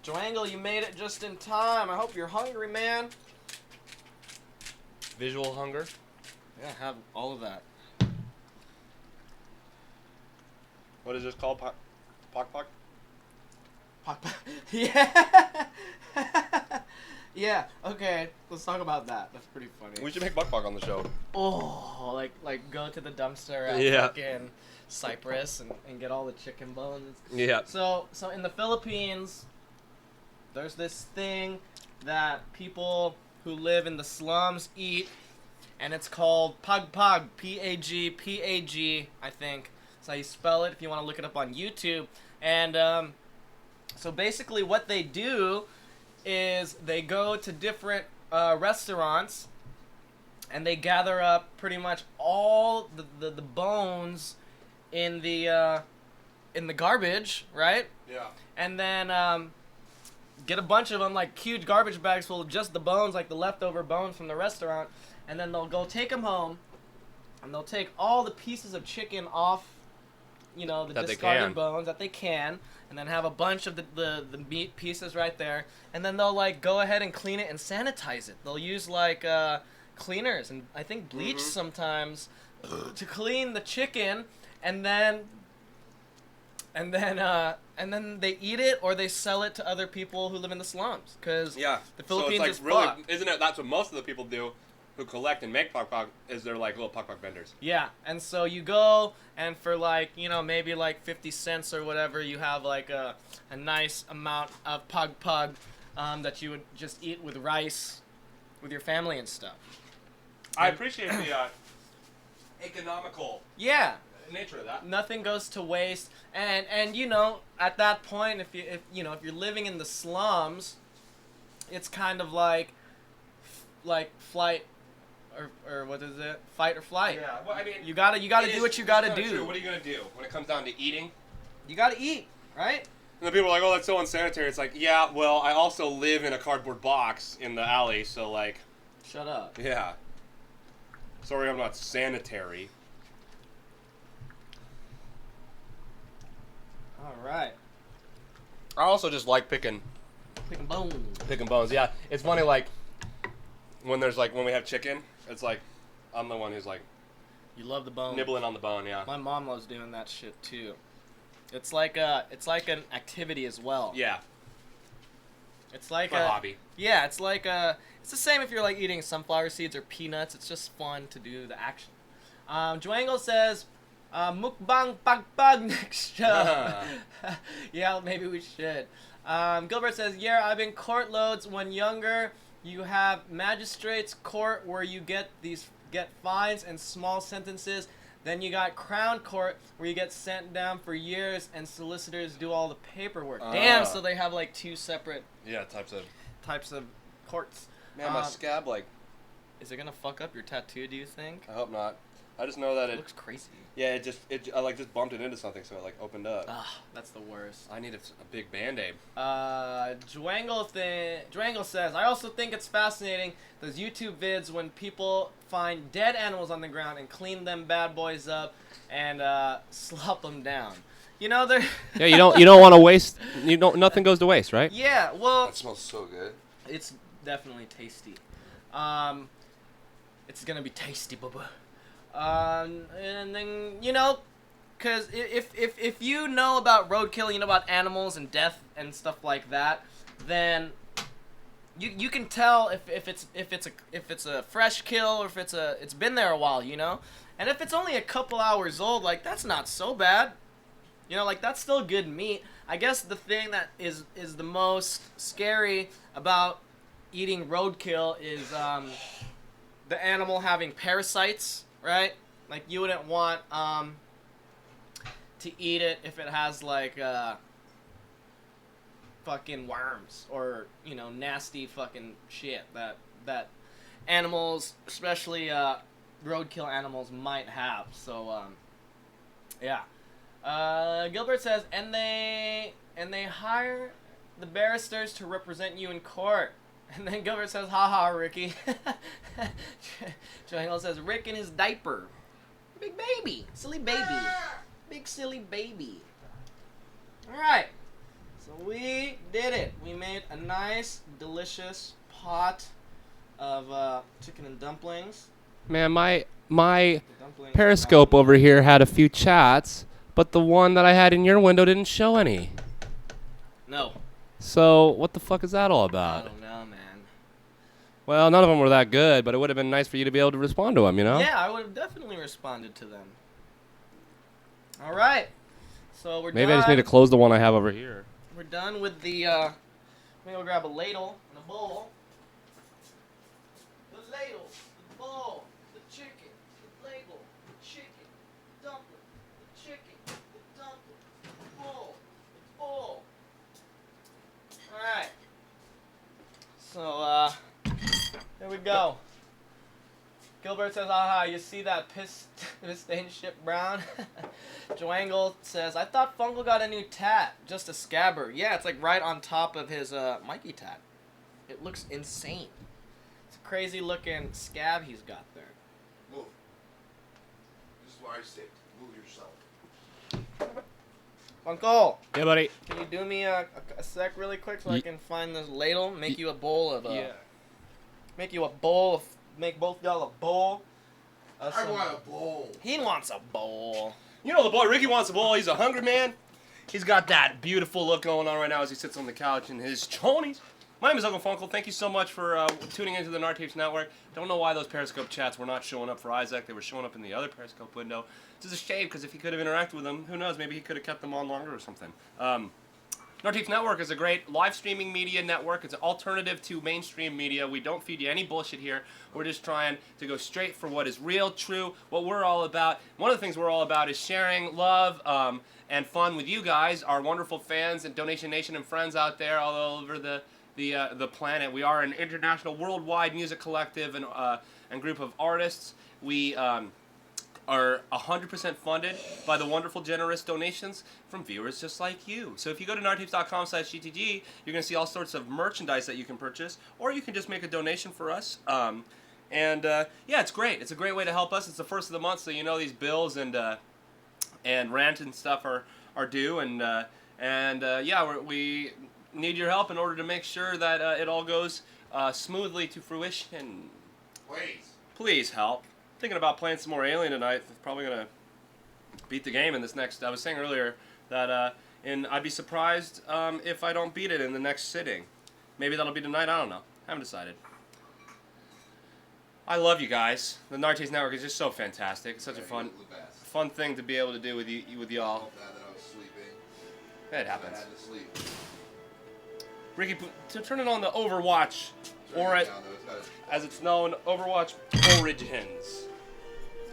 Joangle, you made it just in time. I hope you're hungry, man. Visual hunger. Yeah, have all of that. What is this called? Pock? Yeah. Yeah. Okay. Let's talk about that. That's pretty funny. We should make Pock on the show. Oh, like go to the dumpster at Yeah. fucking Cyprus and get all the chicken bones. Yeah. So in the Philippines, there's this thing that people who live in the slums eat, and it's called pagpag, P-A-G, I think. That's how you spell it if you want to look it up on YouTube. And so basically what they do is they go to different restaurants, and they gather up pretty much all the bones in the garbage, right? Yeah. And then get a bunch of them, like huge garbage bags full of just the bones, like the leftover bones from the restaurant, and then they'll go take them home, and they'll take all the pieces of chicken off, you know, the That they discarded can. bones that they can, and then have a bunch of the meat pieces right there, and then they'll like go ahead and clean it and sanitize it. They'll use like cleaners and I think bleach sometimes to clean the chicken, and then they eat it or they sell it to other people who live in the slums, because Yeah. the Philippines so is it's like really, fucked. isn't it? That's what most of the people do, who collect and make Pock, is they're like little Pock vendors. Yeah, and so you go, and for like, you know, maybe like 50 cents or whatever, you have like a nice amount of pug that you would just eat with rice with your family and stuff. I appreciate the economical Yeah, nature of that. nothing goes to waste, and you know, at that point, if you're living in the slums, it's kind of like flight or what is it? Fight or flight. Yeah. Well, I mean, You gotta it do is- what you gotta it's kinda do. true. What are you gonna do when it comes down to eating? You gotta eat, right? And the people are like, "Oh, that's so unsanitary." It's like, yeah, well, I also live in a cardboard box in the alley, so like, Shut up. yeah. Sorry, I'm not sanitary. All right. I also just like picking bones. Yeah, it's funny. Like when we have chicken, it's like I'm the one who's like You love the bone. nibbling on the bone. Yeah. My mom loves doing that shit too. It's like an activity as well. Yeah. It's like For a hobby. Yeah, it's like it's the same if you're like eating sunflower seeds or peanuts. It's just fun to do the action. Joangle says, mukbang pagpag next show. Yeah, maybe we should. Gilbert says, yeah, I've been court loads when younger. You have magistrates court where you get fines and small sentences. Then you got crown court where you get sent down for years and solicitors do all the paperwork. Damn, so they have like two separate Yeah, types of. courts. Man, my scab like. Is it gonna fuck up your tattoo, do you think? I hope not. I just know that It it. looks crazy. Yeah, I like just bumped it into something, so it like opened up. Ah, that's the worst. I need a big band-aid. Joangle says, I also think it's fascinating those YouTube vids when people find dead animals on the ground and clean them bad boys up and slop them down. You know, they're... Yeah, you don't want to waste. Nothing goes to waste, right? Yeah, well... That smells so good. It's definitely tasty. It's gonna be tasty, bubba. And then, you know, because if you know about roadkill, you know about animals and death and stuff like that, then you can tell if it's a fresh kill or if it's been there a while, you know. And if it's only a couple hours old, like, that's not so bad. You know, like, that's still good meat. I guess the thing that is the most scary about eating roadkill is the animal having parasites, right? Like, you wouldn't want to eat it if it has, like, fucking worms or, you know, nasty fucking shit that animals, especially roadkill animals, might have. So, yeah. Gilbert says, and they hire the barristers to represent you in court. And then Gilbert says, haha, Ricky. Joangle says, Rick in his diaper. Big baby. Silly baby. Big silly baby. Alright. So we did it. We made a nice, delicious pot of chicken and dumplings. Man, my Periscope over here had a few chats, but the one that I had in your window didn't show any. No. So what the fuck is that all I about? don't know, man. Well, none of them were that good, but it would have been nice for you to be able to respond to them, you know? Yeah, I would have definitely responded to them. All right. So we're Maybe done. I just need to close the one I have over here. We're done with the, maybe we'll grab a ladle and a bowl. The ladle, the bowl, the chicken, the ladle, the chicken, the dumpling, the chicken, the dumpling, the bowl, the bowl. Alright. So, here we go. Gilbert says, aha, you see that piss stained shit brown? Joangle says, I thought Fungal got a new tat, just a scabbard. Yeah, it's like right on top of his Mikey tat. It looks insane. It's a crazy looking scab he's got there. Move. This is where I sit. Move yourself. Fungal, Yeah, buddy. can you do me a sec really quick so I can find this ladle, make you a bowl of make you a bowl of, make both y'all a bowl. I want a bowl. He wants a bowl. You know the boy, Ricky wants a bowl. He's a hungry man. He's got that beautiful look going on right now as he sits on the couch in his chonies. My name is Uncle Funkle. Thank you so much for tuning into the Nartapes Network. Don't know why those Periscope chats were not showing up for Isaac. They were showing up in the other Periscope window. This is a shame because if he could have interacted with them, who knows, maybe he could have kept them on longer or something. Nartapes Network is a great live streaming media network. It's an alternative to mainstream media. We don't feed you any bullshit here. We're just trying to go straight for what is real, true, what we're all about. One of the things we're all about is sharing love and fun with you guys, our wonderful fans and Donation Nation and friends out there all over the planet. We are an international, worldwide music collective and group of artists. We are 100% funded by the wonderful, generous donations from viewers just like you. So if you go to nartapes.com/GTG, you're going to see all sorts of merchandise that you can purchase, or you can just make a donation for us. Yeah, it's great. It's a great way to help us. It's the first of the month, so you know these bills and rent and stuff are due, yeah, we need your help in order to make sure that it all goes smoothly to fruition. Please help. Thinking about playing some more Alien tonight. Probably gonna beat the game in this next. I was saying earlier that I'd be surprised if I don't beat it in the next sitting. Maybe that'll be tonight. I don't know. Haven't decided. I love you guys. The Nartapes Network is just so fantastic. It's such a fun thing to be able to do with y'all. It happens. Ricky, turn it on the Overwatch, or as it's known, Overwatch Origins.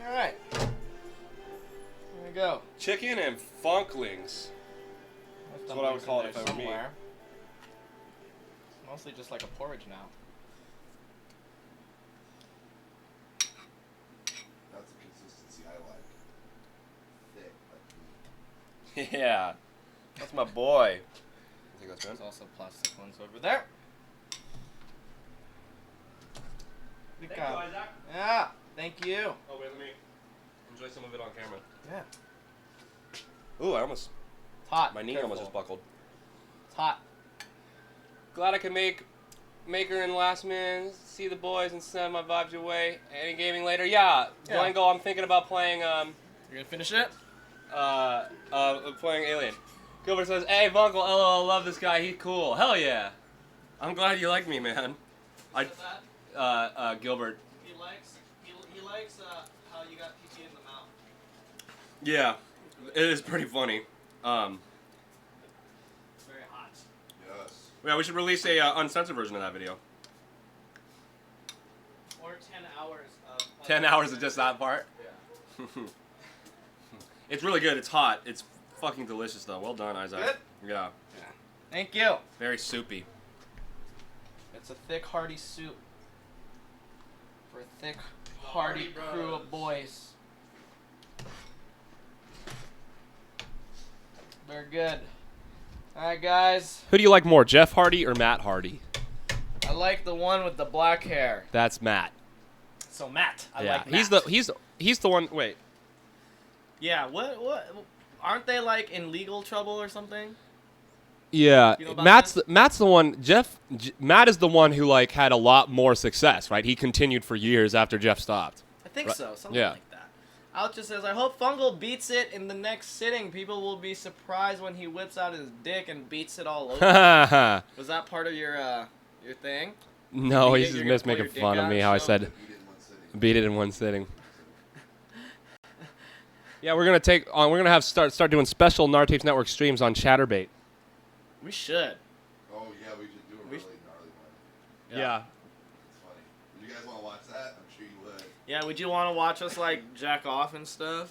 All right. There we go. Chicken and funklings. That's what I would call it if I were me. It's mostly just like a porridge now. That's the consistency I like. Thick, like Yeah, that's my boy. I think that's good. There's also plastic ones over there. Thank you, Isaac. Yeah, thank you. Oh wait, let me enjoy some of it on camera. Yeah. Ooh, I almost hot. My knee Careful. almost just buckled. It's hot. Glad I could make her in last minute, see the boys, and send my vibes your way. Any gaming later? Yeah. Duango, I'm thinking about playing. You're gonna finish it? Playing Alien. Gilbert says, "Hey, Vunkle, LOL, love this guy. He's cool. Hell yeah. I'm glad you like me, man." Gilbert. He likes how you got pee in the mouth. Yeah, it is pretty funny. It's very hot. Yes. Yeah, we should release a uncensored version of that video. Or 10 hours of. 10 hours of just that part. Yeah. It's really good. It's hot. It's fucking delicious, though. Well done, Isaac. Good? Yeah. Thank you. Very soupy. It's a thick, hearty soup for a thick, hearty crew of boys. Very good. All right, guys. Who do you like more, Jeff Hardy or Matt Hardy? I like the one with the black hair. That's Matt. So Matt. I Yeah, like Matt. he's the one. Wait. Yeah. What? Aren't they like in legal trouble or something? Yeah, You know about Matt's the one. Matt is the one who like had a lot more success, right? He continued for years after Jeff stopped. I think Right. so. Something Yeah. like that. Out just says, I hope Fungal beats it in the next sitting. People will be surprised when he whips out his dick and beats it all over. Was that part of your thing? No, You he's think just you're gonna pull making your dick fun of out me. and How I show said Beat it in one sitting. beat it in one sitting. Yeah, we're gonna start doing special Nartapes Network streams on ChatterBait. We should. Oh yeah, we should do a We really gnarly one. Yeah. It's funny. Would you guys want to watch that? I'm sure you would. Yeah, would you want to watch us like jack off and stuff?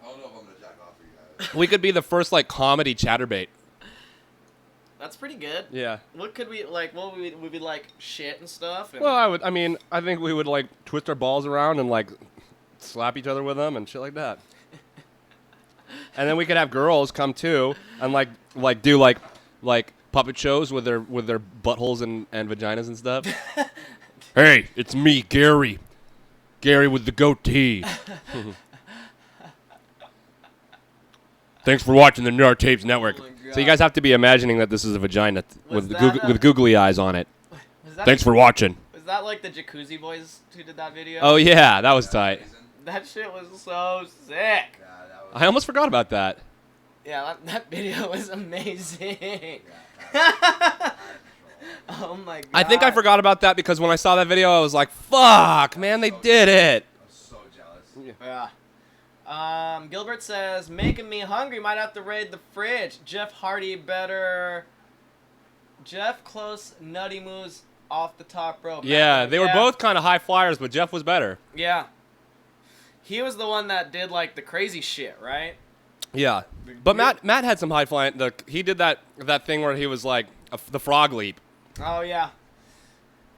I don't know if I'm gonna jack off for you guys. We could be the first like comedy ChatterBait. That's pretty good. Yeah. What could we like? What would we be like shit and stuff? And Well, I think we would like twist our balls around and like slap each other with them and shit like that. And then we could have girls come too and like do like puppet shows with their buttholes and vaginas and stuff. Hey, it's me, Gary. Gary with the goatee. Thanks for watching the Nartapes Network. Oh my So you God. guys have to be imagining that this is a vagina Was with that, with googly eyes on it. was that, Thanks for watching. Was that like the Jacuzzi Boys who did that video? Oh yeah, that was tight. Amazing. That shit was so sick. Yeah, that was. I almost forgot about that. Yeah, that video was amazing. Yeah, Oh my god. I think I forgot about that because when I saw that video, I was like, "Fuck, man, they did it." I'm so jealous. Yeah. Gilbert says, making me hungry. Might have to raid the fridge. Jeff Hardy better. Jeff close nutty moves off the top rope. Yeah, they were both kind of high flyers, but Jeff was better. Yeah. He was the one that did like the crazy shit, right? Yeah, but Matt had some high flying. He did that thing where he was like the frog leap. Oh yeah.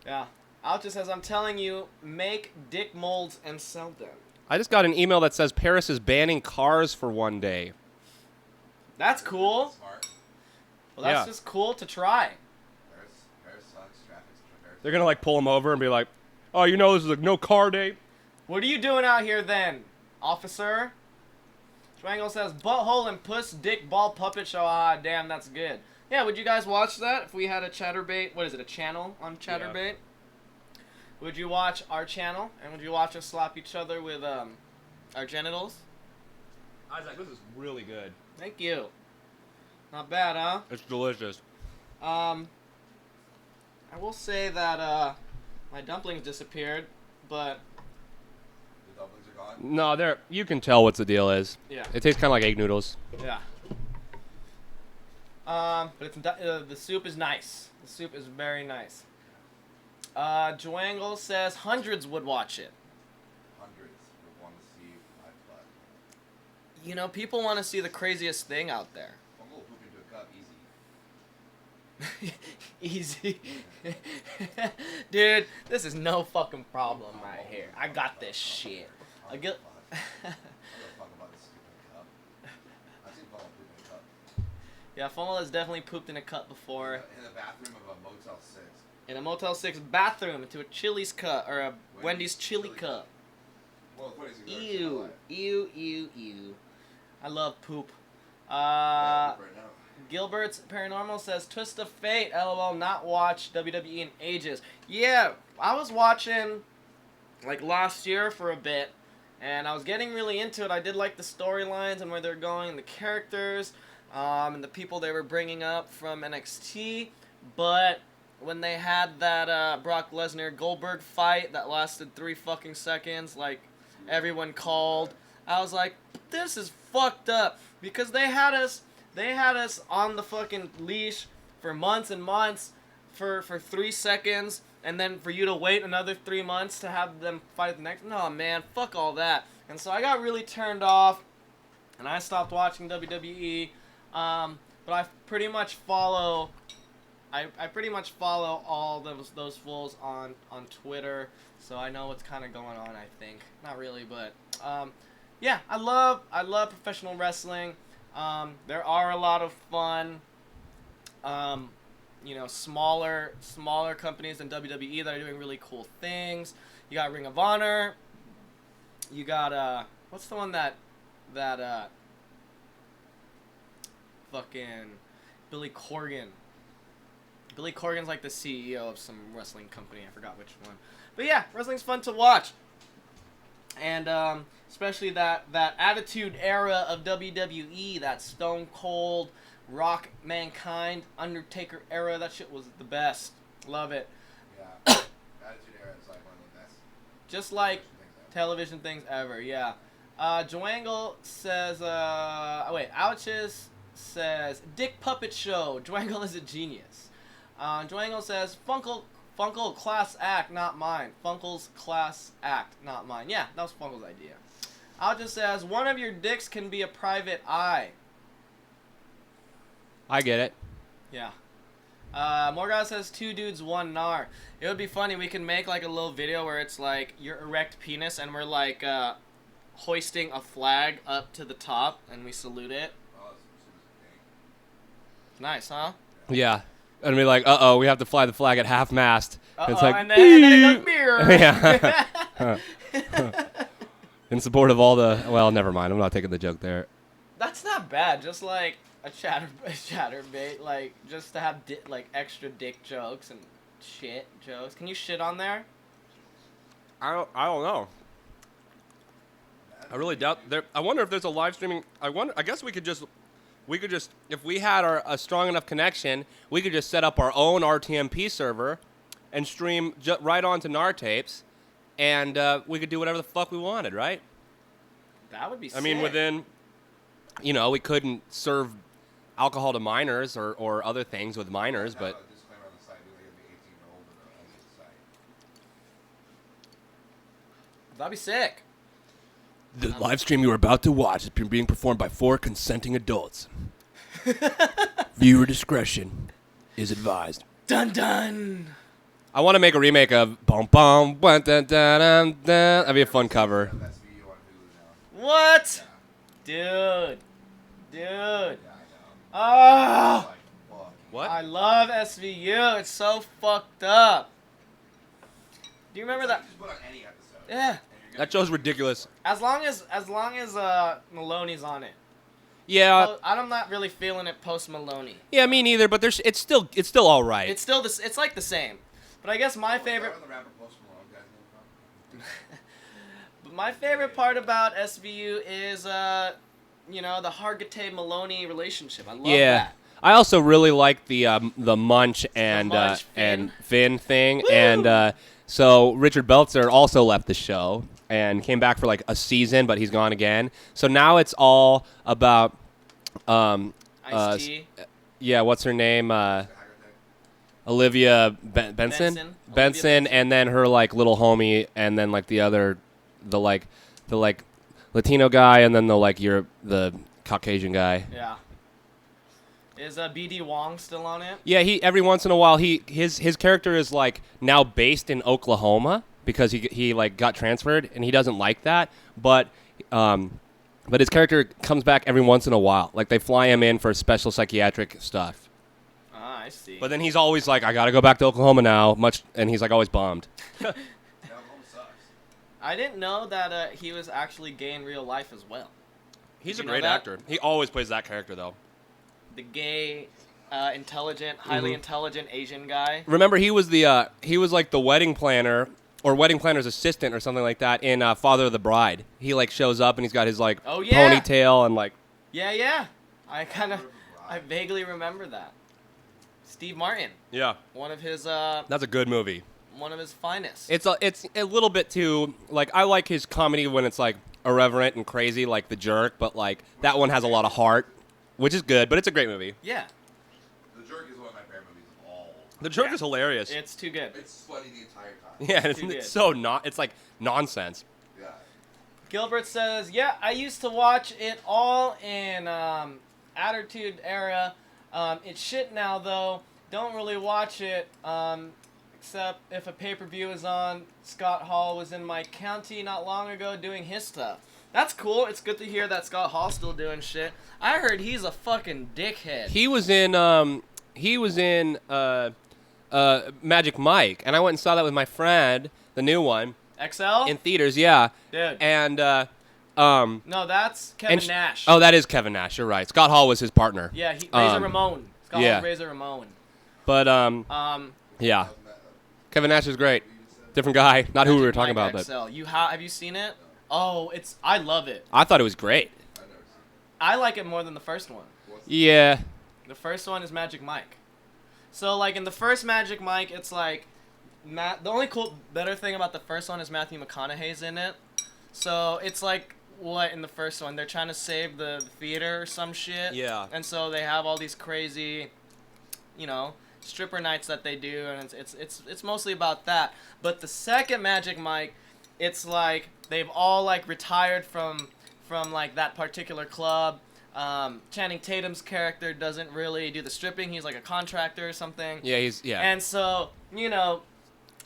Yeah. Alta says, I'm telling you, make dick molds and sell them. I just got an email that says Paris is banning cars for one day. That's cool. Smart. Well, that's Yeah. just cool to try. Paris sucks. Traffic's Paris. They're gonna like pull him over and be like, "Oh, you know this is a no car day." What are you doing out here then, officer? Triangle says, butthole and puss dick ball puppet show. Ah, damn, that's good. Yeah, would you guys watch that if we had a ChatterBait? What is it, a channel on ChatterBait? Would you watch our channel? And would you watch us slap each other with our genitals? Isaac, this is really good. Thank you. Not bad, huh? It's delicious. I will say that my dumplings disappeared, but The dumplings are gone. No, you can tell what the deal is. yeah, It tastes kind of like egg noodles. yeah. But it's the soup is nice. The soup is very nice. Joangle says hundreds would watch it. Hundreds would want to see my butt. You know, people want to see the craziest thing out there. I'm gonna poop into a cup, easy. Easy. Dude, this is no fucking problem right here. I got this shit. I get. I don't give a fuck about this stupid cup. I've seen Paul poop in a cup. Yeah, Funnel has definitely pooped in a cup before. In the bathroom of a Motel 6. In a Motel 6 bathroom, into a Chili's cup, or a Wendy's chili cup. Well, the funny thing is, Ew. Ew, ew, ew. I love poop. Right now. Gilbert's Paranormal says, Twist of Fate, LOL, not watched WWE in ages. Yeah, I was watching, like, last year for a bit, and I was getting really into it. I did like the storylines and where they're going, and the characters, and the people they were bringing up from NXT, but when they had that Brock Lesnar Goldberg fight that lasted 3 fucking seconds, like, everyone called, I was like, this is fucked up, because they had us on the fucking leash for months and months for 3 seconds, and then for you to wait another 3 months to have them fight the next. No, man, fuck all that. And so I got really turned off, and I stopped watching WWE. But I pretty much follow. I pretty much follow all those fools on Twitter, so I know what's kind of going on. I think not really, but yeah, I love professional wrestling. There are a lot of fun, smaller companies than WWE that are doing really cool things. You got Ring of Honor. You got what's the one that fucking Billy Corgan. Billy Corgan's like the CEO of some wrestling company. I forgot which one. But yeah, wrestling's fun to watch. And especially that Attitude Era of WWE, that Stone Cold, Rock, Mankind, Undertaker era, that shit was the best. Love it. Yeah. Attitude Era is like one of the best. Just like television things ever, yeah. Joangle says, Ouches says, Dick Puppet Show. Joangle is a genius. Joangle says, Funkle class act, not mine. Funkle's class act, not mine. Yeah, that was Funkle's idea. Ouches says, one of your dicks can be a private eye. I get it. Yeah. Morgan says 2 dudes, 1 gnar. It would be funny. We can make like a little video where it's like your erect penis and we're like hoisting a flag up to the top and we salute it. Nice, huh? Yeah. And be like, we have to fly the flag at half mast. It's like, and then it goes mirror. Yeah. In support of all the, well, never mind. I'm not taking the joke there. That's not bad. Just like a chatterbait, like just to have like extra dick jokes and shit jokes. Can you shit on there? I don't know. I really doubt there. I wonder if there's a live streaming. I guess we could just if we had a strong enough connection, we could just set up our own RTMP server and stream right onto NAR tapes, and we could do whatever the fuck we wanted, right? That would be sick. I mean, within, we couldn't serve alcohol to minors or other things with minors, but. Disclaimer on the site, we have to be 18 or older on the site. That'd be sick. The live stream you are about to watch is being performed by 4 consenting adults. Viewer discretion is advised. Dun dun. I want to make a remake of Bum Bum Dun Dun Dun Dun. That'd be a fun cover. That's video on Hulu now. What? Yeah. Dude. Yeah, I know. Oh, Like, fuck. What? I love SVU. It's so fucked up. Do you remember It's like that? you just put on any episode. Yeah. and you're That show's ridiculous. As long as Maloney's on it. Yeah, I'm not really feeling it post Maloney. yeah, me neither. But it's still all right. It's still this. It's like the same. But I guess my favorite. Where the rapper Post Malone guy's name from? But my favorite part about SVU is the Hargitay Maloney relationship. I love that. I also really like the Munch and Munch, and Finn. Finn thing, Woo! and so Richard Belzer also left the show and came back for like a season, but he's gone again. So now it's all about Ice-T. yeah, what's her name? Olivia Benson, Olivia Benson. and then her like little homie, and then like the Latino guy, and then the Caucasian guy. Yeah. Is BD Wong still on it? Yeah, he every once in a while his character is like now based in Oklahoma because he like got transferred and he doesn't like that, but his character comes back every once in a while. Like they fly him in for special psychiatric stuff. Ah, I see. But then he's always like, I gotta go back to Oklahoma now, and he's like always bummed. That Oklahoma sucks. I didn't know that he was actually gay in real life as well. He's a You know great that? actor. He always plays that character though. The gay, intelligent, highly intelligent Asian guy. Remember, he was like the wedding planner or wedding planner's assistant or something like that in Father of the Bride. He like shows up and he's got his like Oh, yeah. ponytail and like Yeah. I vaguely remember that. Steve Martin, yeah. one of his That's a good movie. finest. It's a little bit too like I like his comedy when it's like irreverent and crazy like The Jerk, but like that one has a lot of heart, which is good. But it's a great movie. Yeah, The Jerk is one of my favorite movies of all. The Jerk is hilarious. it's too good. It's funny the entire time. yeah, too good. it's so not. It's like nonsense. Yeah. Gilbert says, yeah, I used to watch it all in Attitude Era. It's shit now, though. Don't really watch it, except if a pay-per-view is on. Scott Hall was in my county not long ago doing his stuff. That's cool. It's good to hear that Scott Hall's still doing shit. I heard he's a fucking dickhead. He was in Magic Mike, and I went and saw that with my friend, the new one, XL? in theaters. Yeah, Dude. and No, that's Kevin and Nash. Oh, that is Kevin Nash. You're right. Scott Hall was his partner. Yeah, Razor Ramon. Scott yeah. Hall's Razor Ramon. But yeah, Kevin Nash is great. Different guy, not who we were talking about, Mike but XL. Have you seen it? Oh, I love it. I thought it was great. I've never seen I like it more than the first one. Yeah, The first one is Magic Mike. So like in the first Magic Mike, it's like the only better thing about the first one is Matthew McConaughey's in it. So it's like what in the first one they're trying to save the theater or some shit. Yeah. And so they have all these crazy, stripper nights that they do, and it's mostly about that. But the second Magic Mike, it's like they've all like retired from like that particular club. Channing Tatum's character doesn't really do the stripping. He's like a contractor or something. yeah, And so,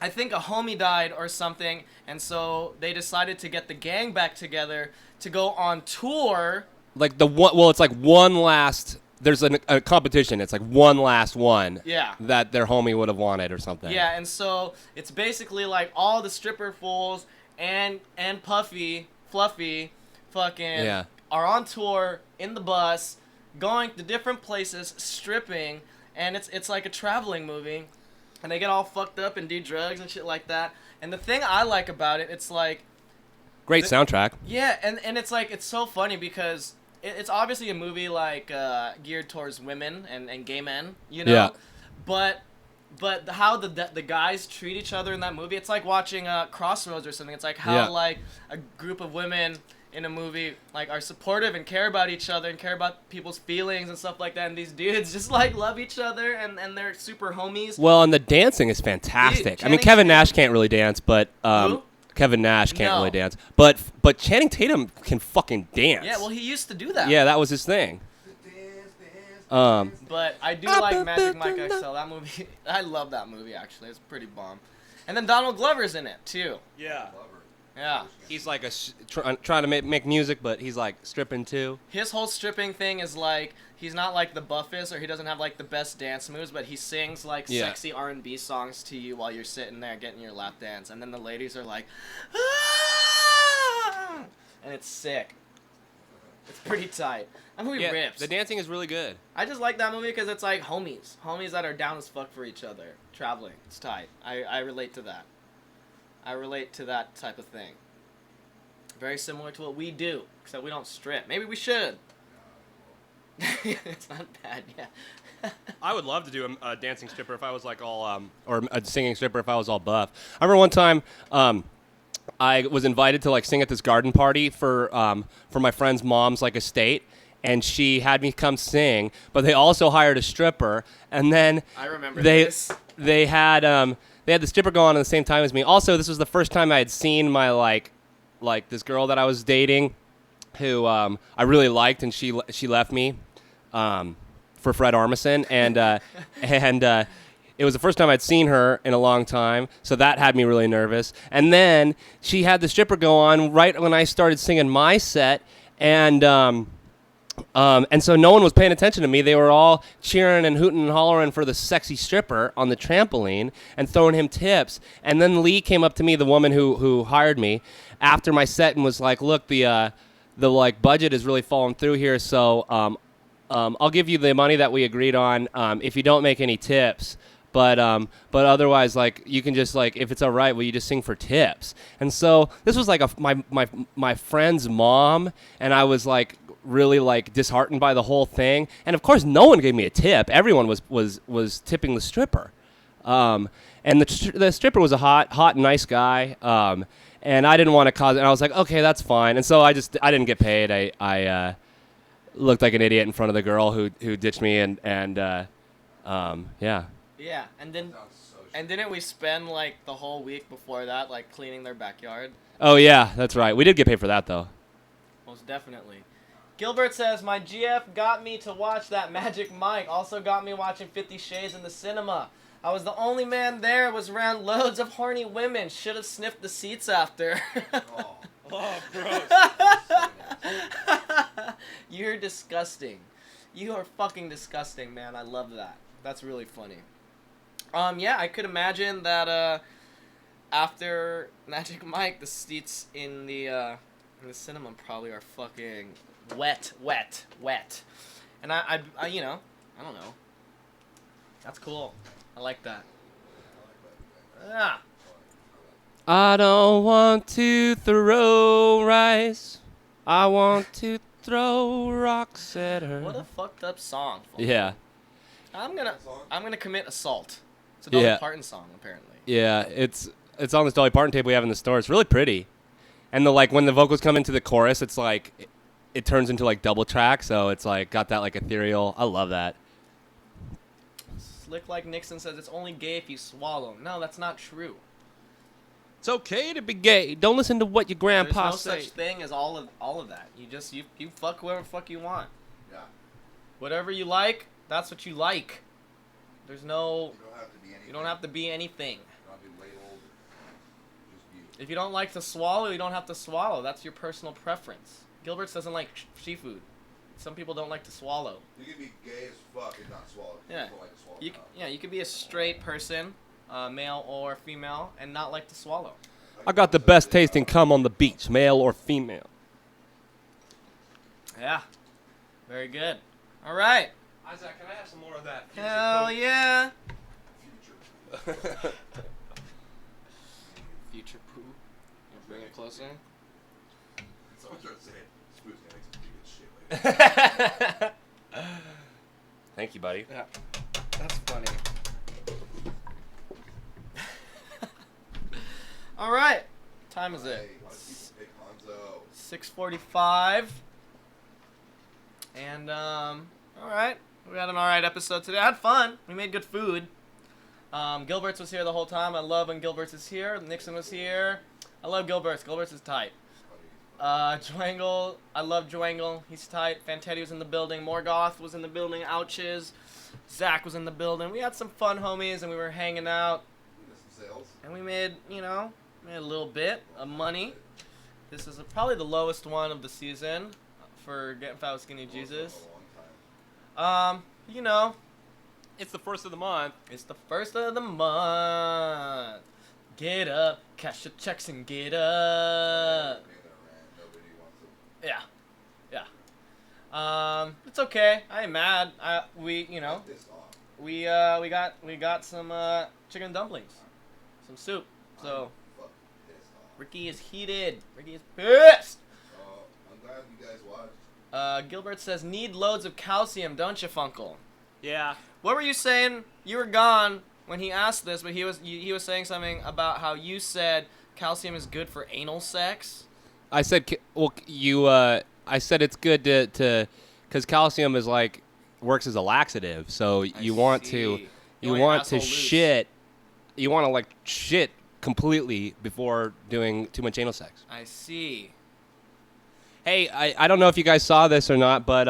I think a homie died or something, and so they decided to get the gang back together to go on tour. like the one. Well, it's like one last. There's a competition. It's like one last one. Yeah. That their homie would have wanted or something. Yeah, and so it's basically like all the stripper fools and Fluffy, fucking Yeah. are on tour in the bus, going to different places, stripping, and it's like a traveling movie, and they get all fucked up and do drugs and shit like that. And the thing I like about it, it's like, Great soundtrack. yeah, and it's like it's so funny because it's obviously a movie like geared towards women and gay men, Yeah. But how the guys treat each other in that movie, it's like watching Crossroads or something. It's like how Yeah. like a group of women in a movie like are supportive and care about each other and care about people's feelings and stuff like that. And these dudes just like love each other and they're super homies. Well, and the dancing is fantastic. Dude, I mean, Channing Kevin Tatum- Nash can't really dance, but Who? Kevin Nash can't No. really dance. But Channing Tatum can fucking dance. Yeah, well he used to do that. Yeah, that was his thing. it. But I do like Magic Mike XL. That movie, I love that movie actually. It's pretty bomb. And then Donald Glover's in it too. Yeah. Yeah. He's like trying to make music, but he's like stripping too. His whole stripping thing is like he's not like the buffest or he doesn't have like the best dance moves, but he sings like Yeah. sexy R&B songs to you while you're sitting there getting your lap dance, and then the ladies are like, "Ah!" and it's sick. It's pretty tight. That movie Yeah, rips. the dancing is really good. I just like that movie because it's like homies that are down as fuck for each other, traveling. It's tight. I relate to that. I relate to that type of thing. Very similar to what we do, except we don't strip. Maybe we should. It's not bad, yeah. I would love to do a dancing stripper if I was like all or a singing stripper if I was all buff. I remember one time I was invited to like sing at this garden party for my friend's mom's like estate, and she had me come sing, but they also hired a stripper, and then I remember they this. they had the stripper go on at the same time as me. Also, this was the first time I had seen my like this girl that I was dating, who I really liked, and she left me for Fred Armisen, and it was the first time I'd seen her in a long time, so that had me really nervous. And then she had the stripper go on right when I started singing my set, and so no one was paying attention to me. They were all cheering and hooting and hollering for the sexy stripper on the trampoline and throwing him tips. And then Lee came up to me, the woman who hired me, after my set and was like, "Look, the the like budget is really falling through here. So I'll give you the money that we agreed on if you don't make any tips. But otherwise, like, you can just, like, if it's all right, will you just sing for tips? And so this was like my friend's mom, and I was like really like disheartened by the whole thing. And of course, no one gave me a tip. Everyone was tipping the stripper. And the stripper was a hot, nice guy. And I didn't want to cause it. And I was like, okay, that's fine. And so I didn't get paid. I looked like an idiot in front of the girl who ditched me. And yeah. Yeah, and didn't we spend like the whole week before that like cleaning their backyard? Oh yeah, that's right. We did get paid for that though. Most definitely. Gilbert says, my GF got me to watch that Magic Mike. Also got me watching 50 Shades in the cinema. I was the only man there. Was around loads of horny women. Should have sniffed the seats after. Oh, gross. You're disgusting. You are fucking disgusting, man. I love that. That's really funny. Yeah, I could imagine that after Magic Mike, the seats in the cinema probably are fucking wet. And I you know, I don't know. That's cool. I like that. Yeah. I don't want to throw rice. I want to throw rocks at her. What a fucked up song. Yeah. I'm gonna commit assault. It's a Dolly Parton song, apparently. Yeah, it's on this Dolly Parton tape we have in the store. It's really pretty. And when the vocals come into the chorus, it's like it turns into like double track, so it's like got that like ethereal. I love that. Slick Like Nixon says it's only gay if you swallow. No, that's not true. It's okay to be gay. Don't listen to what your grandpa There's no say. such thing as all of that. You fuck whoever fuck you want. Yeah. Whatever you like, that's what you like. There's no. You don't have to be anything. You don't have to be anything. You don't have to be labeled. Just you. If you don't like to swallow, you don't have to swallow. That's your personal preference. Gilbert doesn't like seafood. Some people don't like to swallow. You can be gay as fuck and not swallow. Yeah. People like to swallow. You could be a straight person, male or female, and not like to swallow. I got the best tasting cum on the beach, male or female. Yeah. Very good. All right. Isaac, can I have some more of that? Hell yeah. Future. Future poo. You bring it closer. Someone started saying, Spook's gonna make some pretty good shit later. Thank you, buddy. Yeah. That's funny. All right. Time is Hey, it? wanna keep big Hanzo. 6:45. And all right. We had an all right episode today. I had fun. We made good food. Gilbert's was here the whole time. I love when Gilbert's is here. Nixon was here. I love Gilbert's. Gilbert's is tight. Joangle. I love Joangle. He's tight. Fantetti was in the building. Morgoth was in the building. Ouches. Zach was in the building. We had some fun homies, and we were hanging out. Some sales. And we made, a little bit of money. This is probably the lowest one of the season for Getting Fat with Skinny Jesus. A long time. It's the first of the month. It's the first of the month. Get up, cash your checks and get up. Nobody wants to. Yeah. It's okay. I ain't mad. We Pissed off. we got some chicken dumplings, some soup. So Fuck pissed off. Ricky is heated. Ricky is pissed. I'm glad you guys watched. Gilbert says need loads of calcium, don't you, Funkle? Yeah. What were you saying? You were gone when he asked this, but he was saying something about how you said calcium is good for anal sex. I said, I said it's good to, because calcium is like works as a laxative. So you want to shit. You want to like shit completely before doing too much anal sex. I see. Hey, I don't know if you guys saw this or not, but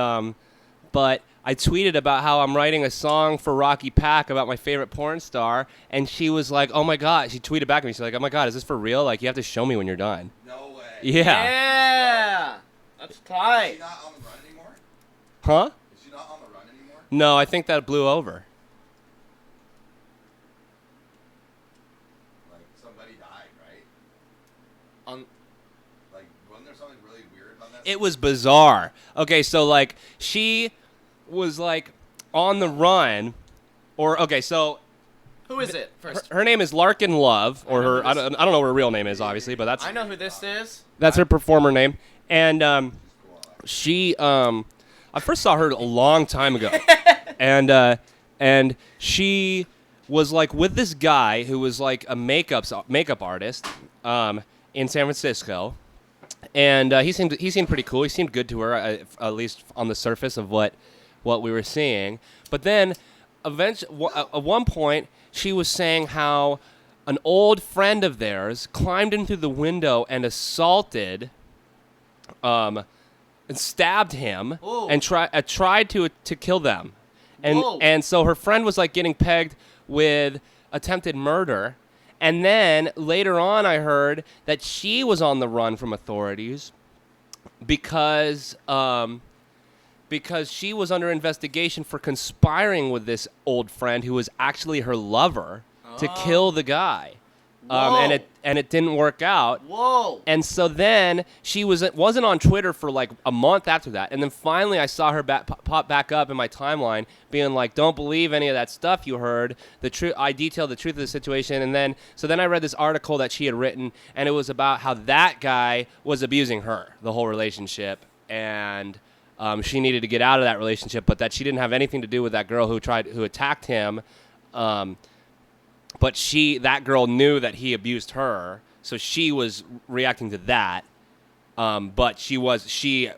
I tweeted about how I'm writing a song for Rocky Pack about my favorite porn star, and she was like, "Oh my god!" She tweeted back at me. She's like, "Oh my god, is this for real? Like, you have to show me when you're done." No way. Yeah. Yeah. That's Is tight. she not on the run anymore? Huh? Is she not on the run anymore? No, I think that blew over. Like somebody died, right? On Like wasn't there something really weird on that? It was bizarre. Okay, so like she was like on the run, or okay, so Who is it? First, her name is Larkin Love, or I know her who I this- don't know what her real name is, obviously, but I know who this is. that's her performer name. And she I first saw her a long time ago, and she was like with this guy who was like a makeup artist in San Francisco. And he seemed pretty cool. He seemed good to her, at least on the surface of what we were seeing. But then, eventually, at one point, she was saying how an old friend of theirs climbed into the window and assaulted, and stabbed him, Whoa. and tried to kill them. And Whoa. and so her friend was like getting pegged with attempted murder. And then later on, I heard that she was on the run from authorities because she was under investigation for conspiring with this old friend who was actually her lover to kill the guy. Whoa. And it didn't work out. Whoa. And so then she wasn't on Twitter for like a month after that. And then finally I saw her pop back up in my timeline being like, don't believe any of that stuff you heard. I detailed the truth of the situation. And then I read this article that she had written, and it was about how that guy was abusing her, the whole relationship. And she needed to get out of that relationship, but that she didn't have anything to do with that girl who attacked him. But that girl knew that he abused her, so she was reacting to that. But she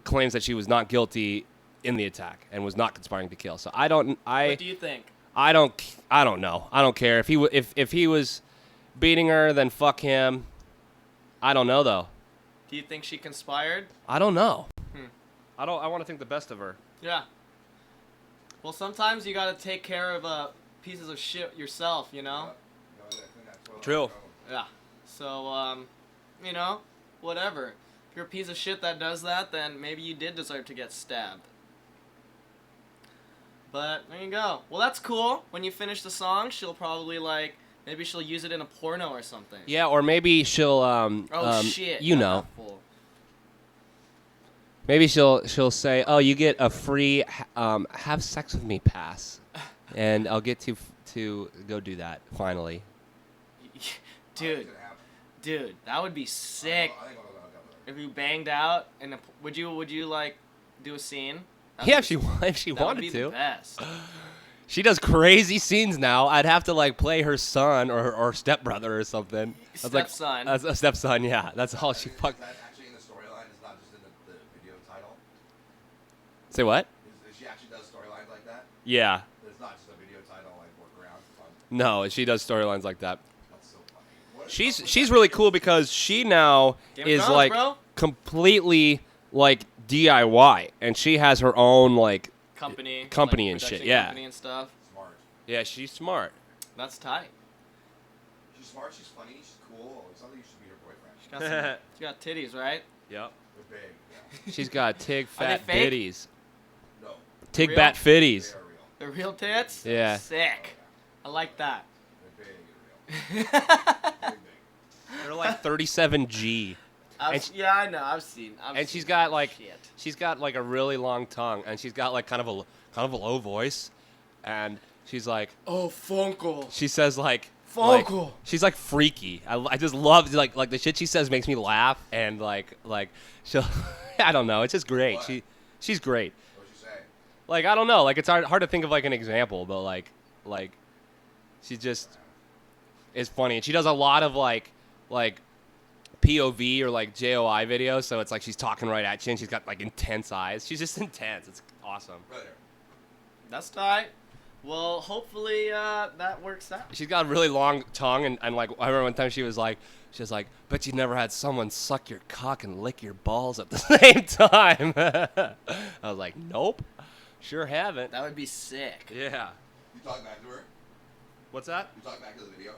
claims that she was not guilty in the attack and was not conspiring to kill. So What do you think? I don't know. I don't care if he was beating her, then fuck him. I don't know though. Do you think she conspired? I don't know. I want to think the best of her. Yeah. Well, sometimes you gotta take care of pieces of shit yourself, you know? True. Yeah. So, whatever. If you're a piece of shit that does that, then maybe you did deserve to get stabbed. But, there you go. Well, that's cool. When you finish the song, she'll probably, maybe she'll use it in a porno or something. Yeah, or maybe she'll Shit. you I'm know. not full. Maybe she'll say, "Oh, you get a free have sex with me pass." And I'll get to go do that finally. Dude, that would be sick. If you banged out, and would you do a scene? Yeah, if she that would wanted be to. The best. She does crazy scenes now. I'd have to play her son or stepbrother or something. Stepson. A stepson, yeah. That's all she fuck. Is that actually in the storyline? It's not just in the video title? Say what? Is she actually does storylines like that? Yeah. It's not just a video title, workaround for fun. No, she does storylines like that. That's so funny. She's really cool because she now Game of is Thrones, bro. completely DIY, and she has her own Company and shit. production Yeah. company and stuff. Smart. Yeah, she's smart. That's tight. She's smart, she's funny, she's cool. It sounds like you should be her boyfriend. She got titties, right? Yep. They're big, yeah. She's got tig Are they fat fake? bitties. No, Tig Real? bat they fitties. are real. The real tits? Yeah. Sick. I like that. They're big and real. Big, big. They're like 37G. Yeah, I know. I've seen. And she's got Shit. she's got a really long tongue, and she's got kind of a low voice, and she's like, Oh, Funkel. she says Funkel. she's freaky. I just love the shit she says makes me laugh, and she'll I don't know, it's just great. What? She's great. What'd you say? I don't know, it's hard to think of an example, but she just is funny, and she does a lot of POV or JOI videos, so it's she's talking right at you, and she's got intense eyes. She's just intense. It's awesome. Right there. That's tight. Well, hopefully that works out. She's got a really long tongue, and I remember one time she was like, bet you never had someone suck your cock and lick your balls at the same time. I was like, nope, sure haven't. That would be sick. Yeah. You talk back to her? What's that? You talk back to the video?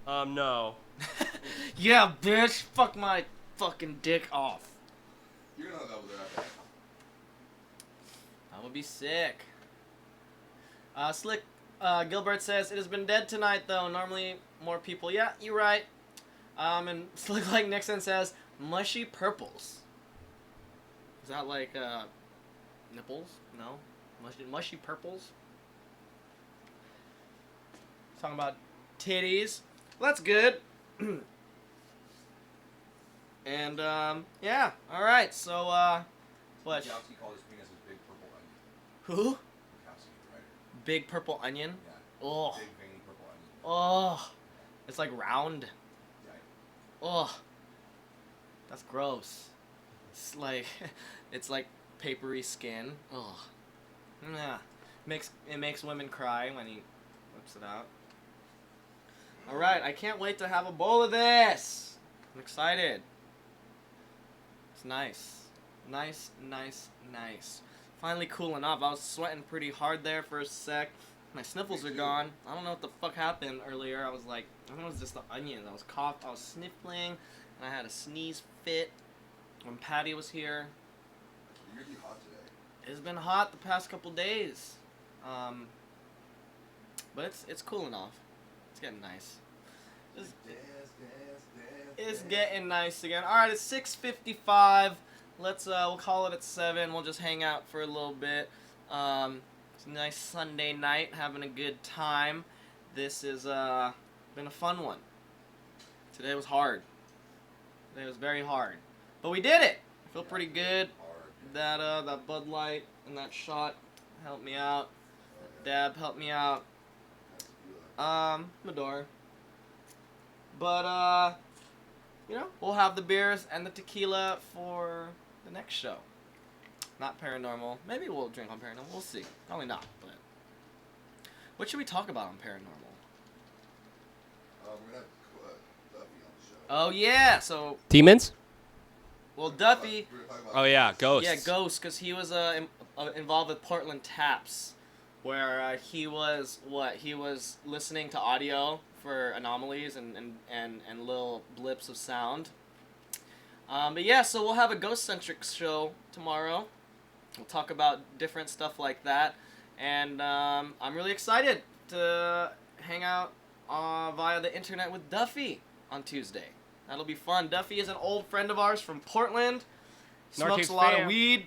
No. Yeah, bitch. Fuck my fucking dick off. You're gonna hook up with her after that. That would be sick. Slick Gilbert says, it has been dead tonight, though. Normally, more people. Yeah, you're right. And Slick Like Nixon says, mushy purples. Is that like nipples? No, mushy purples. Talking about titties. Well, that's good. And yeah. All right. So what? Wachowski called his penis a big purple onion. Who? Wachowski, the writer. Big purple onion. Yeah. Oh. Big veiny purple onion. Oh. It's like round. Yeah. Oh. That's gross. It's like it's like papery skin. Oh. Yeah. It makes women cry when he whips it out. All right, I can't wait to have a bowl of this. I'm excited. It's nice. Nice. Finally cooling off. I was sweating pretty hard there for a sec. My sniffles are gone. I don't know what the fuck happened earlier. I was like, I think it was just the onions. I was I was sniffling, and I had a sneeze fit when Patty was here. It's really hot today. It's been hot the past couple days. But it's cooling off. It's getting nice. It's getting nice again. All right, it's 6:55. We'll call it at 7. We'll just hang out for a little bit. It's a nice Sunday night, having a good time. This has been a fun one. Today was hard. Today was very hard, but we did it. I feel pretty good. That Bud Light and that shot helped me out. Dab helped me out. Medora. But we'll have the beers and the tequila for the next show. Not paranormal. Maybe we'll drink on paranormal. We'll see. Probably not. But what should we talk about on paranormal? We're gonna have Duffy on the show. Oh yeah. So Demons? well, Duffy. We're gonna talk about Oh yeah, ghosts. Yeah, Ghost, because he was involved with Portland Taps, where he was listening to audio for anomalies and little blips of sound. But yeah, so we'll have a ghost-centric show tomorrow. We'll talk about different stuff like that, and I'm really excited to hang out via the internet with Duffy on Tuesday. That'll be fun. Duffy is an old friend of ours from Portland. Smokes a lot of weed.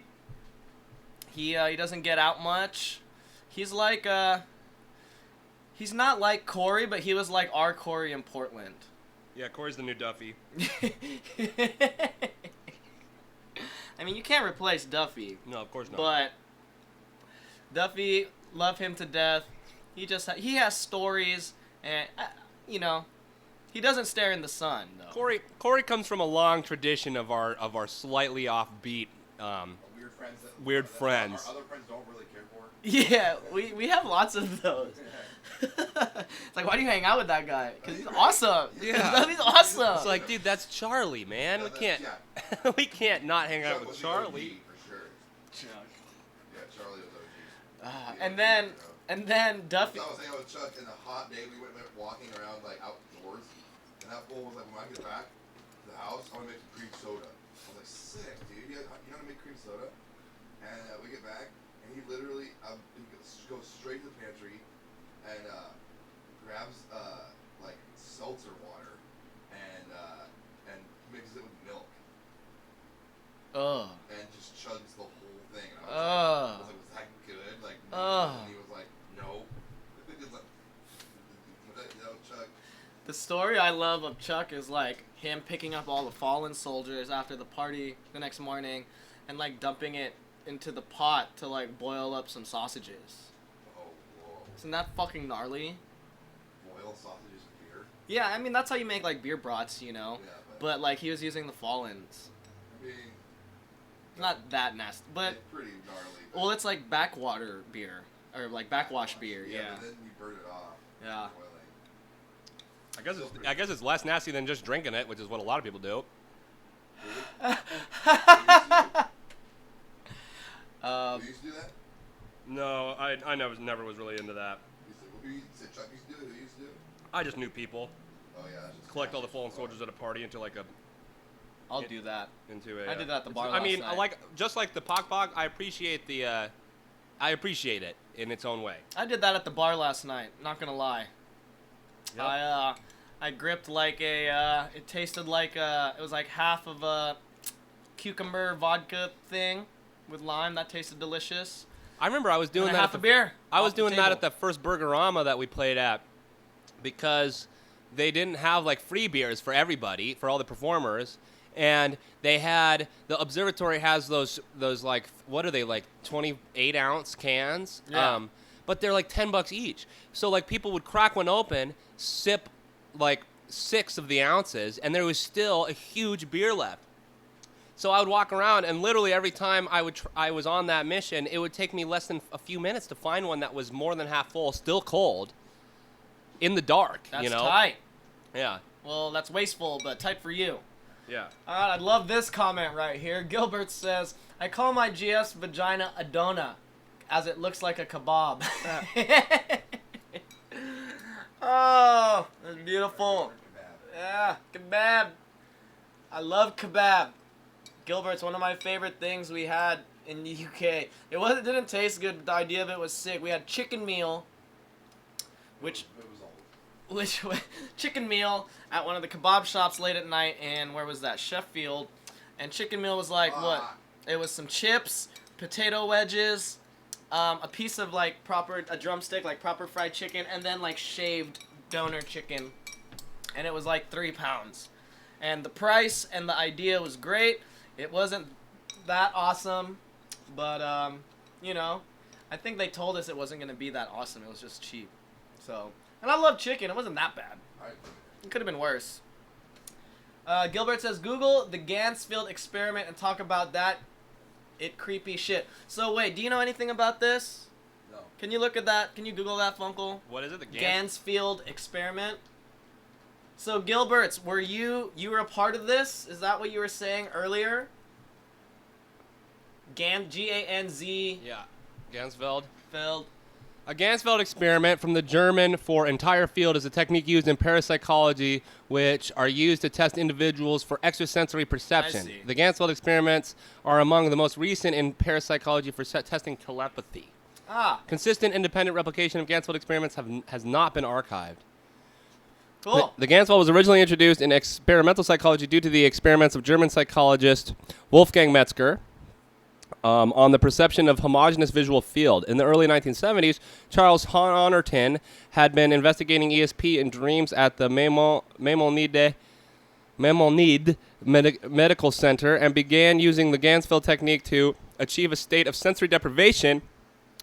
He doesn't get out much. He's like he's not like Corey, but he was like our Corey in Portland. Yeah, Corey's the new Duffy. I mean, you can't replace Duffy. No, of course not. But Duffy, love him to death. He has stories, and he doesn't stare in the sun though. Corey comes from a long tradition of our slightly offbeat weird friends. Weird friends. Our other friends don't really care for. Yeah, we have lots of those. It's like, why do you hang out with that guy? Because he's awesome. Yeah. He's awesome. It's like, dude, that's Charlie, man. We can't not hang out with Charlie. For sure. Yeah, Charlie was OG. And then Duffy. I was hanging out with Chuck in a hot day. We went walking around like outdoors, and that fool was like, when I get back to the house, I want to make some cream soda. I was like, sick, dude. You know how to make cream soda? And we get back, and he literally he goes straight to the pantry and grabs like seltzer water and mixes it with milk. And just chugs the whole thing. And I was like, was that good? Like, and he was like, no. He's like, Chuck. The story I love of Chuck is like him picking up all the fallen soldiers after the party the next morning and like dumping it into the pot to like boil up some sausages. Oh, whoa. Isn't that fucking gnarly? Boil sausages and beer? Yeah, I mean, that's how you make like beer brats, Yeah, but like he was using the fallens. I mean, Not that nasty, but it's pretty gnarly. well, it's like backwater beer or like backwash beer. Yeah. But then you burn it off. Yeah. Boiling. I guess it's less nasty than just drinking it, which is what a lot of people do. You used to do that? No, I never was really into that. You said Chuck used to do it? Who used to do it? I just knew people. Oh yeah. That's just Collect all the fallen soldiers at a party into like a I'll do that. into a. I did that at the bar I mean, last night. I like just like the Pok Pok. I appreciate it in its own way. I did that at the bar last night. Not gonna lie. Yep. I gripped like it tasted like it was like half of a cucumber vodka thing with lime. That tasted delicious. I remember I was doing And a that. half a beer. I was off the doing that table. at the first Burgerama that we played at because they didn't have like free beers for everybody, for all the performers, and they had the observatory has those like what are they like 28-ounce cans? Yeah. But they're like $10 each. So like people would crack one open, sip like 6 of the ounces, and there was still a huge beer left. So I would walk around, and literally every time I was on that mission, it would take me less than a few minutes to find one that was more than half full, still cold, in the dark. That's you know? tight. Yeah. Well, that's wasteful, but tight for you. Yeah. All right, I love this comment right here. Gilbert says, I call my GS vagina a donut, as it looks like a kebab. Oh, that's beautiful. Yeah, kebab. I love kebab. Gilbert's one of my favorite things we had in the UK. It didn't taste good, but the idea of it was sick. We had chicken meal, which chicken meal at one of the kebab shops late at night, and where was that? Sheffield. And chicken meal was like what? It was some chips, potato wedges, a piece of like a drumstick, like proper fried chicken, and then like shaved donor chicken. And it was like 3 pounds. And the price and the idea was great. It wasn't that awesome, but you know, I think they told us it wasn't gonna be that awesome. It was just cheap. So, and I love chicken. It wasn't that bad. It could have been worse. Gilbert says, Google the Gansfield experiment and talk about that. It creepy shit. So wait, do you know anything about this? No. Can you look at that? Can you Google that, Funkle? What is it? The Gansfield experiment. So Gilberts, were you were a part of this? Is that what you were saying earlier? G-A-N-Z. Yeah. Gansfeld. Feld. A Gansfeld experiment, from the German for entire field, is a technique used in parapsychology which are used to test individuals for extrasensory perception. I see. The Gansfeld experiments are among the most recent in parapsychology for testing telepathy. Ah, Consistent independent replication of Gansfeld experiments has not been archived. cool. The Gansfeld was originally introduced in experimental psychology due to the experiments of German psychologist Wolfgang Metzger on the perception of homogeneous visual field. In the early 1970s, Charles Honorton had been investigating ESP in dreams at the Maimonides Medical Center and began using the Gansfeld technique to achieve a state of sensory deprivation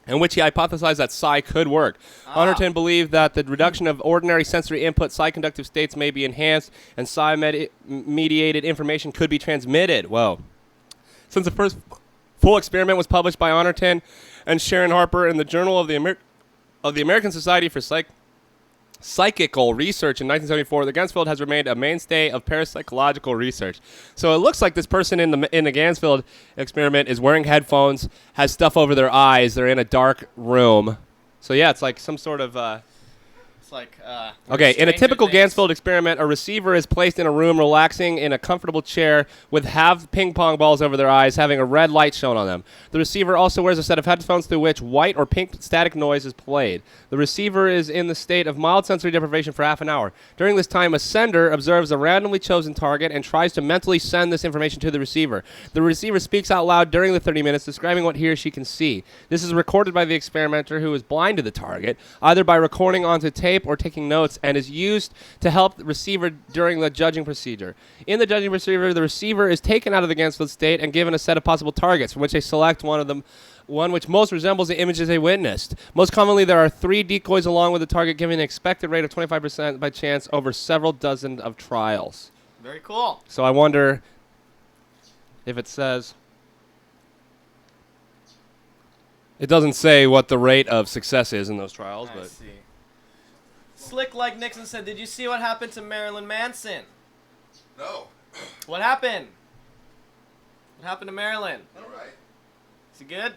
in which he hypothesized that psi could work. Honorton believed that the reduction of ordinary sensory input, psi-conductive states may be enhanced, and psi-mediated information could be transmitted. Whoa. Since the first full experiment was published by Honorton and Sharon Harper in the Journal of the American Society for Psychical Research in 1974, the Gansfeld has remained a mainstay of parapsychological research. So it looks like this person in the Gansfeld experiment is wearing headphones, has stuff over their eyes, they're in a dark room. So yeah, it's like some sort of It's like okay, in a Stranger typical Things. Gansfeld experiment, a receiver is placed in a room relaxing in a comfortable chair with half ping pong balls over their eyes, having a red light shown on them. The receiver also wears a set of headphones through which white or pink static noise is played. The receiver is in the state of mild sensory deprivation for half an hour. During this time, a sender observes a randomly chosen target and tries to mentally send this information to the receiver. The receiver speaks out loud during the 30 minutes, describing what he or she can see. This is recorded by the experimenter, who is blind to the target, either by recording onto tape or taking notes, and is used to help the receiver during the judging procedure. In the judging procedure, the receiver is taken out of the Gansfeld state and given a set of possible targets, from which they select one which most resembles the images they witnessed. Most commonly, there are 3 decoys along with the target, giving an expected rate of 25% by chance over several dozen of trials. Very cool. So I wonder if it says... It doesn't say what the rate of success is in those trials, I but... see. Slick like Nixon said, did you see what happened to Marilyn Manson? No. What happened? What happened to Marilyn? All right. Is he good?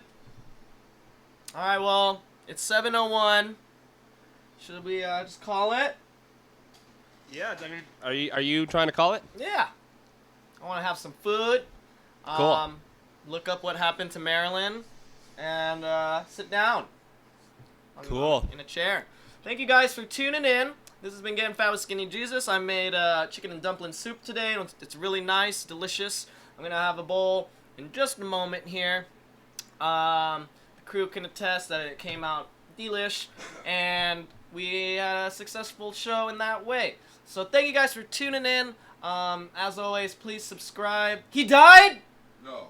Alright, well, it's 7:01. Should we just call it? Yeah, are you trying to call it? Yeah. I want to have some food. Cool. Look up what happened to Marilyn. And sit down. Cool. In a chair. Thank you guys for tuning in. This has been Getting Fat with Skinny Jesus. I made chicken and dumpling soup today, and it's really nice, delicious. I'm gonna have a bowl in just a moment here. The crew can attest that it came out delish, and we had a successful show in that way. So thank you guys for tuning in. As always, please subscribe. He died? No.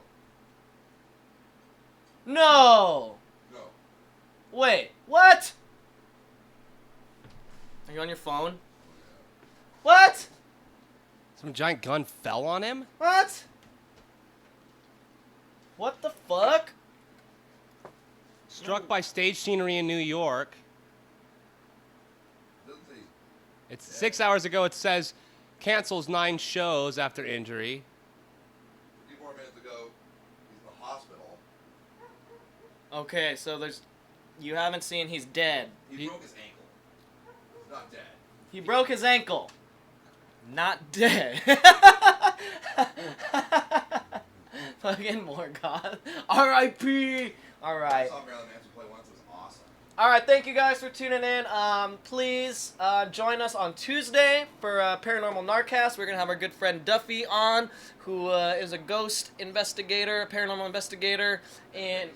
No. No. Wait, what? Are you on your phone? What? Some giant gun fell on him? What? What the fuck? Struck by stage scenery in New York. Doesn't say. It's 6 hours ago. It says cancels 9 shows after injury. 50 more minutes ago, he's in the hospital. Okay, so you haven't seen he's dead. He broke his ankle. He's not dead. He broke his ankle. Not dead. Fucking Morgoth. R.I.P. I Alright. saw Marilyn Manson play once. It was awesome. Alright, thank you guys for tuning in. Please join us on Tuesday for Paranormal Narcast. We're going to have our good friend Duffy on, who is a ghost investigator, a paranormal investigator, and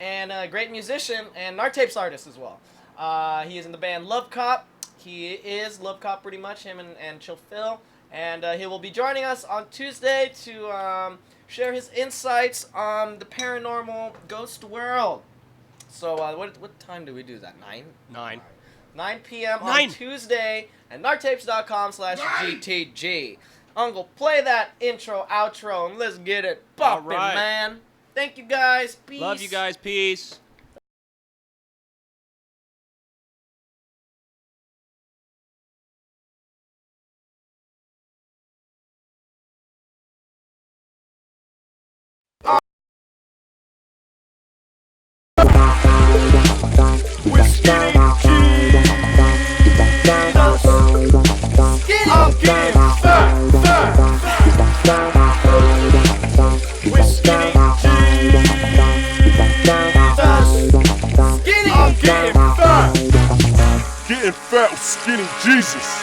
a great musician, and Nartapes artist as well. He is in the band Love Cop. He is Love Cop pretty much, him and Chill Phil. And he will be joining us on Tuesday to share his insights on the paranormal ghost world. So what time do we do that? 9? 9. 9 p.m. on 9. Tuesday at nartapes.com/GTG. Uncle, play that intro, outro, and let's get it poppin', All right. man. Thank you guys. Peace. Love you guys. Peace. Getting fat with skinny Jesus.